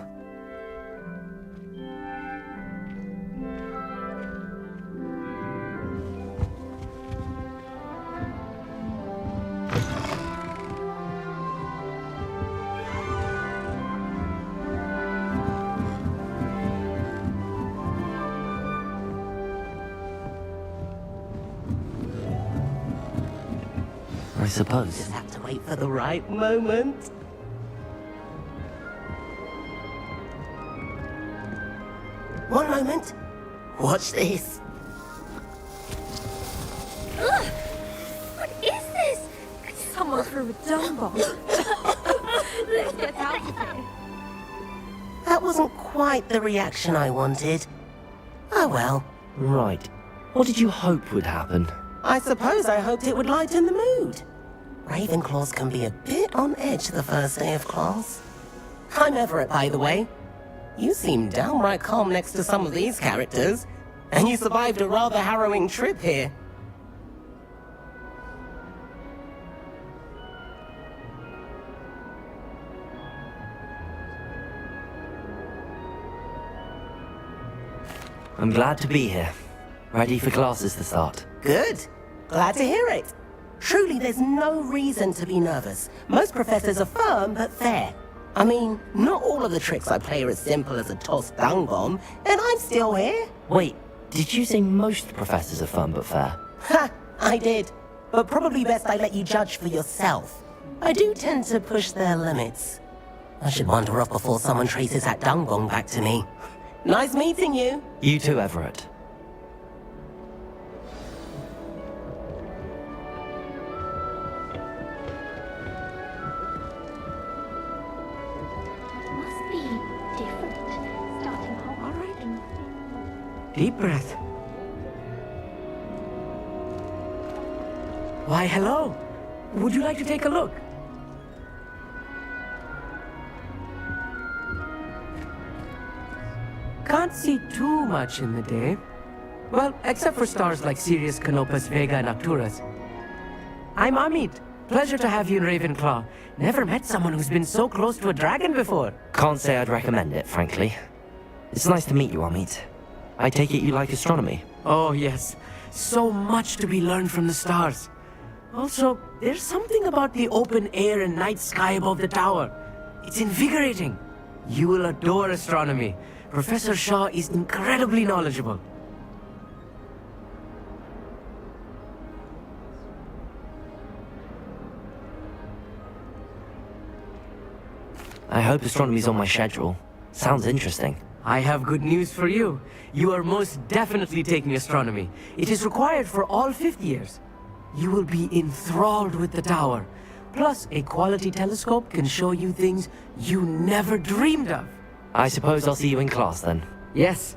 I suppose. Just have to wait for the right moment. One moment. Watch this. Ugh! What is this? Someone threw a dung bomb. Let's get out of here. That wasn't quite the reaction I wanted. Oh well. Right. What did you hope would happen? I suppose I hoped it would lighten the mood. Ravenclaws can be a bit on edge the first day of class. I'm Everett, by the way. You seem downright calm next to some of these characters, and you survived a rather harrowing trip here. I'm glad to be here. Ready for classes to start. Good. Glad to hear it. Truly, there's no reason to be nervous. Most professors are firm but fair. I mean, not all of the tricks I play are as simple as a tossed dung bomb, and I'm still here. Wait, did you say most professors are fun but fair? Ha! I did. But probably best I let you judge for yourself. I do tend to push their limits. I should wander off before someone traces that dung bomb back to me. Nice meeting you. You too, Everett. Deep breath. Why, hello. Would you like to take a look? Can't see too much in the day. Well, except for stars like Sirius, Canopus, Vega, and Arcturus. I'm Amit. Pleasure to have you in Ravenclaw. Never met someone who's been so close to a dragon before. Can't say I'd recommend it, frankly. It's nice to meet you, Amit. I take it you like astronomy? Oh, yes. So much to be learned from the stars. Also, there's something about the open air and night sky above the tower. It's invigorating. You will adore astronomy. Professor Shaw is incredibly knowledgeable. I hope astronomy's on my schedule. Sounds interesting. I have good news for you. You are most definitely taking astronomy. It is required for all 5th years. You will be enthralled with the tower. Plus, a quality telescope can show you things you never dreamed of. I suppose I'll see you in class then. Yes.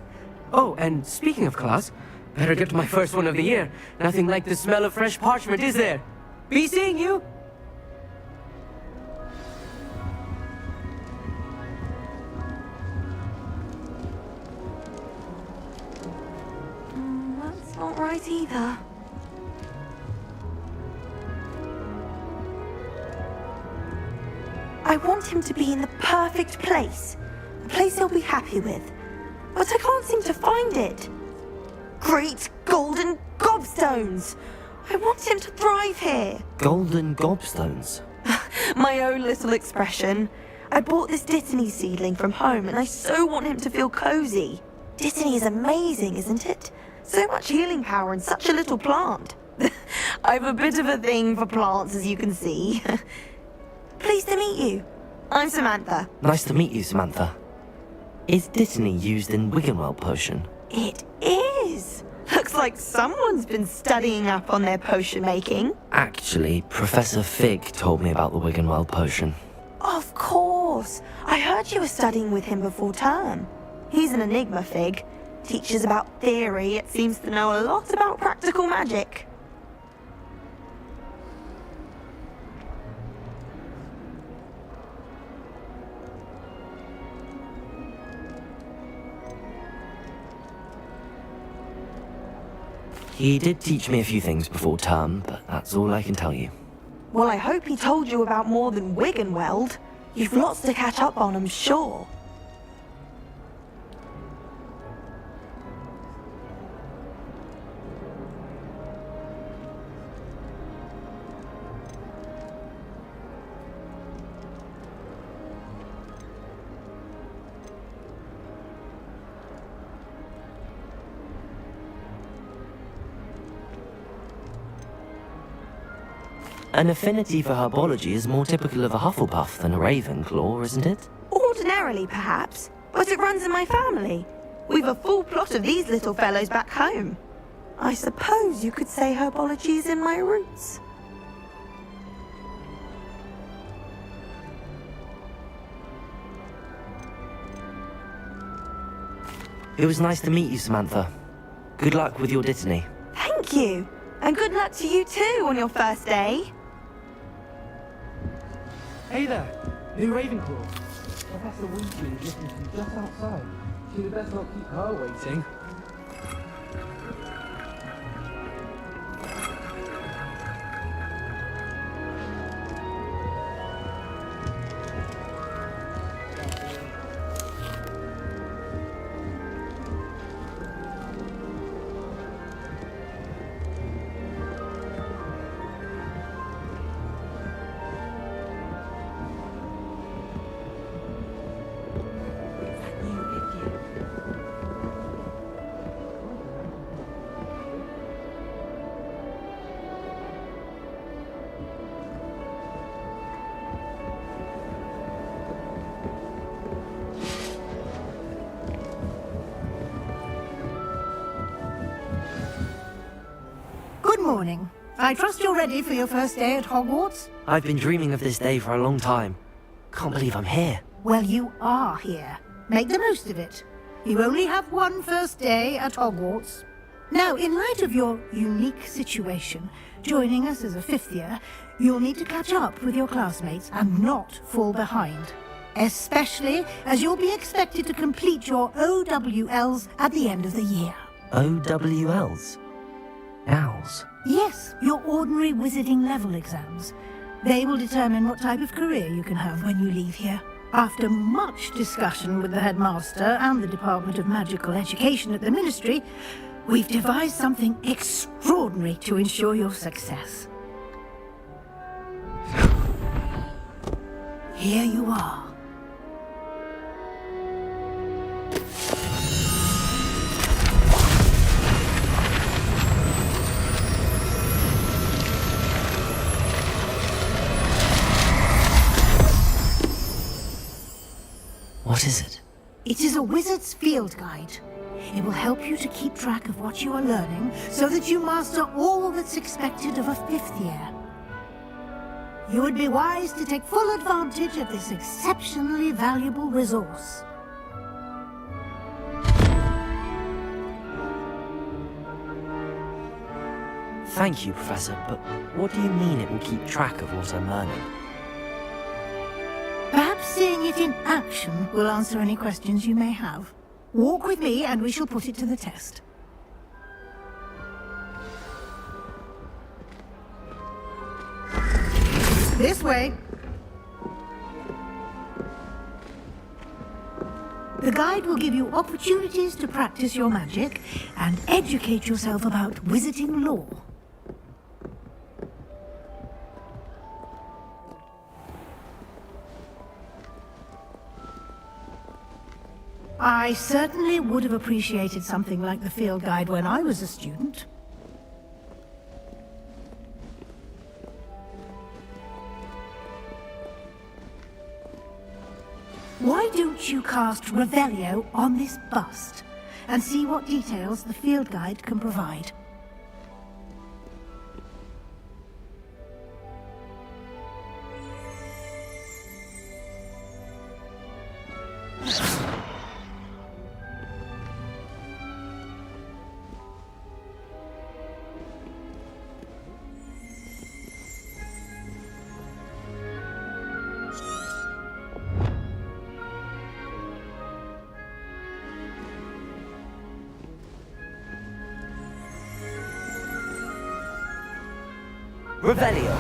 Oh, and speaking of class, better get to my first one of the year. Nothing like the smell of fresh parchment, is there? Be seeing you! That's not right either. I want him to be in the perfect place. A place he'll be happy with. But I can't seem to find it. Great golden gobstones! I want him to thrive here. Golden gobstones? My own little expression. I bought this Dittany seedling from home and I so want him to feel cozy. Dittany is amazing, isn't it? So much healing power in such a little plant. I've a bit of a thing for plants, as you can see. Pleased to meet you. I'm Samantha. Nice to meet you, Samantha. Is Dittany used in Wiggenweld potion? It is. Looks like someone's been studying up on their potion making. Actually, Professor Fig told me about the Wiggenweld potion. Of course. I heard you were studying with him before term. He's an enigma, Fig. Teaches about theory, yet seems to know a lot about practical magic. He did teach me a few things before term, but that's all I can tell you. Well, I hope he told you about more than Wiggenweld. You've lots to catch up on, I'm sure. An affinity for herbology is more typical of a Hufflepuff than a Ravenclaw, isn't it? Ordinarily, perhaps, but it runs in my family. We've a full plot of these little fellows back home. I suppose you could say herbology is in my roots. It was nice to meet you, Samantha. Good luck with your Dittany. Thank you, and good luck to you too on your first day. Hey there, new Ravenclaw. Professor Weasley is listening to you just outside. She'd best not keep her waiting. Good morning. I trust you're ready for your first day at Hogwarts? I've been dreaming of this day for a long time. Can't believe I'm here. Well, you are here. Make the most of it. You only have one first day at Hogwarts. Now, in light of your unique situation, joining us as a fifth year, you'll need to catch up with your classmates and not fall behind. Especially as you'll be expected to complete your OWLs at the end of the year. OWLs? Owls? Yes, your ordinary wizarding level exams. They will determine what type of career you can have when you leave here. After much discussion with the headmaster and the Department of Magical Education at the Ministry, we've devised something extraordinary to ensure your success. Here you are. What is it? It is a wizard's field guide. It will help you to keep track of what you are learning so that you master all that's expected of a fifth year. You would be wise to take full advantage of this exceptionally valuable resource. Thank you, Professor, but what do you mean it will keep track of what I'm learning? Perhaps seeing it in action will answer any questions you may have. Walk with me and we shall put it to the test. This way. The guide will give you opportunities to practice your magic and educate yourself about wizarding lore. I certainly would have appreciated something like the field guide when I was a student. Why don't you cast Revelio on this bust and see what details the field guide can provide? Revelio.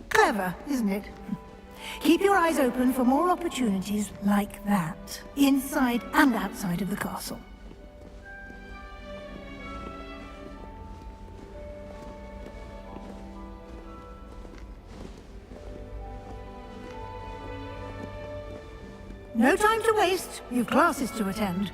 Clever, isn't it? Keep your eyes open for more opportunities like that, inside and outside of the castle. No time to waste. You've classes to attend.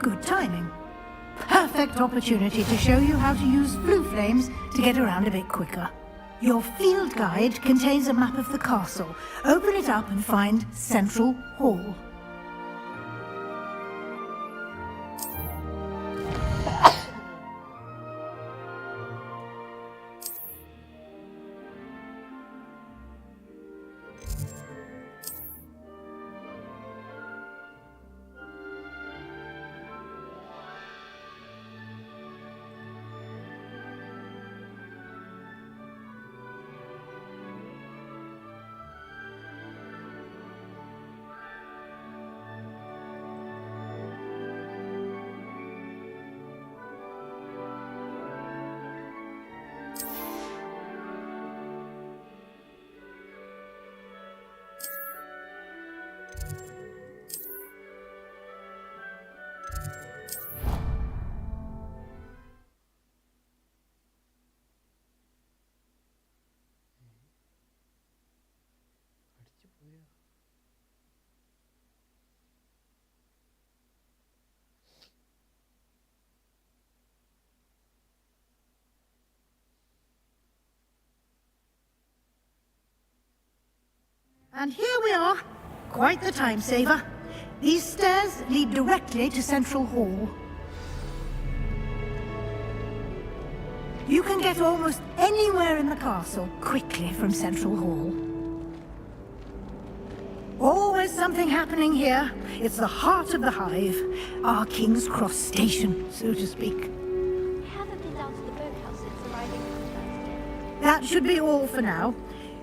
Good timing. Perfect opportunity to show you how to use blue flames to get around a bit quicker. Your field guide contains a map of the castle. Open it up and find Central Hall. And here we are. Quite the time saver. These stairs lead directly to Central Hall. You can get almost anywhere in the castle quickly from Central Hall. Always something happening here. It's the heart of the hive. Our King's Cross station, so to speak. I haven't been down to the boathouse since arriving. That should be all for now.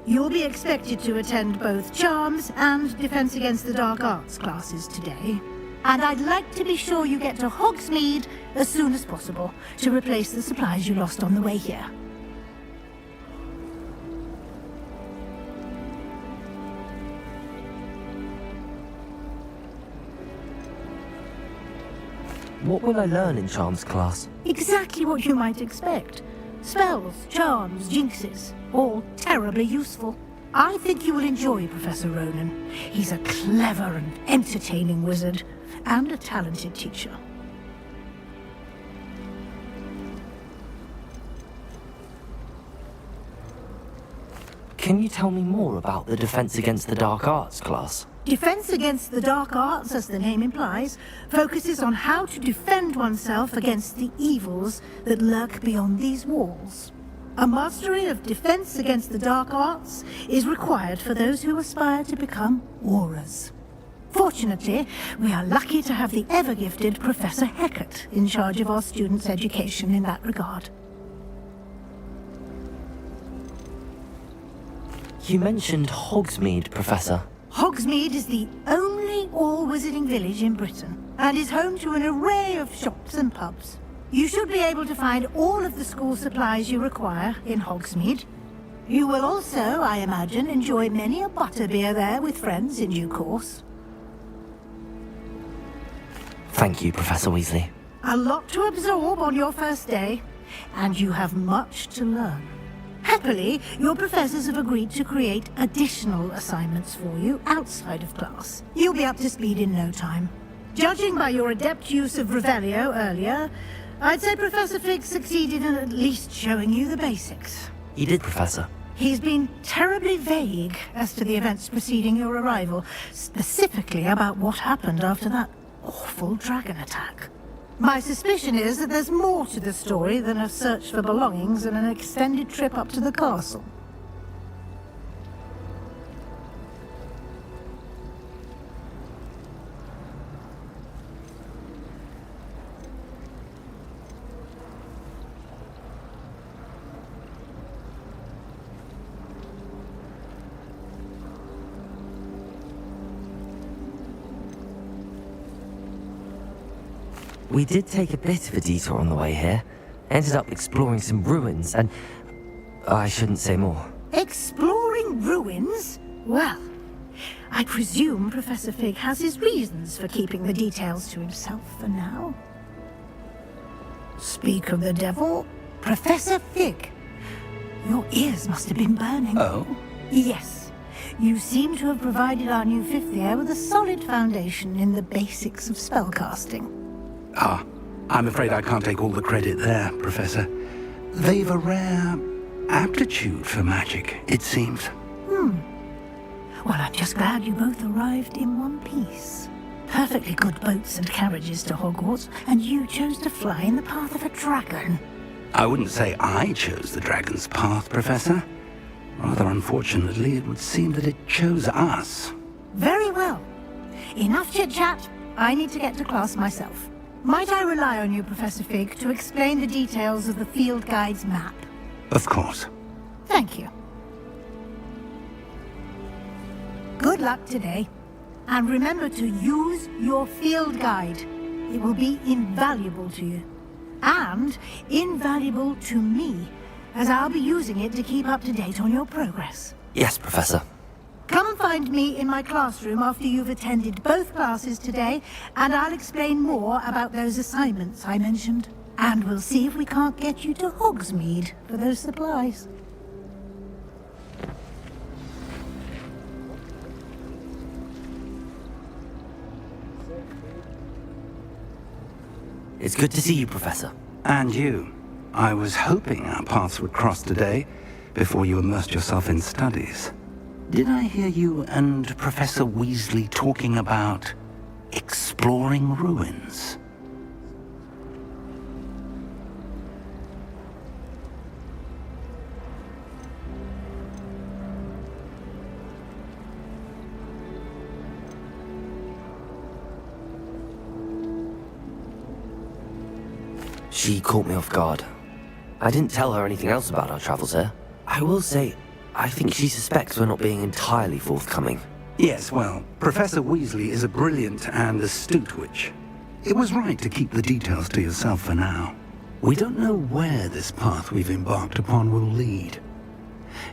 You'll be expected to attend both Charms and Defense Against the Dark Arts classes today. And I'd like to be sure you get to Hogsmeade as soon as possible to replace the supplies you lost on the way here. What will I learn in charms class? Exactly what you might expect. Spells, charms, jinxes, all terribly useful. I think you will enjoy Professor Ronan. He's a clever and entertaining wizard, and a talented teacher. Can you tell me more about the Defense Against the Dark Arts class? Defense Against the Dark Arts, as the name implies, focuses on how to defend oneself against the evils that lurk beyond these walls. A mastery of Defense Against the Dark Arts is required for those who aspire to become Aurors. Fortunately, we are lucky to have the ever-gifted Professor Heckert in charge of our students' education in that regard. You mentioned Hogsmeade, Professor. Hogsmeade is the only all-wizarding village in Britain, and is home to an array of shops and pubs. You should be able to find all of the school supplies you require in Hogsmeade. You will also, I imagine, enjoy many a butterbeer there with friends in due course. Thank you, Professor Weasley. A lot to absorb on your first day, and you have much to learn. Happily, your professors have agreed to create additional assignments for you outside of class. You'll be up to speed in no time. Judging by your adept use of Revelio earlier, I'd say Professor Fig succeeded in at least showing you the basics. He did, Professor. He's been terribly vague as to the events preceding your arrival, specifically about what happened after that awful dragon attack. My suspicion is that there's more to the story than a search for belongings and an extended trip up to the castle. We did take a bit of a detour on the way here. Ended up exploring some ruins and... I shouldn't say more. Exploring ruins? Well, I presume Professor Fig has his reasons for keeping the details to himself for now. Speak of the devil, Professor Fig. Your ears must have been burning. Oh? Yes. You seem to have provided our new fifth year with a solid foundation in the basics of spellcasting. Ah, I'm afraid I can't take all the credit there, Professor. They've a rare aptitude for magic, it seems. Well, I'm just glad you both arrived in one piece. Perfectly good boats and carriages to Hogwarts, and you chose to fly in the path of a dragon. I wouldn't say I chose the dragon's path, Professor. Rather unfortunately, it would seem that it chose us. Very well. Enough chit-chat. I need to get to class myself. Might I rely on you, Professor Fig, to explain the details of the field guide's map? Of course. Thank you. Good luck today. And remember to use your field guide. It will be invaluable to you. And invaluable to me, as I'll be using it to keep up to date on your progress. Yes, Professor. Come and find me in my classroom after you've attended both classes today, and I'll explain more about those assignments I mentioned. And we'll see if we can't get you to Hogsmeade for those supplies. It's good to see you, Professor. And you. I was hoping our paths would cross today, before you immersed yourself in studies. Did I hear you and Professor Weasley talking about exploring ruins? She caught me off guard. I didn't tell her anything else about our travels here. I will say, I think she suspects we're not being entirely forthcoming. Yes, well, Professor Weasley is a brilliant and astute witch. It was right to keep the details to yourself for now. We don't know where this path we've embarked upon will lead.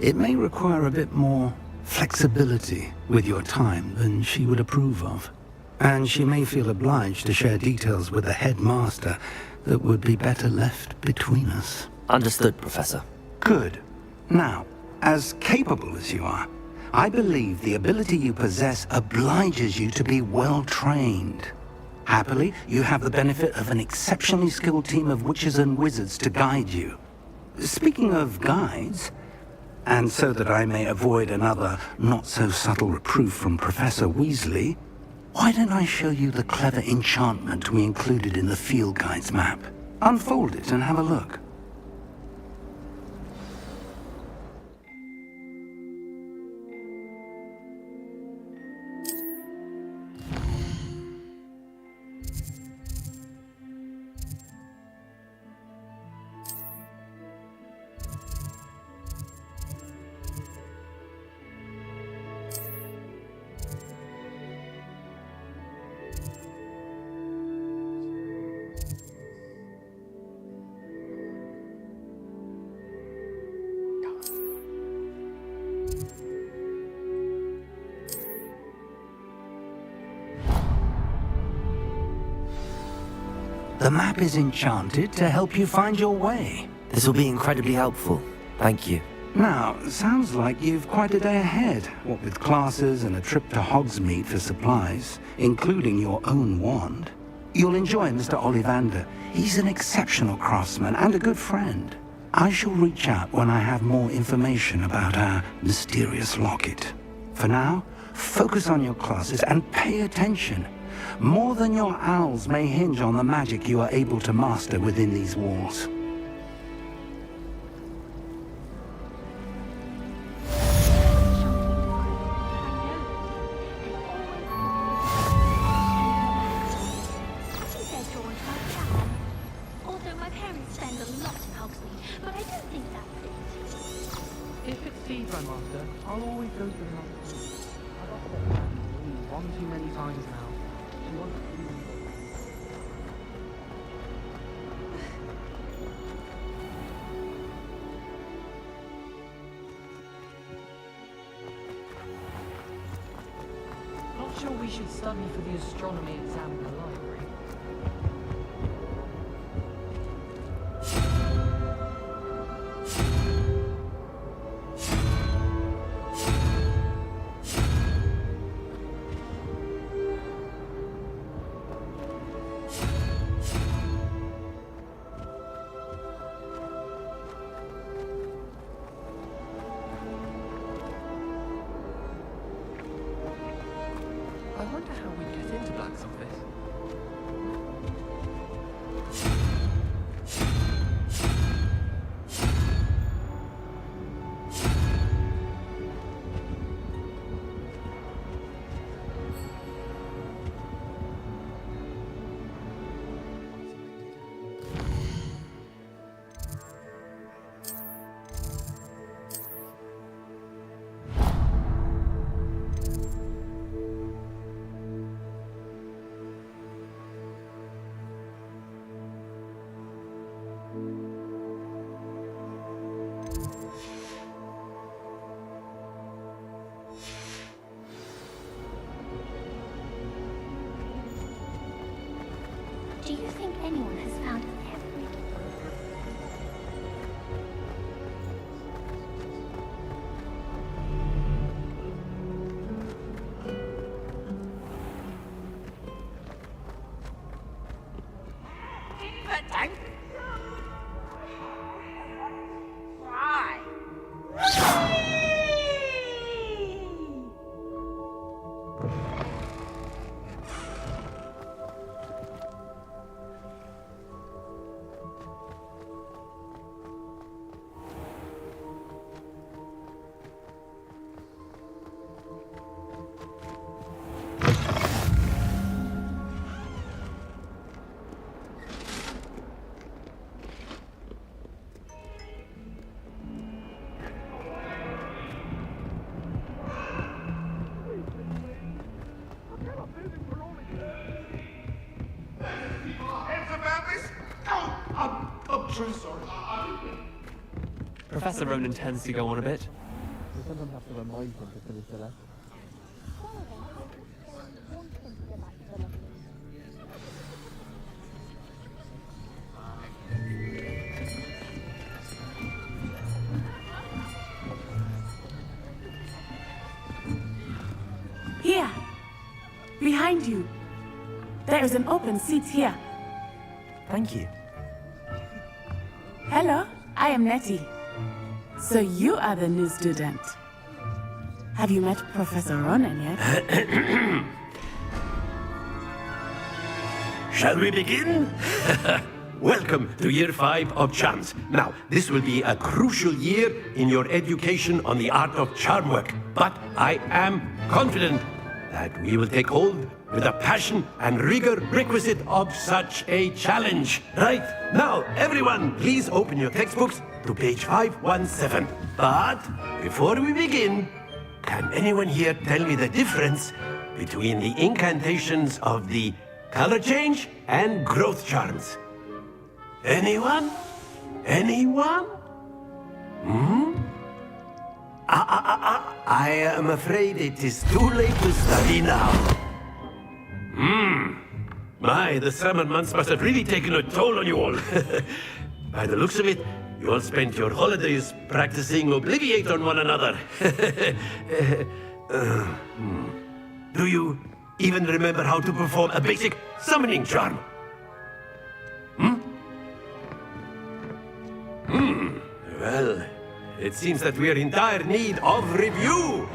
It may require a bit more flexibility with your time than she would approve of. and she may feel obliged to share details with the headmaster that would be better left between us. Understood, Professor. Good. Now, as capable as you are, I believe the ability you possess obliges you to be well trained. Happily, you have the benefit of an exceptionally skilled team of witches and wizards to guide you. Speaking of guides, and so that I may avoid another not-so-subtle reproof from Professor Weasley, why don't I show you the clever enchantment we included in the field guide's map? Unfold it and have a look. The map is enchanted to help you find your way. This will be incredibly helpful. Thank you. Now, sounds like you've quite a day ahead, what with classes and a trip to Hogsmeade for supplies, including your own wand. You'll enjoy Mr. Ollivander. He's an exceptional craftsman and a good friend. I shall reach out when I have more information about our mysterious locket. For now, focus on your classes and pay attention. More than your owls may hinge on the magic you are able to master within these walls. Although my parents spend a lot in Hogsmeade, but I don't think that's it. If it's tea time, Master, I'll always go to the house. I've offered that one too many times now. She wants to Not sure we should study for the astronomy exam in the library. I wonder how we get into Black's office. Do you think anyone has found it yet? I'm sorry. Professor Ronan tends to go on a bit. We sometimes have to remind him to finish the lesson. behind you. There is an open seat here. Thank you. Hello, I am Nettie. So you are the new student. Have you met Professor Ronan yet? Shall we begin? Welcome to Year 5 of Charms. Now, this will be a crucial year in your education on the art of charm work. But I am confident that we will take hold with the passion and rigor requisite of such a challenge. Right, now, everyone, please open your textbooks to page 517. But before we begin, can anyone here tell me the difference between the incantations of the color change and growth charms? Anyone? Anyone? I am afraid it is too late to study now. My, the summer months must have really taken a toll on you all. By the looks of it, you all spent your holidays practicing Obliviate on one another. Do you even remember how to perform a basic summoning charm? Well, it seems that we are in dire need of review.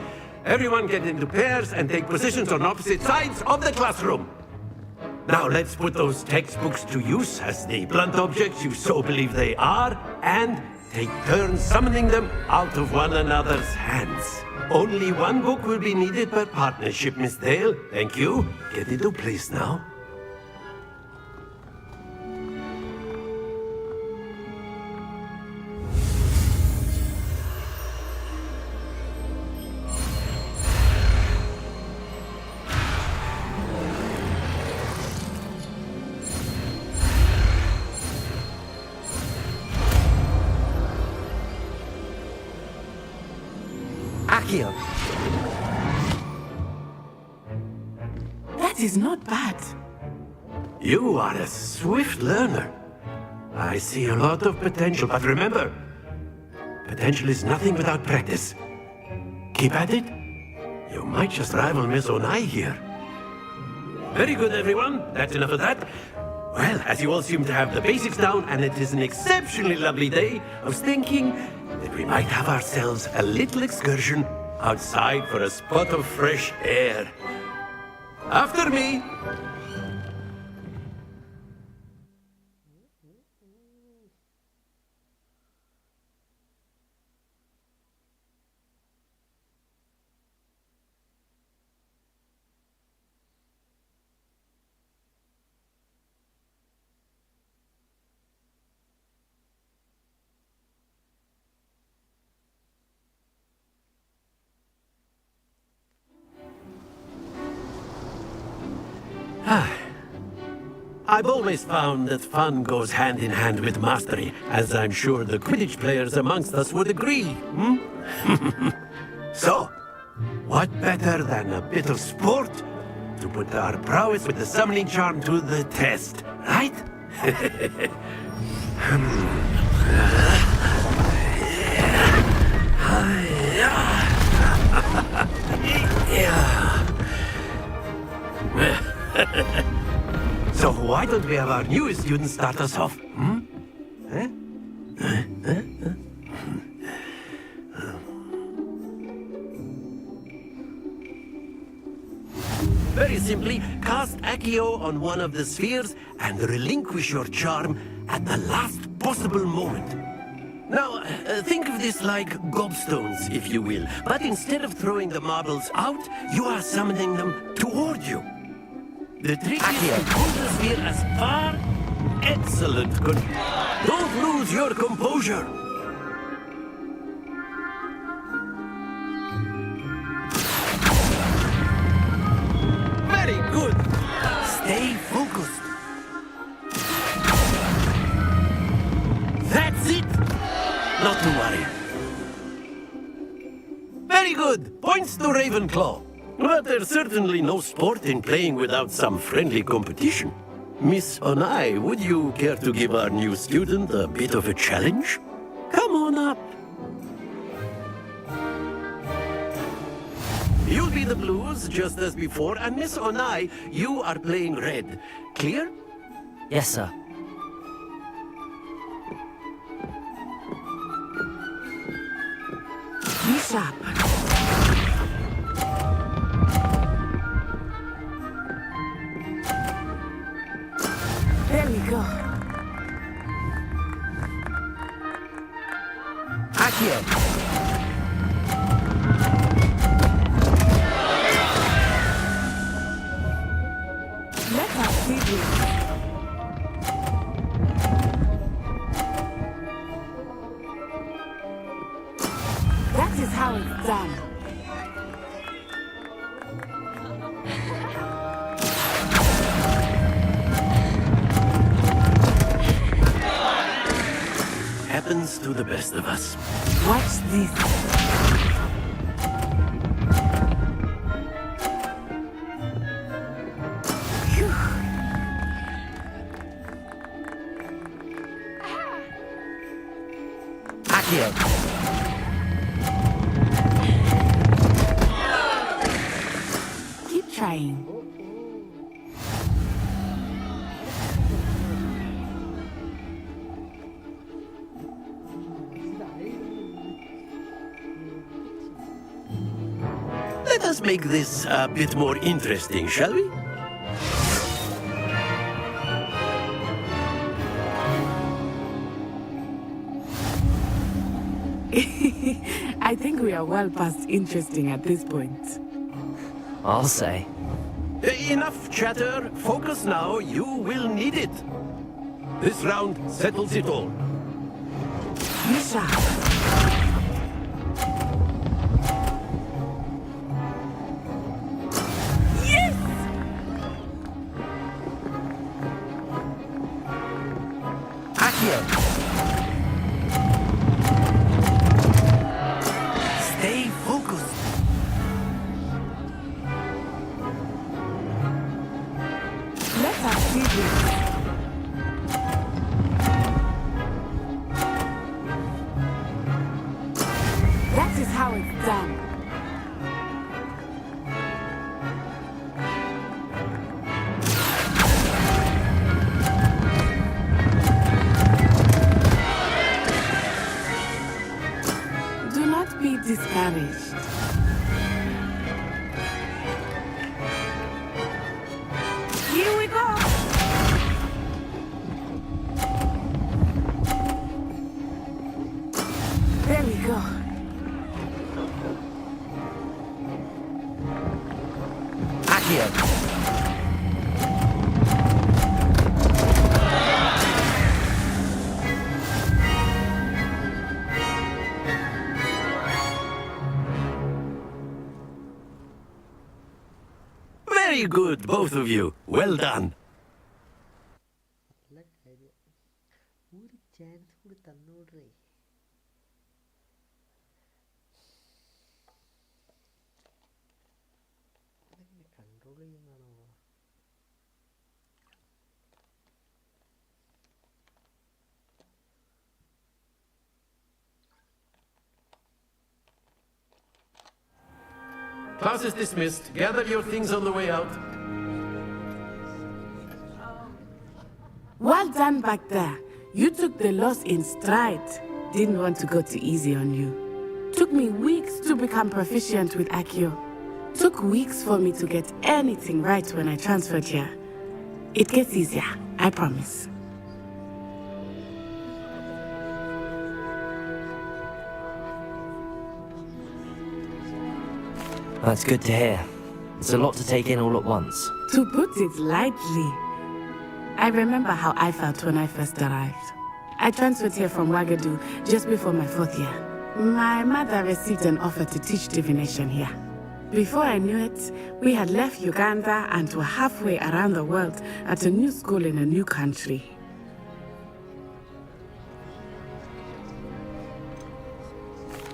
Everyone get into pairs and take positions on opposite sides of the classroom. Now let's put those textbooks to use as the blunt objects you so believe they are, and take turns summoning them out of one another's hands. Only one book will be needed per partnership, Miss Dale. Thank you. Get into place now. Accio. That is not bad. You are a swift learner. I see a lot of potential, but remember, potential is nothing without practice. Keep at it. You might just rival Miss Onai here. Very good, everyone. That's enough of that. Well, as you all seem to have the basics down, and it is an exceptionally lovely day, I was thinking that we might have ourselves a little excursion outside for a spot of fresh air. After me. I've always found that fun goes hand in hand with mastery, as I'm sure the Quidditch players amongst us would agree. So, what better than a bit of sport to put our prowess with the summoning charm to the test, right? So why don't we have our newest student start us off? Very simply, cast Accio on one of the spheres and relinquish your charm at the last possible moment. Now, think of this like gobstones, if you will. But instead of throwing the marbles out, you are summoning them toward you. The trick is to hold the sphere as far. Excellent. Good. Don't lose your composure. Very good. Stay focused. That's it. Not to worry. Very good. Points to Ravenclaw. But there's certainly no sport in playing without some friendly competition. Miss Onai, would you care to give our new student a bit of a challenge? Come on up. You'll be the blues, just as before, and Miss Onai, you are playing red. Clear? Yes, sir. Be sharp. There we go. Accio. Let us see this. That is how it's done. Happens to the best of us. Watch this. Accio. Keep trying. Let us make this a bit more interesting, shall we? I think we are well past interesting at this point. I'll say. Enough chatter. Focus now. You will need it. This round settles it all. Be sharp. Yes! Accio. Stay focused. Let us see this. That is how it's done. Do not be discouraged. Here we go. There we go. Accio. Very good, both of you. Well done. നല്ല കാര്യം. ഒരു chance കൂടി തന്നോടേ. അതെങ്ങനെ control ചെയ്യുന്നതാണോ? Class is dismissed. Gather your things on the way out. Well done back there. You took the loss in stride. Didn't want to go too easy on you. Took me weeks to become proficient with Accio. Took weeks for me to get anything right when I transferred here. It gets easier, I promise. That's good to hear. It's a lot to take in all at once. To put it lightly, I remember how I felt when I first arrived. I transferred here from Wagadu just before my 4th year. My mother received an offer to teach divination here. Before I knew it, we had left Uganda and were halfway around the world at a new school in a new country.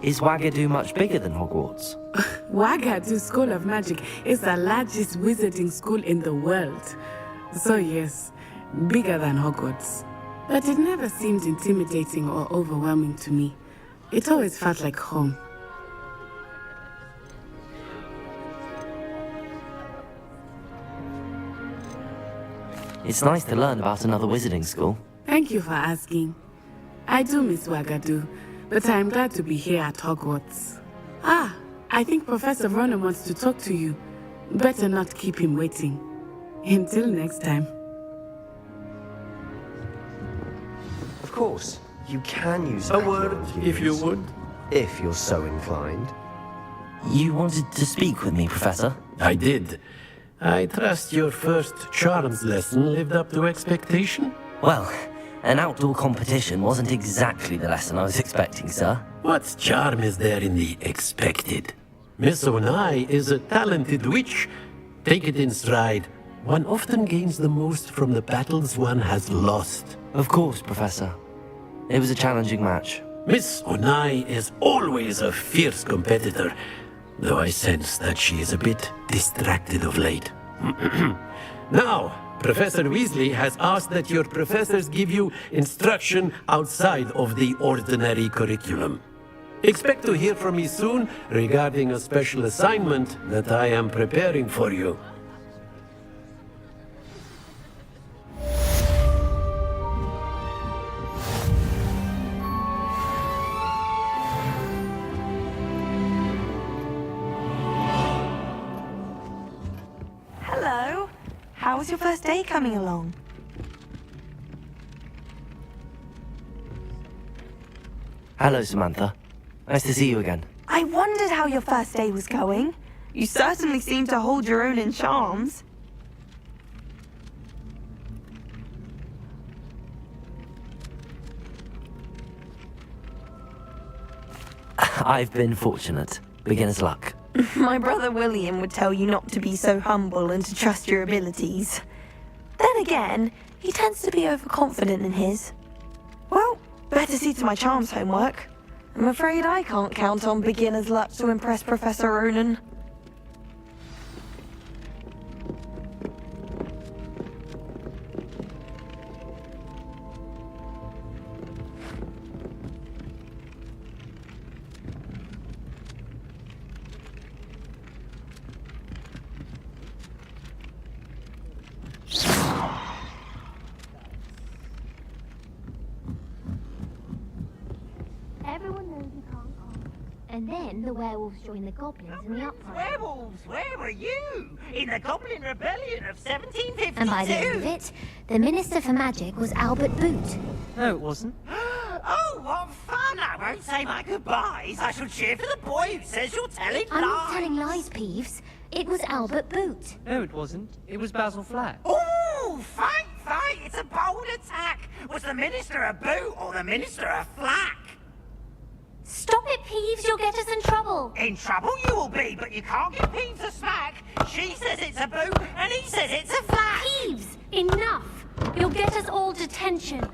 Is Wagadu much bigger than Hogwarts? Wagadu School of Magic is the largest wizarding school in the world. So yes, bigger than Hogwarts. But it never seemed intimidating or overwhelming to me. It always felt like home. It's nice to learn about another wizarding school. Thank you for asking. I do miss Wagadu, but I'm glad to be here at Hogwarts. Ah, I think Professor Ronan wants to talk to you. Better not keep him waiting. Until next time. Of course, you can use A word, if you would. if you're so inclined. You wanted to speak with me, Professor? I did. I trust your first charms lesson lived up to expectation? Well, an outdoor competition wasn't exactly the lesson I was expecting, sir. What charm is there in the expected? Miss Onai is a talented witch. Take it in stride. One often gains the most from the battles one has lost. Of course, Professor. It was a challenging match. Miss Onai is always a fierce competitor, though I sense that she is a bit distracted of late. Now, Professor Weasley has asked that your professors give you instruction outside of the ordinary curriculum. Expect to hear from me soon regarding a special assignment that I am preparing for you. Hello. How was your first day coming along? Hello, Samantha. Nice to see you again. I wondered how your first day was going. You certainly seem to hold your own in charms. I've been fortunate. Beginner's luck. My brother William would tell you not to be so humble and to trust your abilities. Then again, he tends to be overconfident in his. Well, better see to my charms homework. I'm afraid I can't count on beginner's luck to impress Professor Ronan. Everyone knows you can't come. And then the werewolves join the goblins in the uprising. Werewolves, where were you? In the Goblin Rebellion of 1752? And by the end of it, the Minister for Magic was Albert Boot. No, it wasn't. Oh, what fun! I won't say my goodbyes. I shall cheer for the boy who says you're telling I'm lies. not telling lies, Peeves. It was Albert Boot. No, it wasn't. It was Basil Flack. Ooh, fight! It's a bold attack. Was the Minister a boot or the Minister a flack? Stop it, Peeves. You'll get us in trouble. In trouble you will be, but you can't give Peeves a smack. She says it's a boot, and he says it's a flack. Peeves, enough. You'll get us all detention.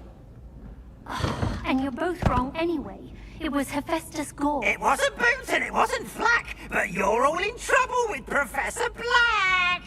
And you're both wrong anyway. It was Hephaestus Gore. It wasn't boot and it wasn't flack, but you're all in trouble with Professor Black.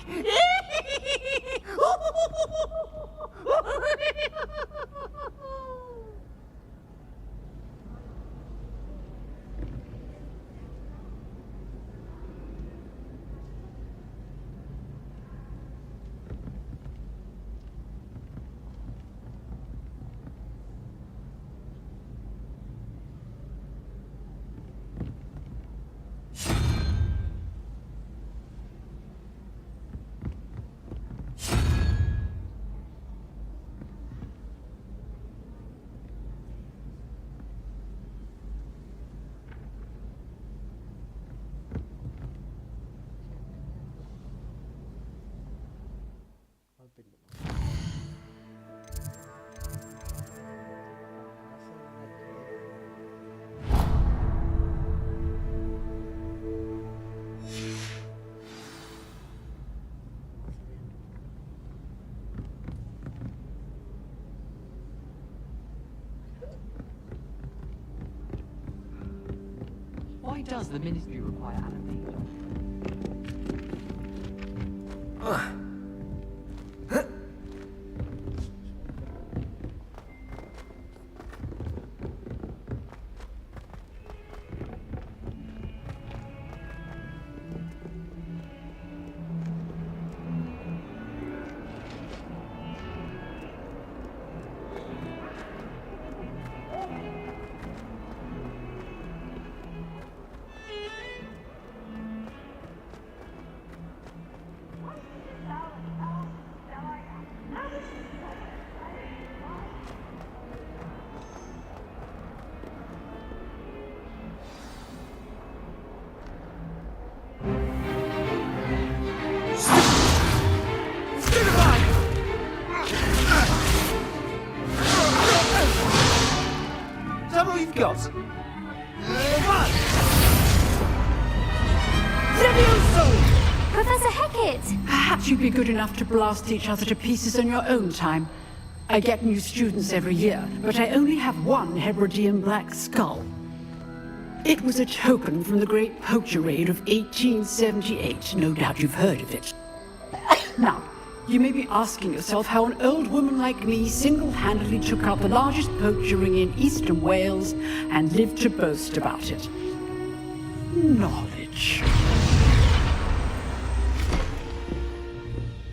Why does the Ministry require animation? all you've got? Professor Hackett! Perhaps you'd be good enough to blast each other to pieces on your own time. I get new students every year, but I only have one Hebridean black skull. It was a token from the Great Poacher Raid of 1878. No doubt you've heard of it. Now, you may be asking yourself how an old woman like me single-handedly took out the largest poacher ring in eastern Wales and lived to boast about it. Knowledge.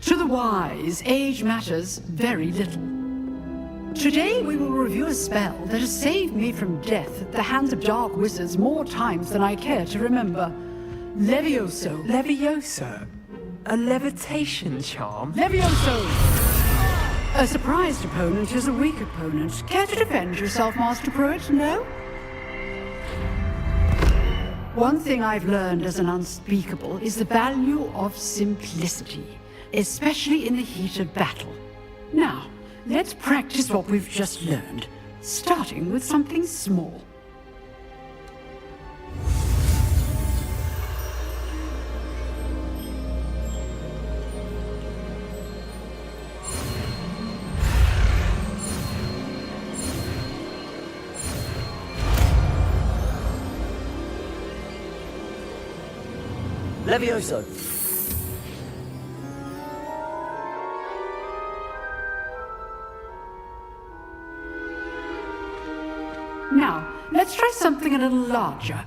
To the wise, age matters very little. Today we will review a spell that has saved me from death at the hands of dark wizards more times than I care to remember. Levioso. Levioso? A levitation charm? Levioso! A surprised opponent is a weak opponent. Care to defend yourself, Master Pruitt? No? One thing I've learned as an unspeakable is the value of simplicity, especially in the heat of battle. Now, let's practice what we've just learned, starting with something small. Levioso! Now, let's try something a little larger.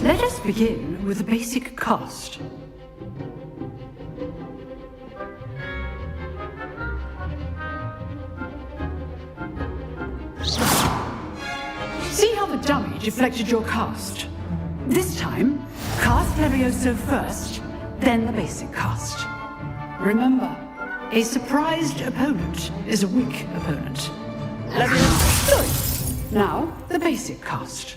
Let us begin with the basic cast. See how the dummy deflected your cast? This time, cast Levioso first, then the basic cast. Remember, a surprised opponent is a weak opponent. Levioso! Now, the basic cast.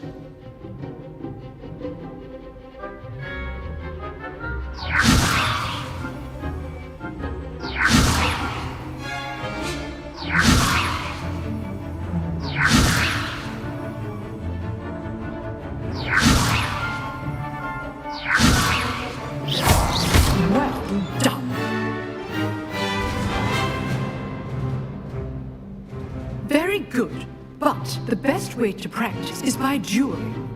Well done. Very good, but the best way to practice is by dueling.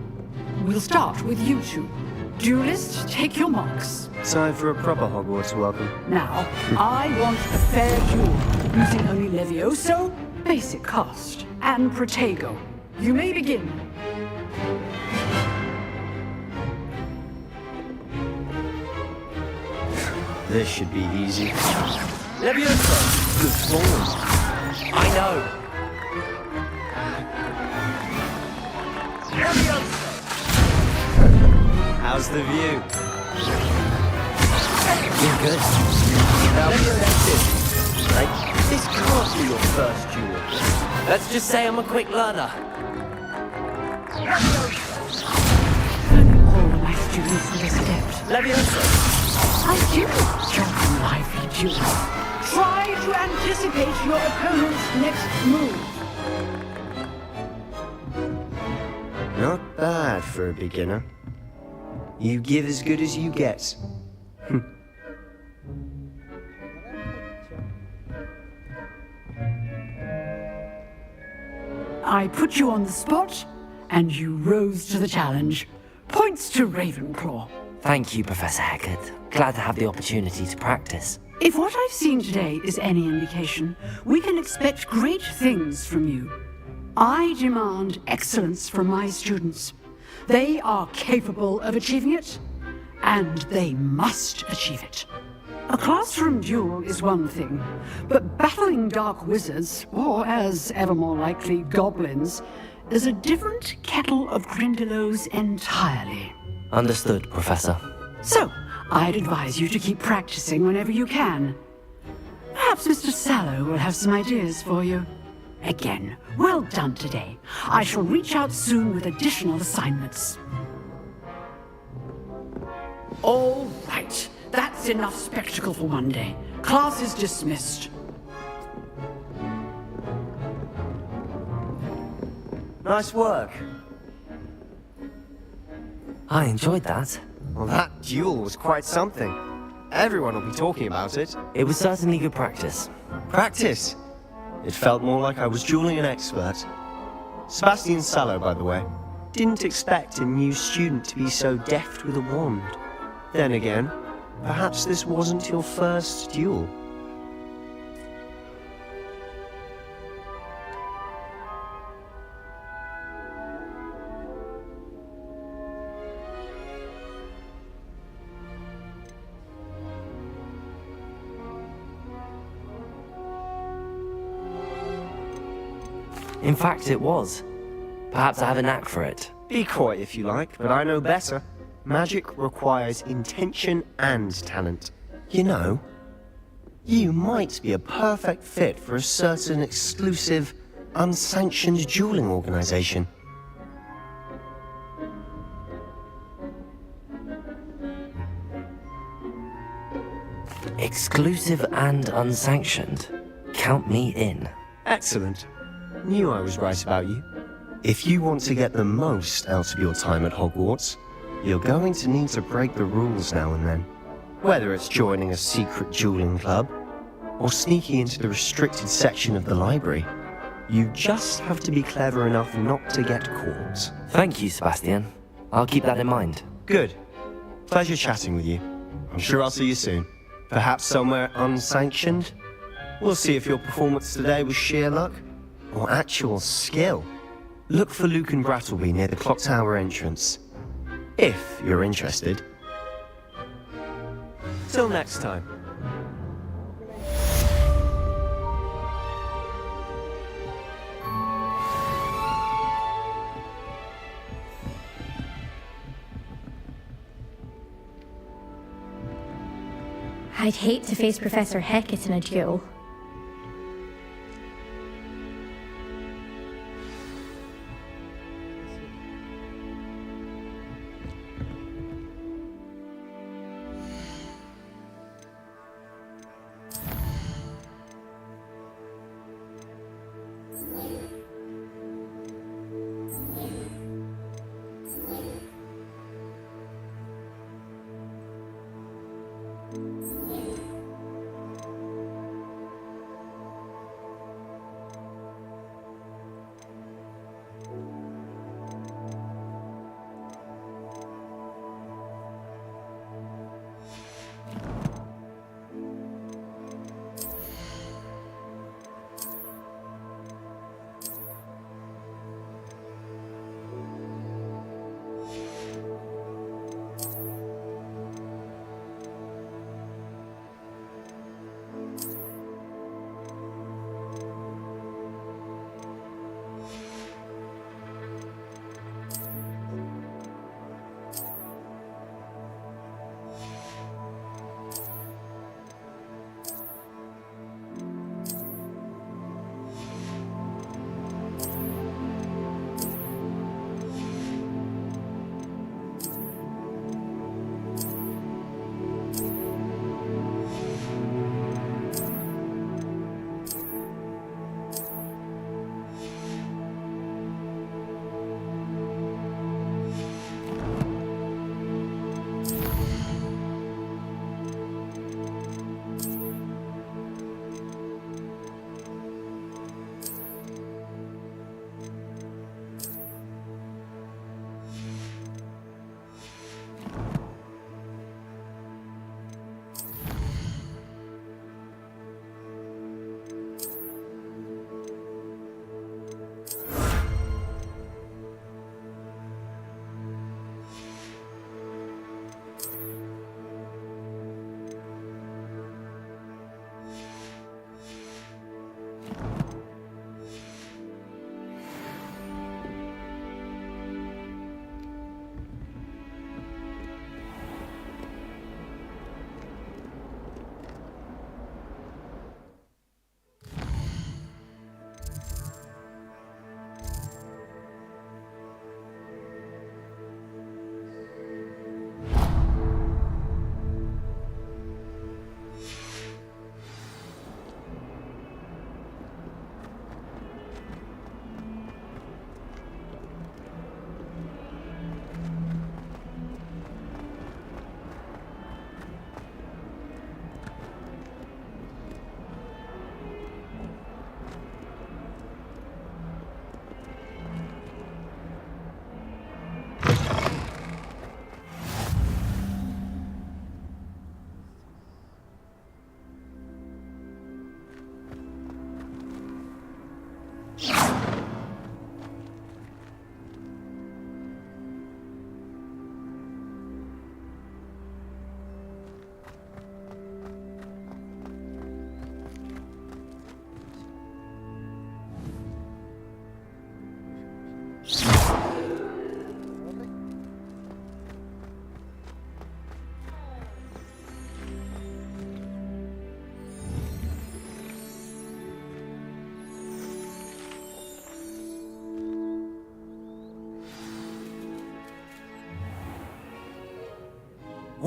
We'll start with you two. Duelists, take your marks. Time for a proper Hogwarts welcome. Now, I want a fair duel, using only Levioso, basic cast, and Protego. You may begin. This should be easy. Levioso! Good form. I know. Levioso! How's the view? You're good. Levioso. This can't be your first duel. Let's just say I'm a quick learner. All of my students will accept. Levioso! I do enjoy lively duels. Try to anticipate your opponent's next move. Not bad for a beginner. You give as good as you get. I put you on the spot, and you rose to the challenge. Points to Ravenclaw. Thank you, Professor Hackett. Glad to have the opportunity to practice. If what I've seen today is any indication, we can expect great things from you. I demand excellence from my students. They are capable of achieving it, and they must achieve it. A classroom duel is one thing, but battling dark wizards, or as ever more likely, goblins, is a different kettle of Grindylows entirely. Understood, Professor. So, I'd advise you to keep practicing whenever you can. Perhaps Mr. Sallow will have some ideas for you. Again, well done today. I shall reach out soon with additional assignments. All right, that's enough spectacle for one day. Class is dismissed. Nice work. I enjoyed that. Well, that duel was quite something. Everyone will be talking about it. It was certainly good practice. Practice? It felt more like I was dueling an expert. Sebastian Sallow, by the way. Didn't expect a new student to be so deft with a wand. Then again, perhaps this wasn't your first duel. In fact, it was. Perhaps I have a knack for it. Be coy if you like, but I know better. Magic requires intention and talent. You know, you might be a perfect fit for a certain exclusive, unsanctioned dueling organization. Exclusive and unsanctioned. Count me in. Excellent. Knew I was right about you. If you want to get the most out of your time at Hogwarts, you're going to need to break the rules now and then. Whether it's joining a secret dueling club, or sneaking into the restricted section of the library, you just have to be clever enough not to get caught. Thank you, Sebastian. I'll keep that in mind. Good. Pleasure chatting with you. I'm sure I'll see you soon. Perhaps somewhere unsanctioned? We'll see if your performance today was sheer luck, or actual skill. Look for Luke and Brattleby near the clock tower entrance. If you're interested. Till next time. I'd hate to face Professor Hecat in a duel.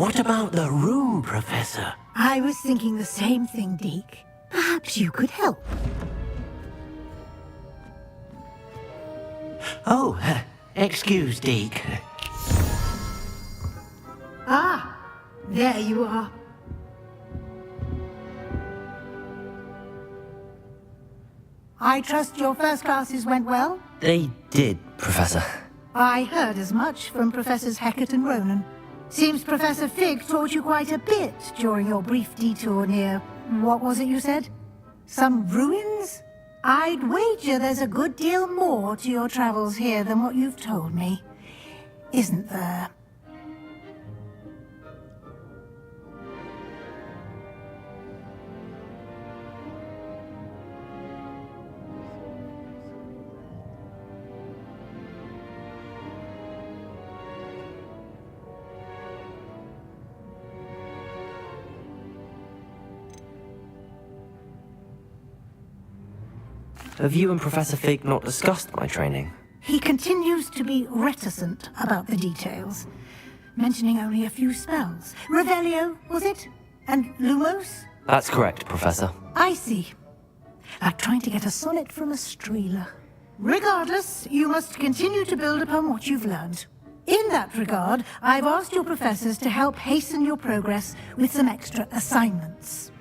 What about the room, Professor? I was thinking the same thing, Deke. Perhaps you could help. Oh, excuse, Deke. Ah, there you are. I trust your first classes went well? They did, Professor. I heard as much from Professors Hecat and Ronan. Seems Professor Fig taught you quite a bit during your brief detour near... what was it you said? Some ruins? I'd wager there's a good deal more to your travels here than what you've told me. Isn't there? Have you and Professor Fig not discussed my training? He continues to be reticent about the details, mentioning only a few spells. Revelio, was it? And Lumos? That's correct, Professor. I see. Like trying to get a sonnet from a streeler. Regardless, you must continue to build upon what you've learned. In that regard, I've asked your professors to help hasten your progress with some extra assignments.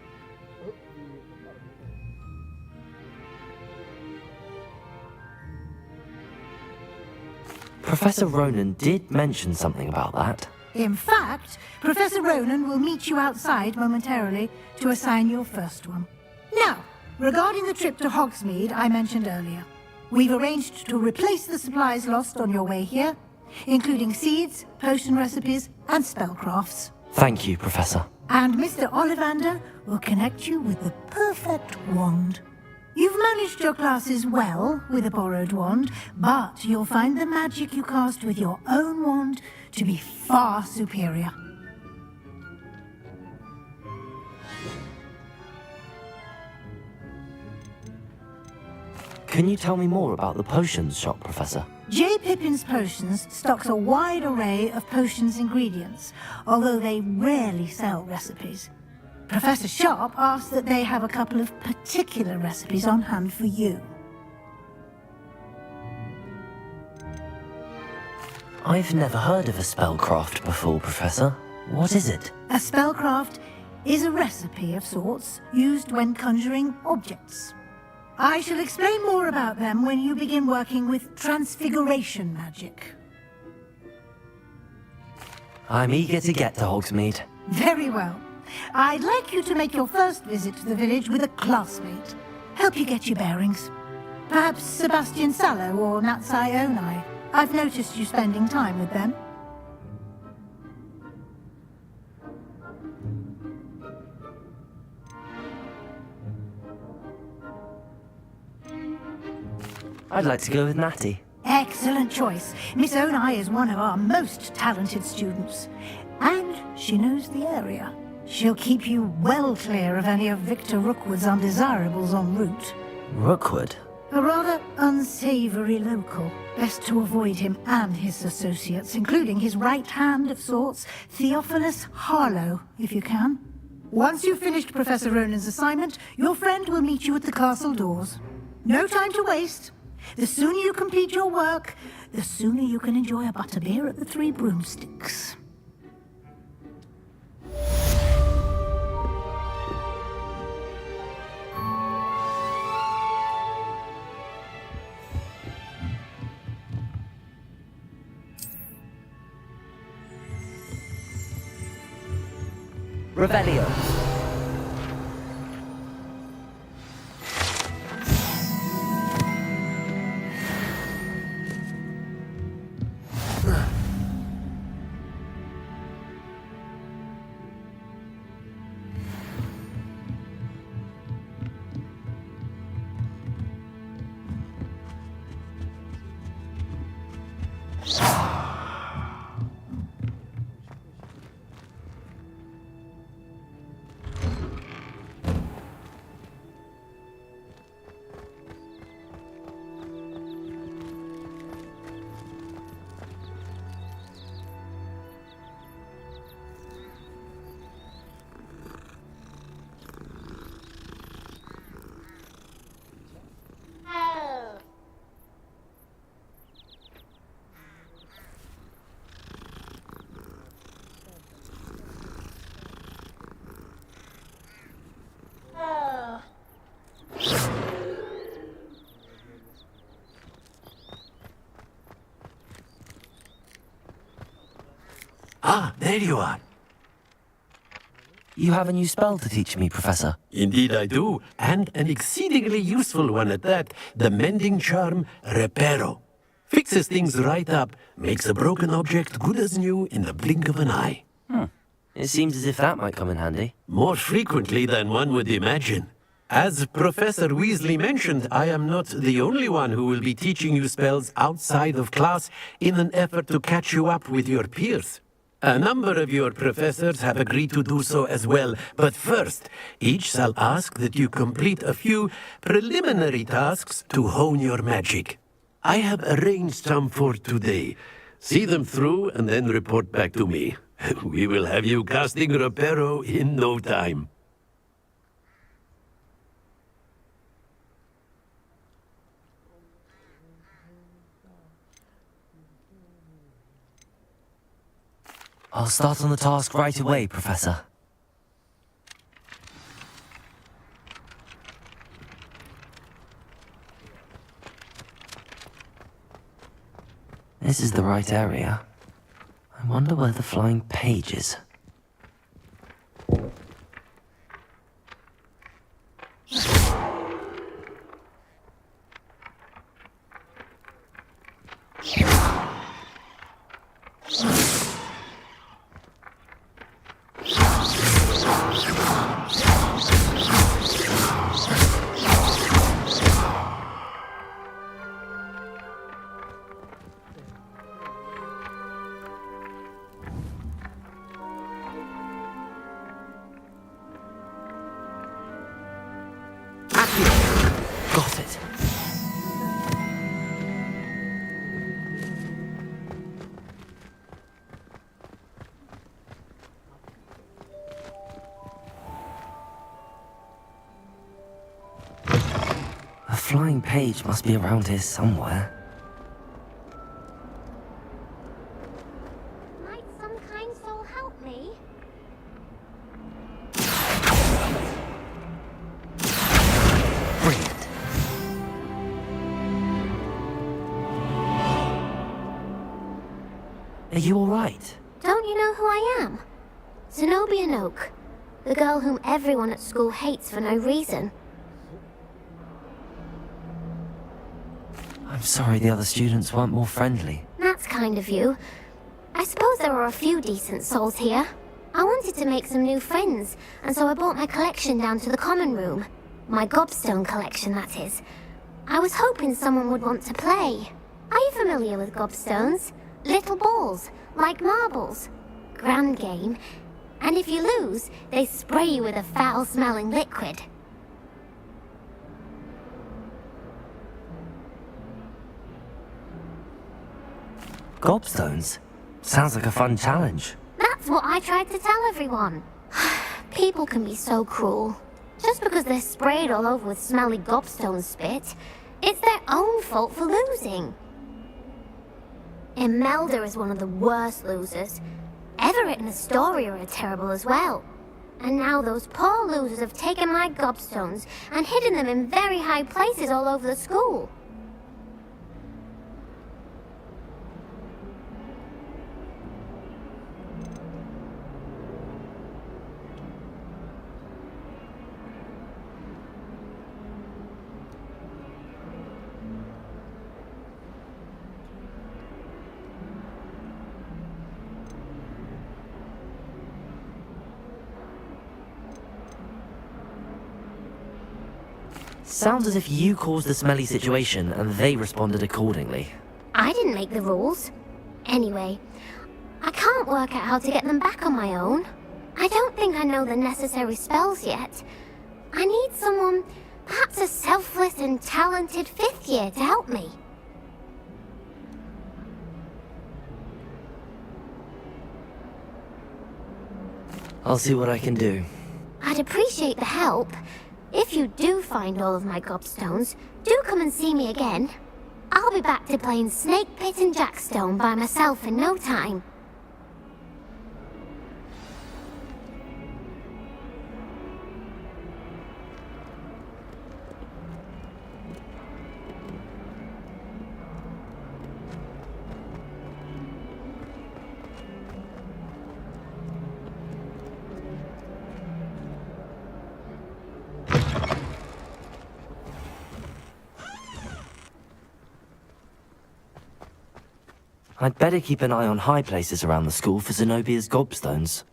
Professor Ronan did mention something about that. In fact, Professor Ronan will meet you outside momentarily to assign your first one. Now, regarding the trip to Hogsmeade I mentioned earlier, we've arranged to replace the supplies lost on your way here, including seeds, potion recipes, and spellcrafts. Thank you, Professor. And Mr. Ollivander will connect you with the perfect wand. You've managed your classes well with a borrowed wand, but you'll find the magic you cast with your own wand to be far superior. Can you tell me more about the potions shop, Professor? J. Pippin's Potions stocks a wide array of potions ingredients, although they rarely sell recipes. Professor Sharp asked that they have a couple of particular recipes on hand for you. I've never heard of a spellcraft before, Professor. What is it? A spellcraft is a recipe of sorts used when conjuring objects. I shall explain more about them when you begin working with transfiguration magic. I'm eager to get to Hogsmeade. Very well. I'd like you to make your first visit to the village with a classmate. Help you get your bearings. Perhaps Sebastian Sallow or Natsai Onai. I've noticed you spending time with them. I'd like to go with Natty. Excellent choice. Miss Onai is one of our most talented students. And she knows the area. She'll keep you well clear of any of Victor Rookwood's undesirables en route. Rookwood? A rather unsavory local. Best to avoid him and his associates, including his right hand of sorts, Theophilus Harlow, if you can. Once you've finished Professor Ronan's assignment, your friend will meet you at the castle doors. No time to waste. The sooner you complete your work, the sooner you can enjoy a butterbeer at the Three Broomsticks. Revelio. Ah, there you are. You have a new spell to teach me, Professor. Indeed I do, and an exceedingly useful one at that. The mending charm, Reparo. Fixes things right up, makes a broken object good as new in the blink of an eye. It seems as if that might come in handy. More frequently than one would imagine. As Professor Weasley mentioned, I am not the only one who will be teaching you spells outside of class in an effort to catch you up with your peers. A number of your professors have agreed to do so as well, but first, each shall ask that you complete a few preliminary tasks to hone your magic. I have arranged some for today. See them through and then report back to me. We will have you casting Reparo in no time. I'll start on the task right away, Professor. This is the right area. I wonder where the flying page is. Got it. A flying page must be around here somewhere. Might some kind soul help me? Brilliant. Are you all right? Don't you know who I am? Zenobia Oak, the girl whom everyone at school hates for no reason. I'm sorry the other students weren't more friendly. That's kind of you. I suppose there are a few decent souls here. I wanted to make some new friends, and so I brought my collection down to the common room. My gobstone collection, that is. I was hoping someone would want to play. Are you familiar with gobstones? Little balls, like marbles. Grand game. And if you lose, they spray you with a foul-smelling liquid. Gobstones? Sounds like a fun challenge. That's what I tried to tell everyone. People can be so cruel. Just because they're sprayed all over with smelly gobstone spit, it's their own fault for losing. Imelda is one of the worst losers. Everett and Astoria are terrible as well. And now those poor losers have taken my gobstones and hidden them in very high places all over the school. Sounds as if you caused the smelly situation and they responded accordingly. I didn't make the rules. Anyway, I can't work out how to get them back on my own. I don't think I know the necessary spells yet. I need someone, perhaps a selfless and talented 5th year to help me. I'll see what I can do. I'd appreciate the help. If you do find all of my gobstones, do come and see me again. I'll be back to playing Snake Pit and Jackstone by myself in no time. I'd better keep an eye on high places around the school for Zenobia's gobstones.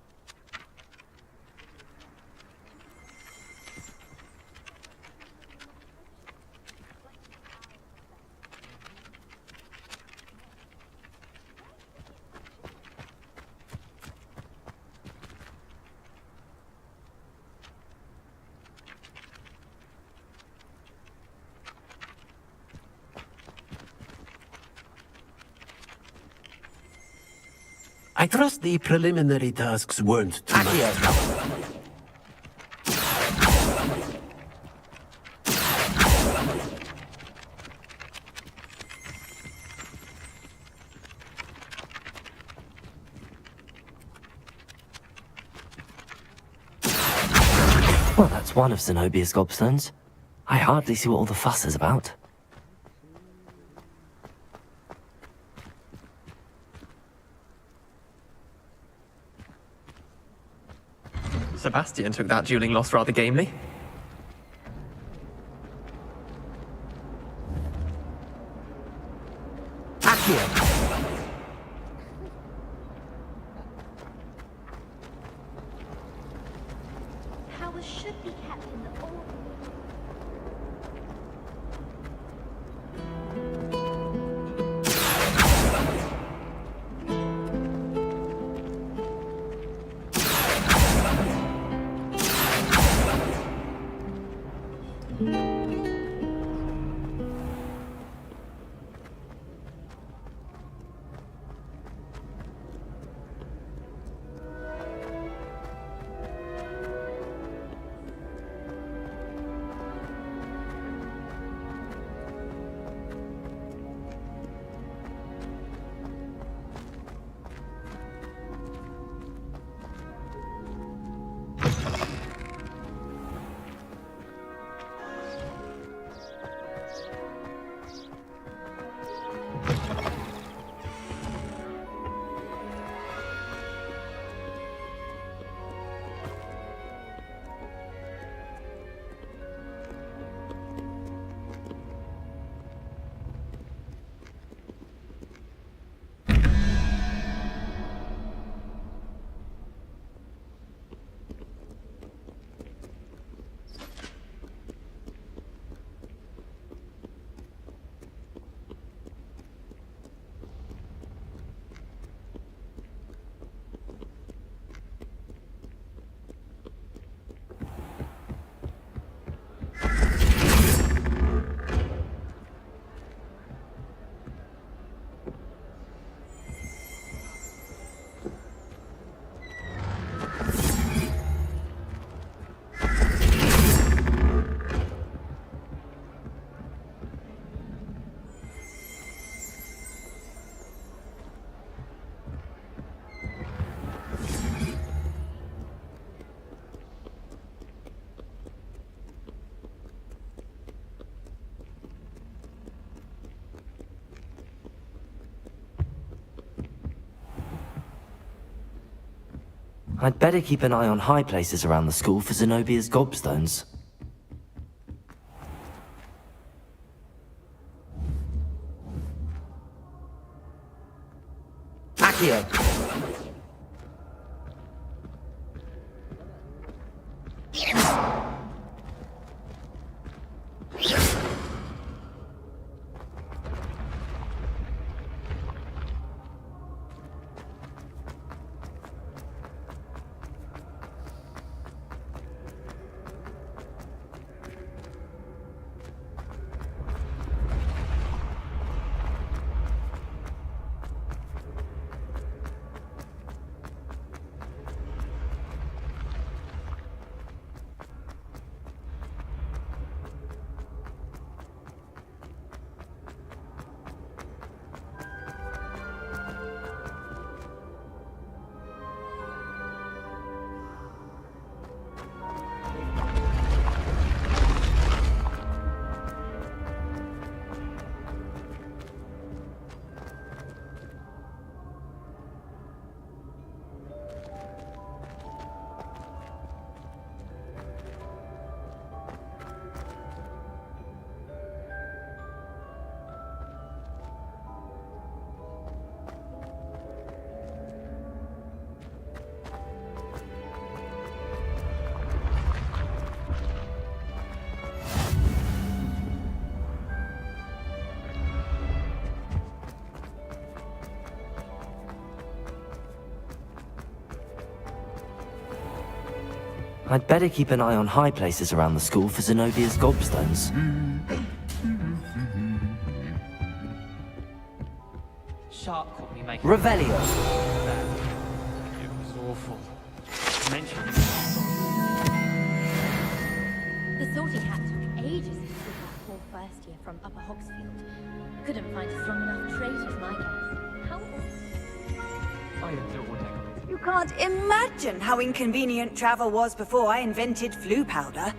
I trust the preliminary tasks weren't too much. Well, that's one of Zenobia's gobstones. I hardly see what all the fuss is about. Sebastian took that dueling loss rather gamely. Powers should be kept in the order. I'd better keep an eye on high places around the school for Zenobia's gobstones. Accio! I'd better keep an eye on high places around the school for Zenobia's gobstones. Shark caught me making Revelio. It was awful. Mention The sorting hat took ages to sort that poor first year from Upper Hogsfield. Couldn't find a strong enough traitor, my guess. How I adored it. You can't imagine how inconvenient travel was before I invented flu powder.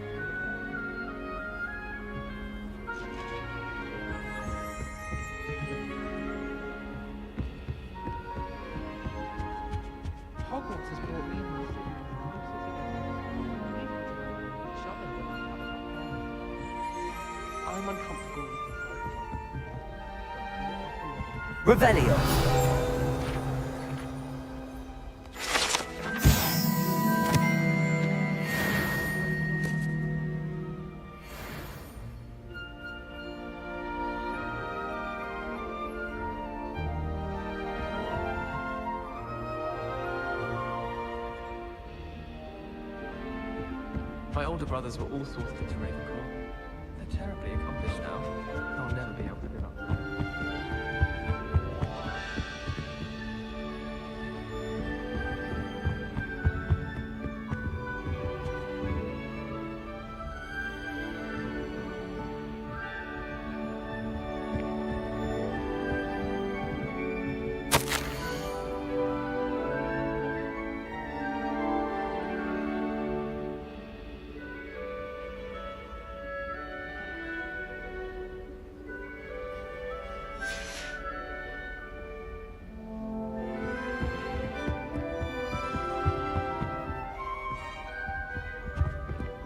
Hogwarts has brought me in. I'm uncomfortable with Revelio. My older brothers were all sorted into Ravenclaw. They're terribly accomplished now. I'll never be able to live up to them.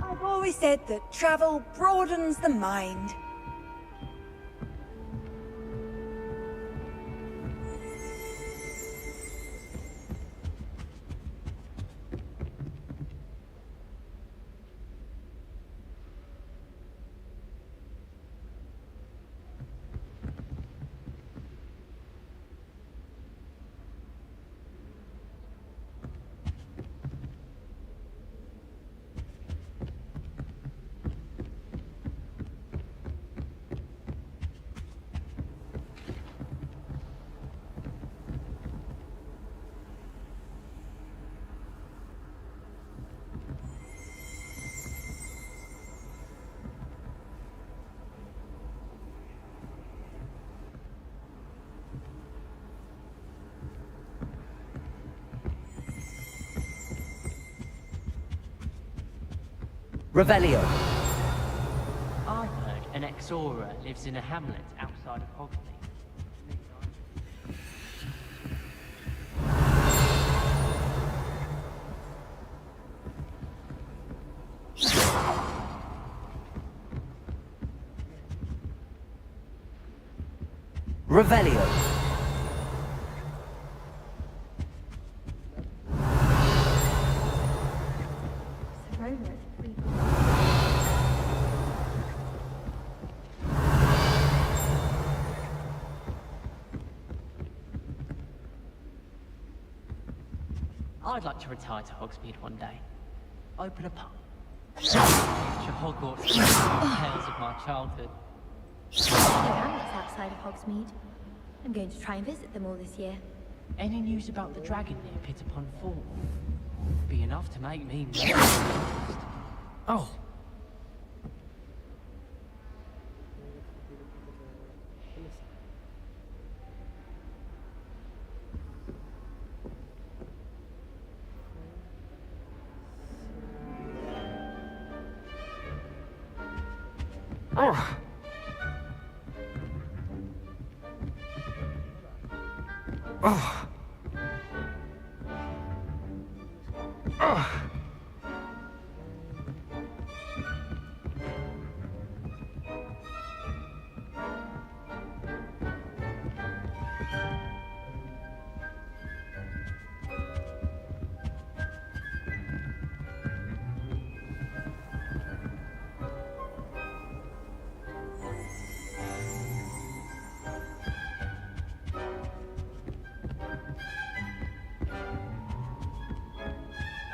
I've always said that travel broadens the mind. Revelio. I heard an ex-Aura lives in a hamlet outside of Hogsmeade. Revelio. I'd like to retire to Hogsmeade one day. Open a pub. Future Hogwarts tales of my childhood. No hamlets outside of Hogsmeade. I'm going to try and visit them all this year. Any news about the dragon near Pit upon Fall? Be enough to make me Oh. Oh. Oh. Oh.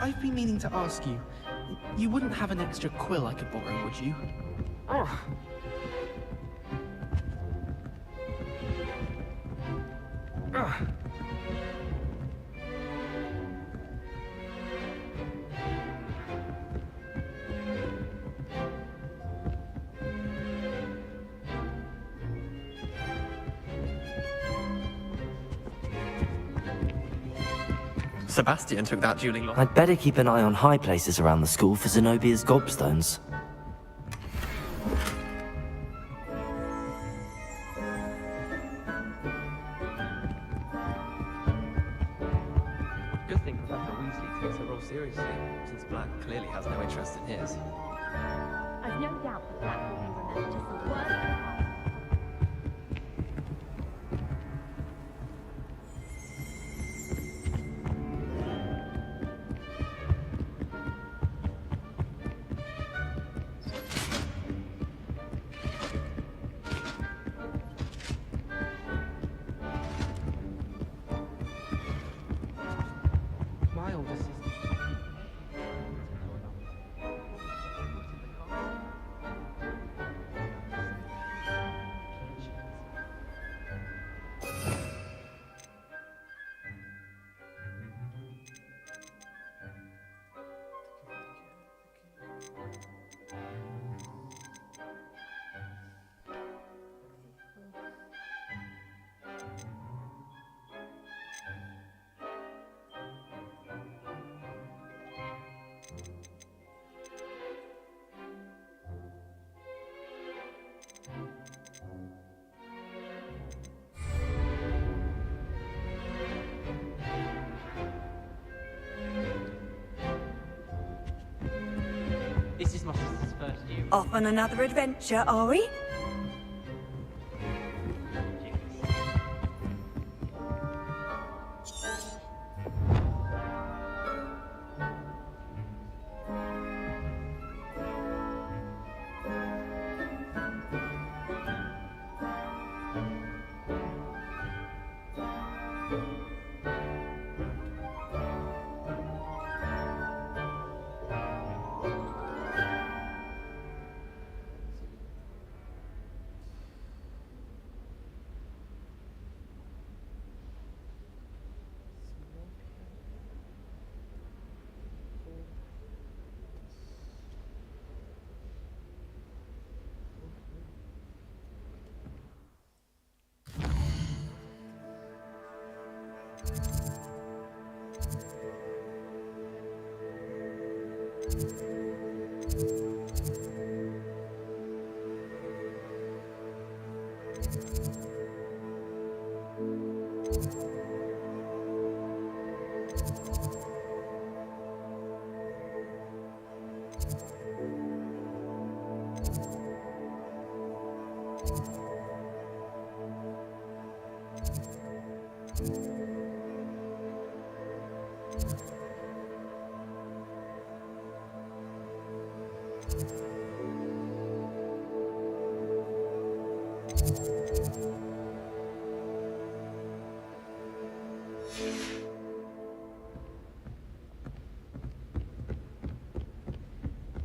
I've been meaning to ask you, You wouldn't have an extra quill I could borrow, would you? Oh. Sebastian took that dueling long. I'd better keep an eye on high places around the school for Zenobia's gobstones. Good thing Professor Weasley takes her role seriously, since Black clearly has no interest in his. I've no doubt that Black will be remembered as the worst of all. My older sister. This is my sister's first year. Off on another adventure, are we?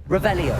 Revelio.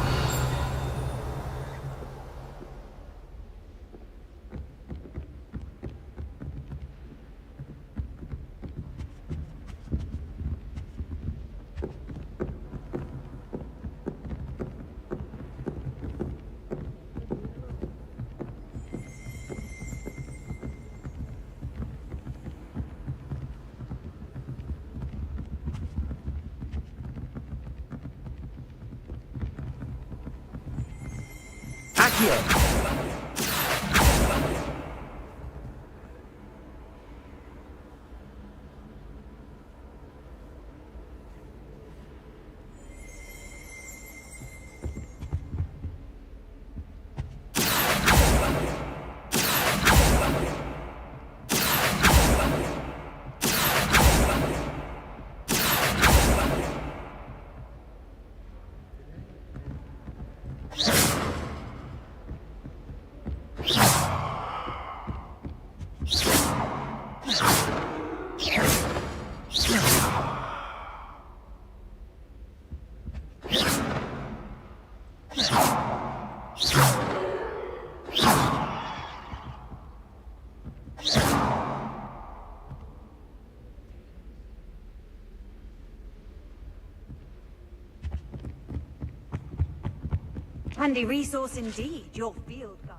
Handy resource indeed, your field guide.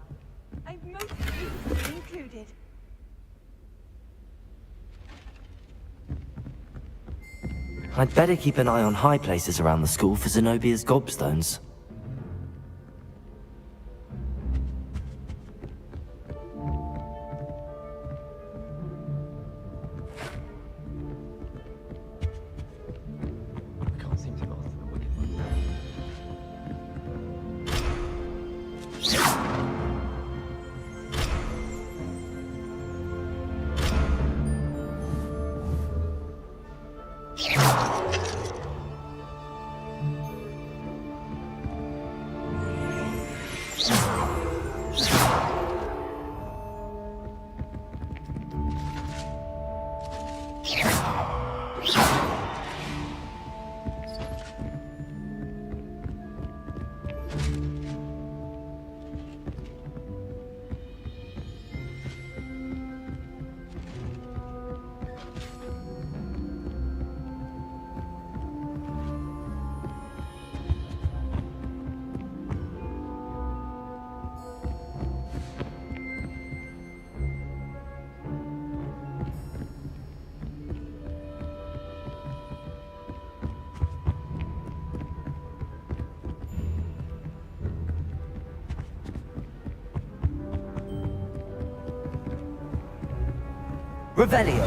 I'm most usefully included. I'd better keep an eye on high places around the school for Zenobia's gobstones. I can't seem to master the wicked one. Revelio!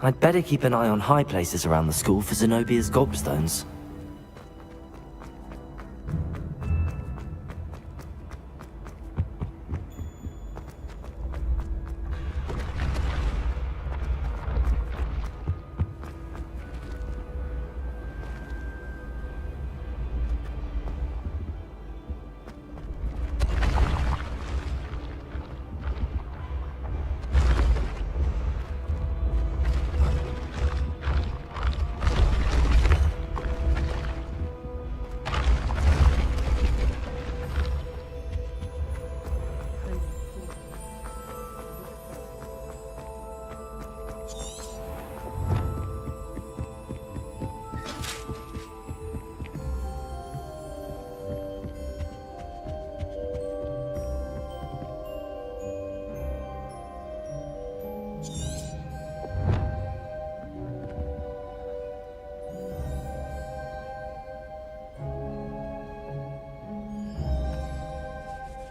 I'd better keep an eye on high places around the school for Zenobia's gobstones.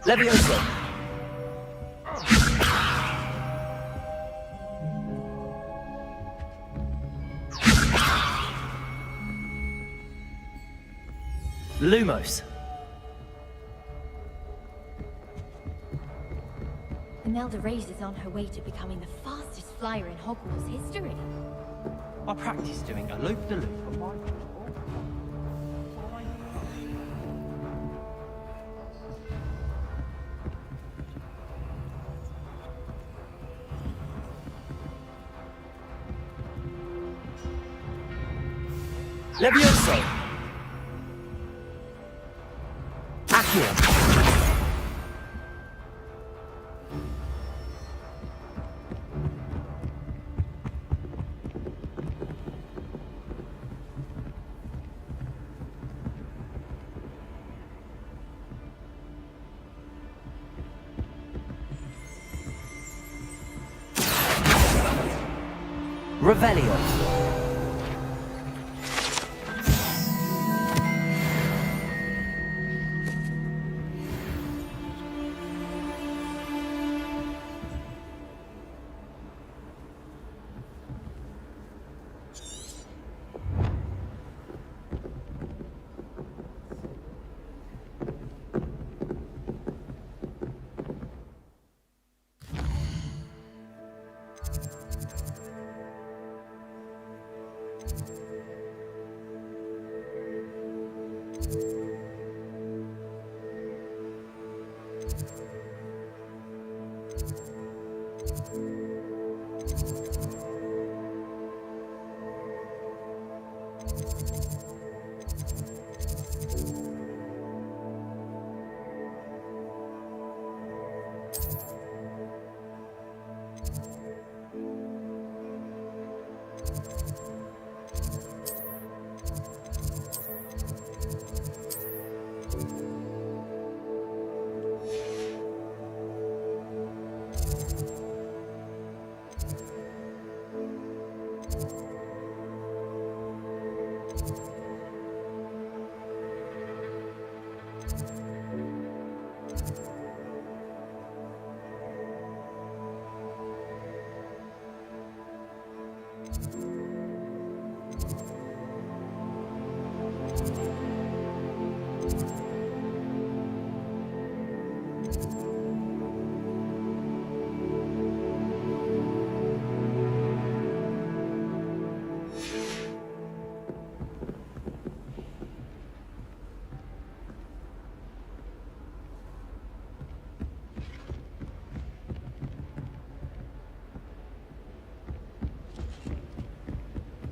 Levioso! Lumos! Imelda Reyes is on her way to becoming the fastest flyer in Hogwarts history. I practice doing a loop-de-loop on my... Levioso! Accio! Revelio!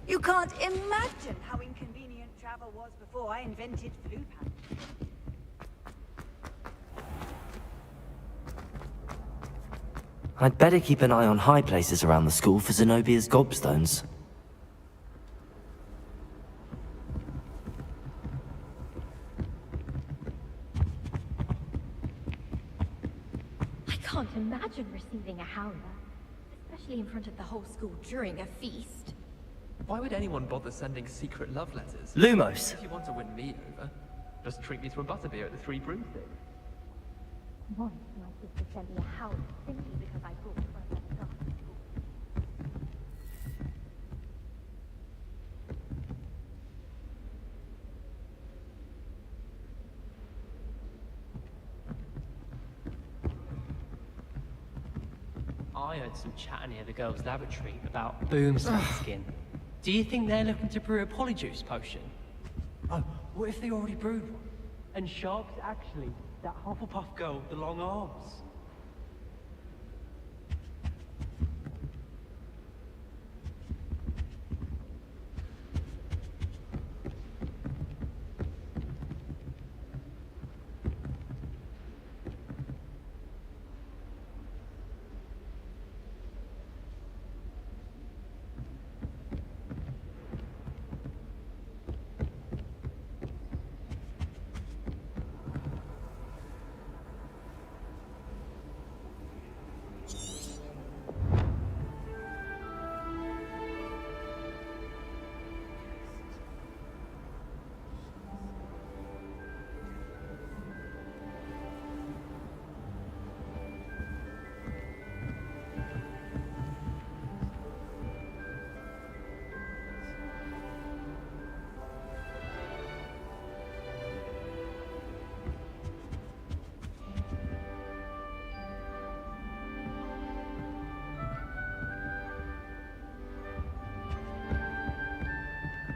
You can't imagine how inconvenient travel was before I invented flu panic. I'd better keep an eye on high places around the school for Zenobia's gobstones. I can't imagine receiving a howler, especially in front of the whole school during a feast. Why would anyone bother sending secret love letters? Lumos! If you want to win me over, just treat me to a butterbeer at the Three Broomsticks. Once my sister sent me a howler simply because I brought one of her stuff to school. I heard some chatter near the girls' lavatory about boomslang skin. Do you think they're looking to brew a polyjuice potion? Oh, what if they already brewed one? And Shark's actually that Hufflepuff girl with the long arms.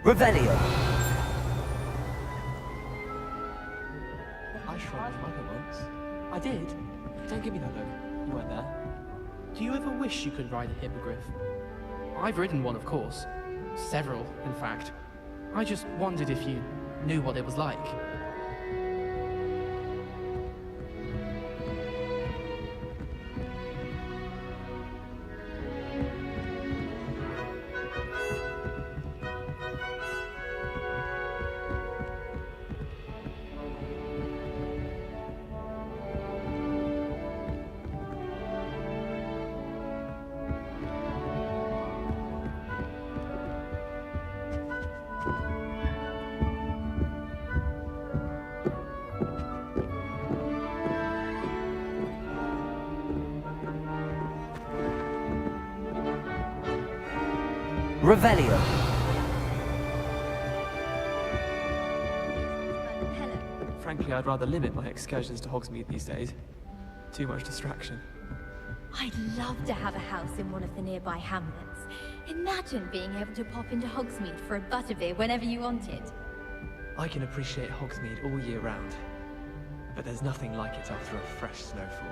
Revelio! I shrugged my mother once. I did. Don't give me that look. You weren't there. Do you ever wish you could ride a hippogriff? I've ridden one, of course. Several, in fact. I just wondered if you knew what it was like. Revelio! Frankly, I'd rather limit my excursions to Hogsmeade these days. Too much distraction. I'd love to have a house in one of the nearby hamlets. Imagine being able to pop into Hogsmeade for a butterbeer whenever you wanted. I can appreciate Hogsmeade all year round, but there's nothing like it after a fresh snowfall.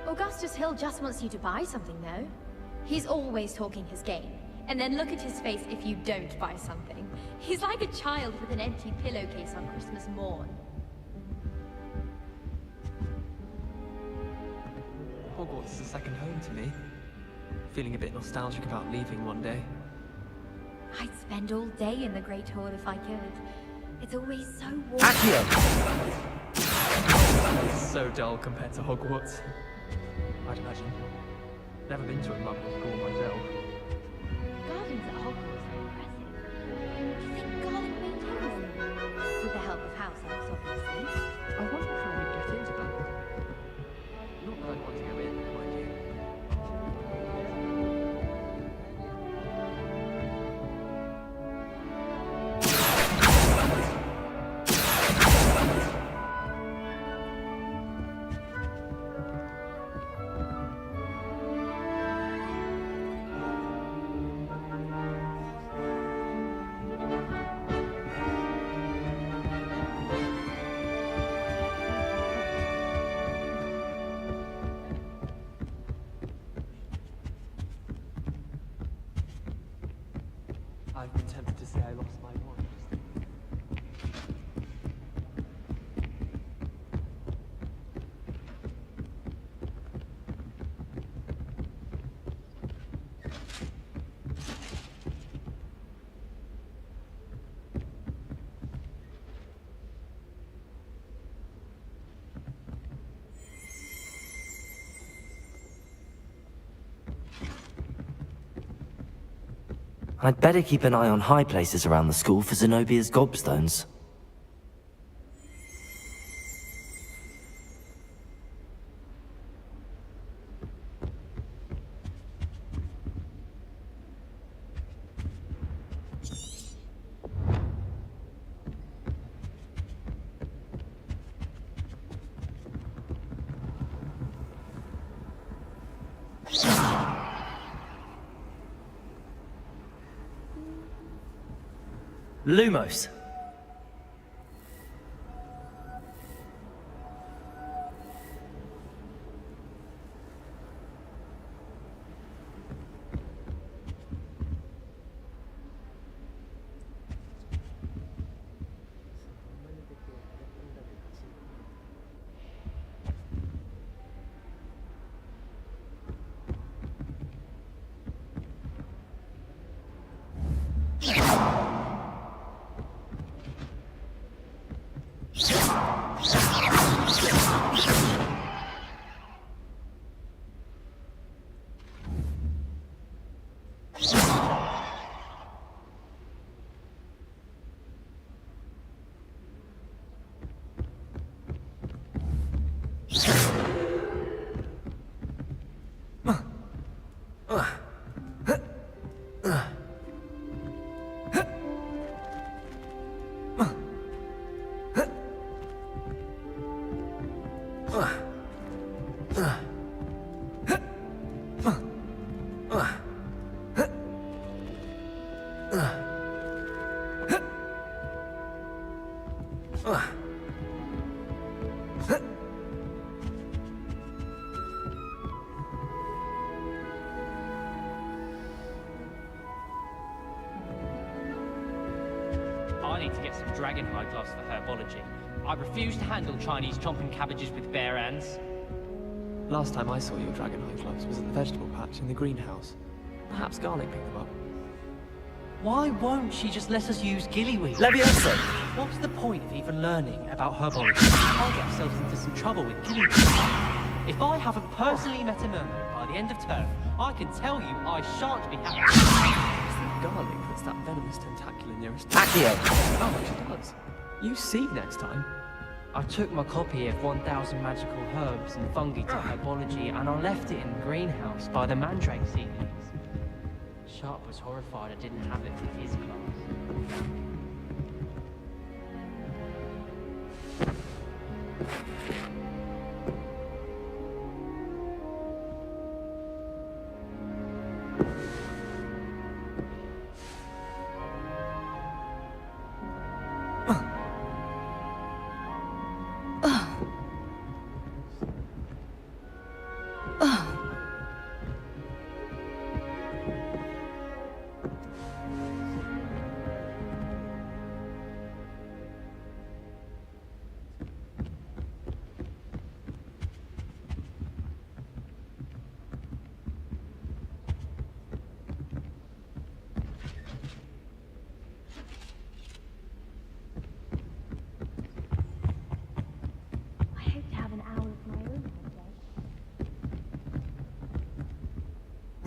Augustus Hill just wants you to buy something, though. He's always talking his game. and then look at his face if you don't buy something. He's like a child with an empty pillowcase on Christmas morn. Hogwarts is a second home to me. Feeling a bit nostalgic about leaving one day. I'd spend all day in the Great Hall if I could. It's always so warm. It's so dull compared to Hogwarts. I'd imagine. Never been to a muggle school myself. Gardens at Hogwarts are impressive. Do you think Garlic maintains them? With the help of house elves, obviously. I wonder how we get into that. Not that I want to go in, mind you. I've been tempted to say I lost my wand. I'd better keep an eye on high places around the school for Zenobia's gobstones. Lumos. I need to get some dragonhide gloves for herbology. I refuse to handle Chinese chomping cabbages with bare hands. Last time I saw your dragonhide gloves was at the vegetable patch in the greenhouse. Perhaps Garlic picked them up. Why won't she just let us use gillyweed? Leviosa! What's the point of even learning about herbology? I'll get ourselves into some trouble with gillyweed. If I haven't personally met a mermaid by the end of term, I can tell you I shan't be happy. It's the Garlic that's that venomous tentacular nearest to Accio! Oh, she does. You see next time. I took my copy of 1000 Magical Herbs and Fungi to Herbology and I left it in the greenhouse by the mandrake seedlings. Sharp was horrified I didn't have it for his class.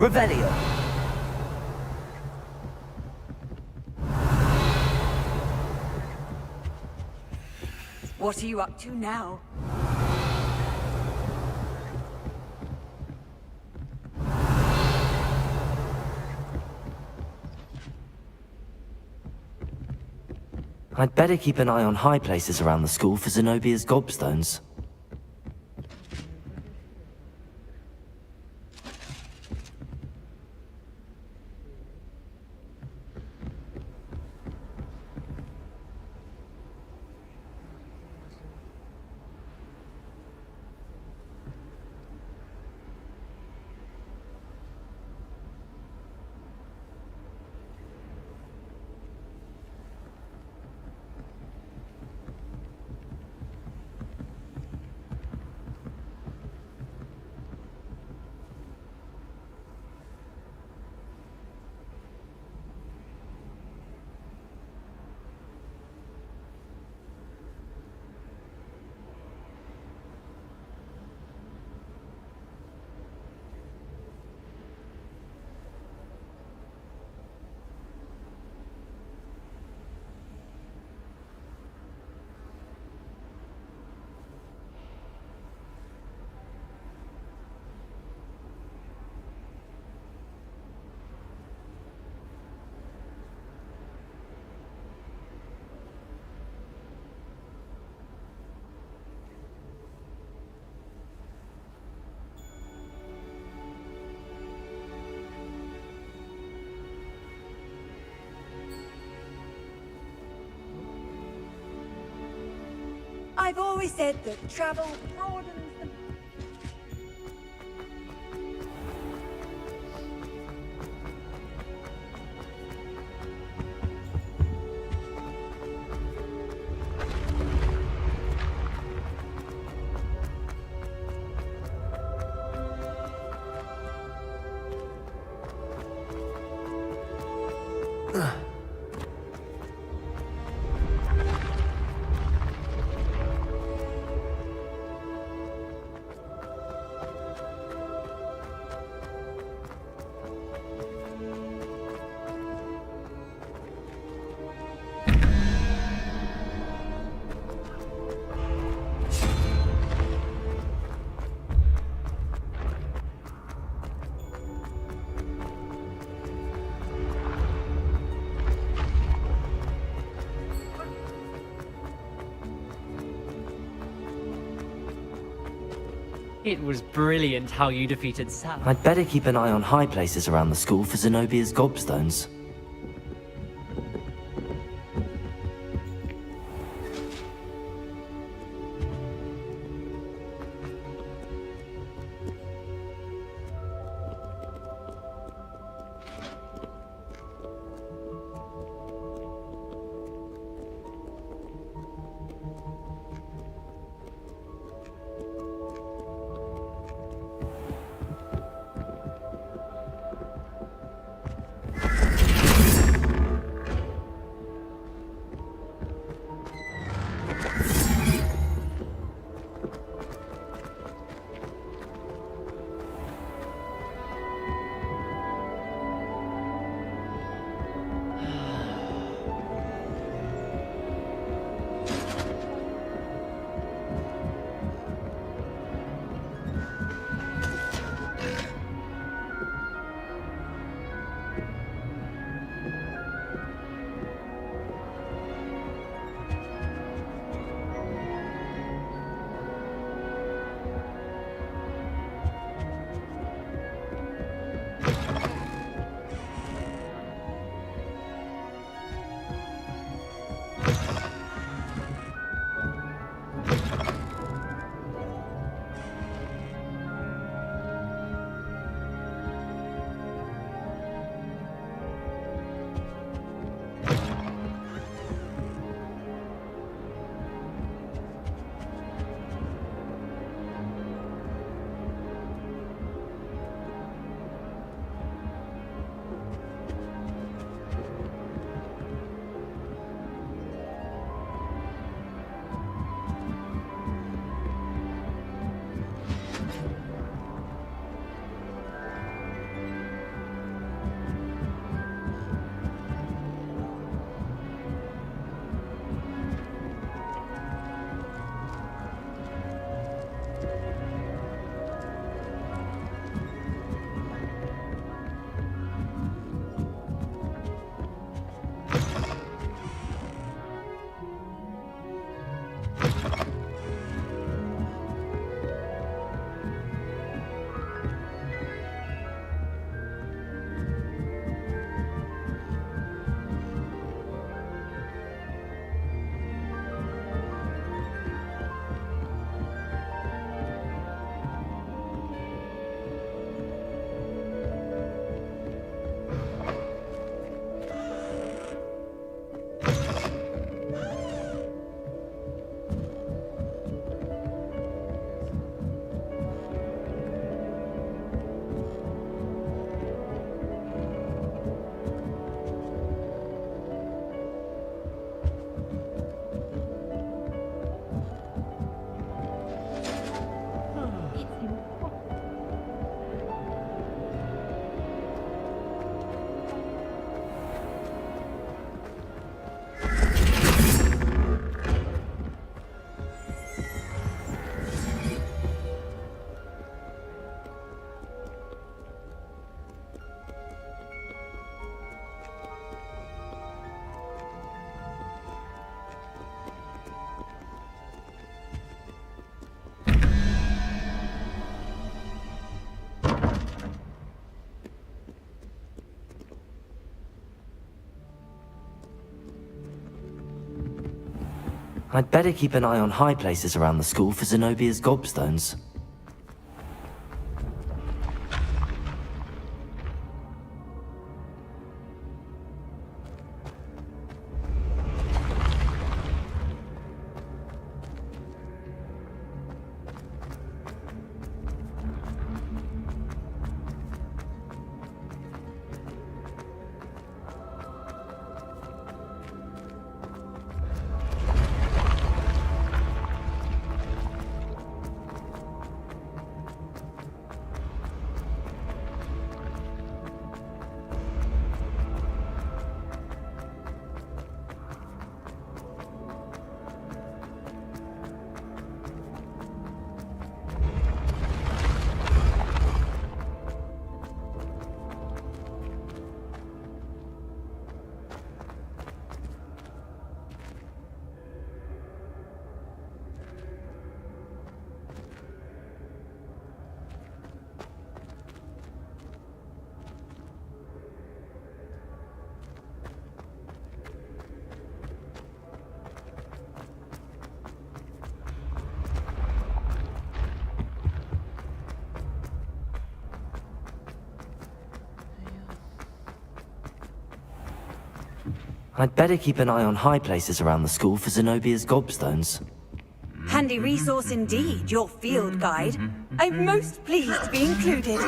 Revelio. What are you up to now? I'd better keep an eye on high places around the school for Zenobia's gobstones. I've always said that travel broadens the... It was brilliant how you defeated Sam. I'd better keep an eye on high places around the school for Zenobia's gobstones. I'd better keep an eye on high places around the school for Zenobia's gobstones. I'd better keep an eye on high places around the school for Zenobia's gobstones. Handy resource indeed, your field guide. I'm most pleased to be included.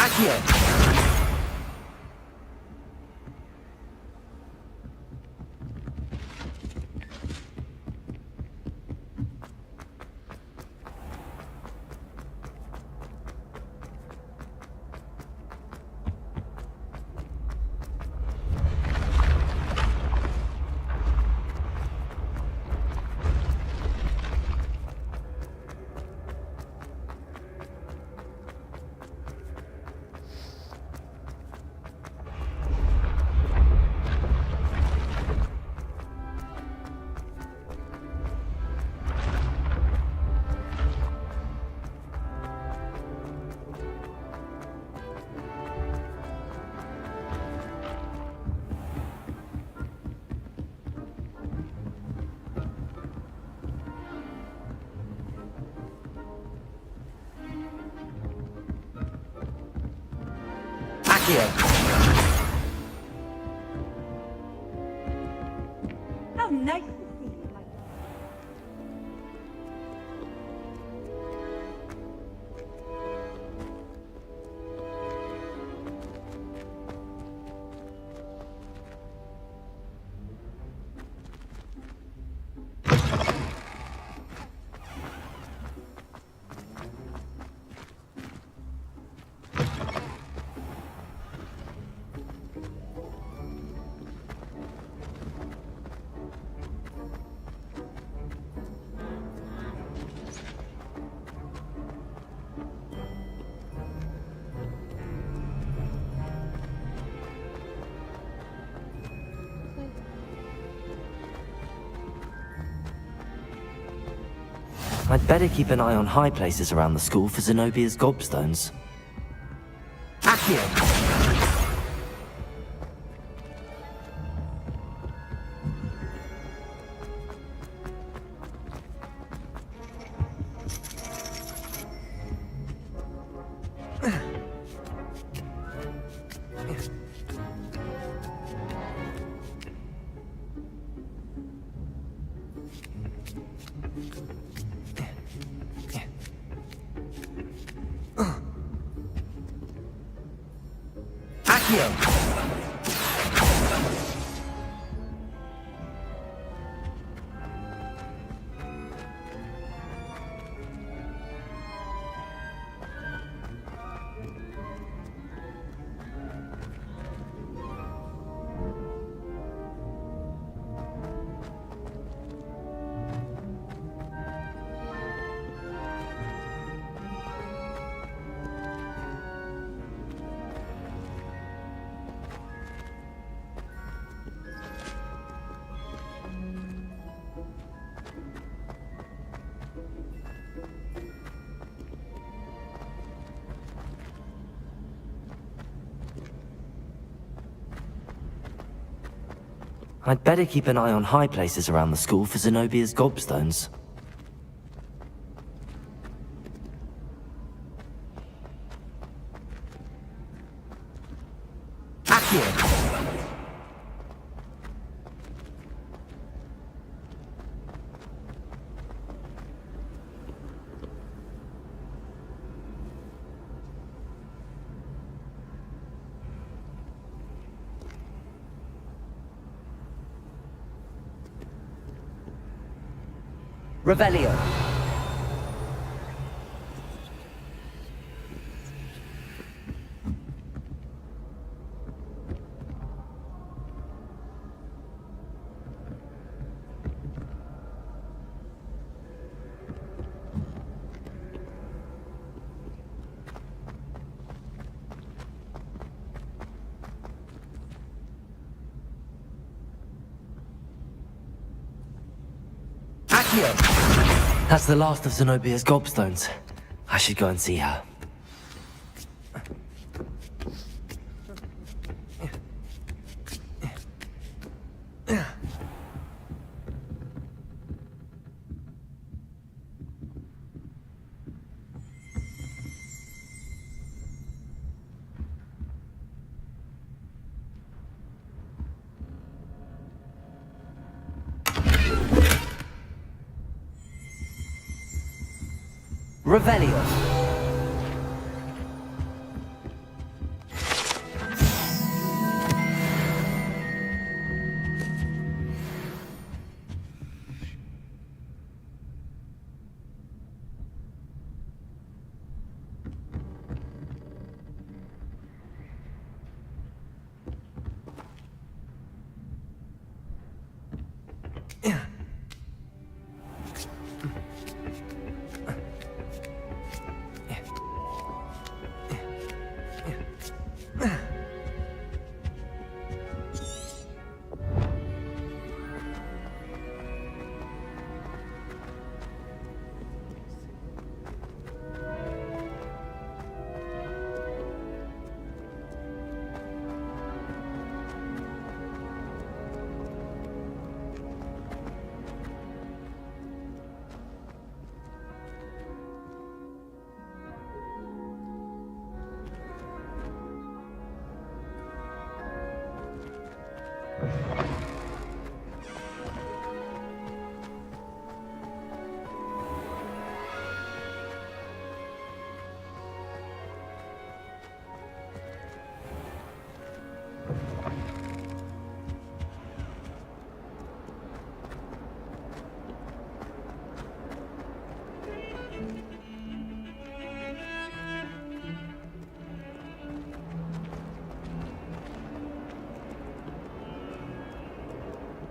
Accio! How nice to see you, my I'd better keep an eye on high places around the school for Zenobia's gobstones. Accio! I'd better keep an eye on high places around the school for Zenobia's gobstones. Revelio. That's the last of Zenobia's gobstones. I should go and see her. Revelio.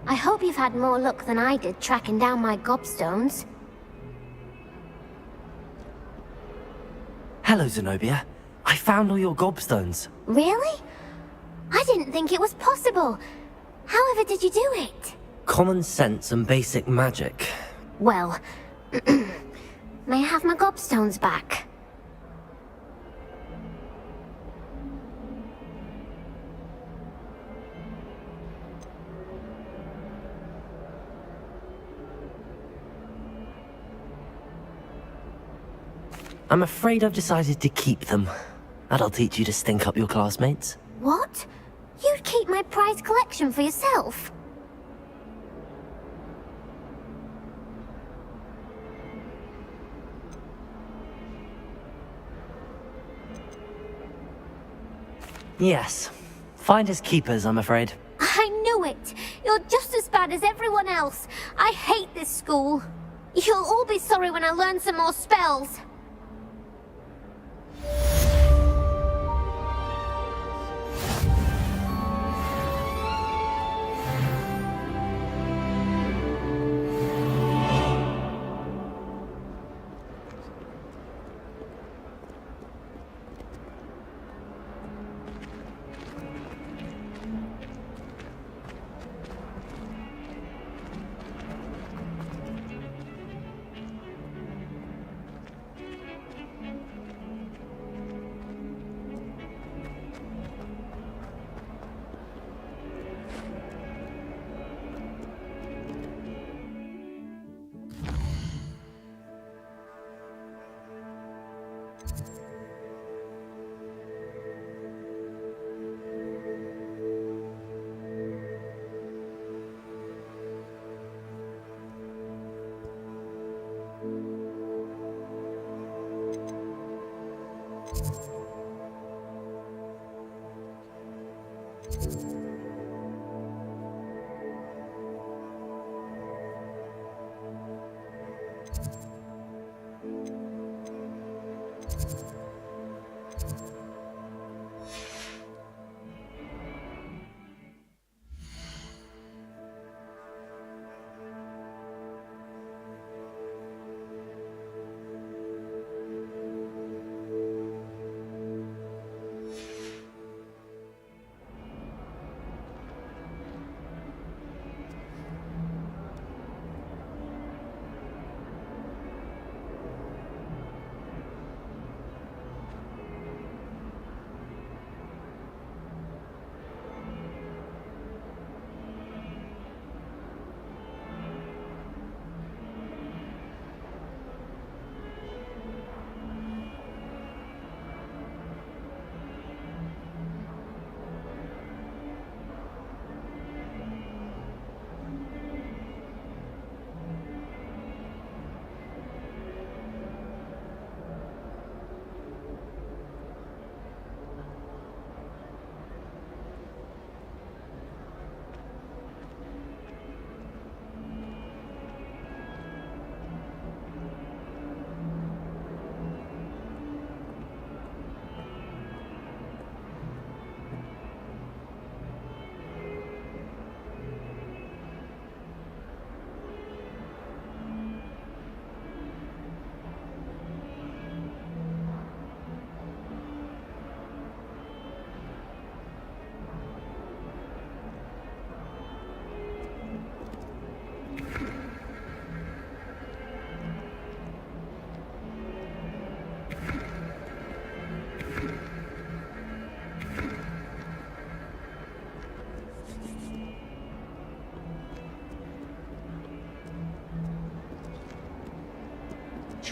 I hope you've had more luck than I did tracking down my gobstones. Hello, Zenobia. I found all your gobstones. Really? I didn't think it was possible. However did you do it? Common sense and basic magic. Well, may I have my gobstones back? I'm afraid I've decided to keep them. That'll teach you to stink up your classmates. What? You'd keep my prized collection for yourself? Yes. Finders keepers, I'm afraid. I knew it! You're just as bad as everyone else. I hate this school. You'll all be sorry when I learn some more spells.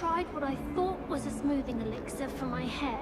tried what I thought was a smoothing elixir for my hair.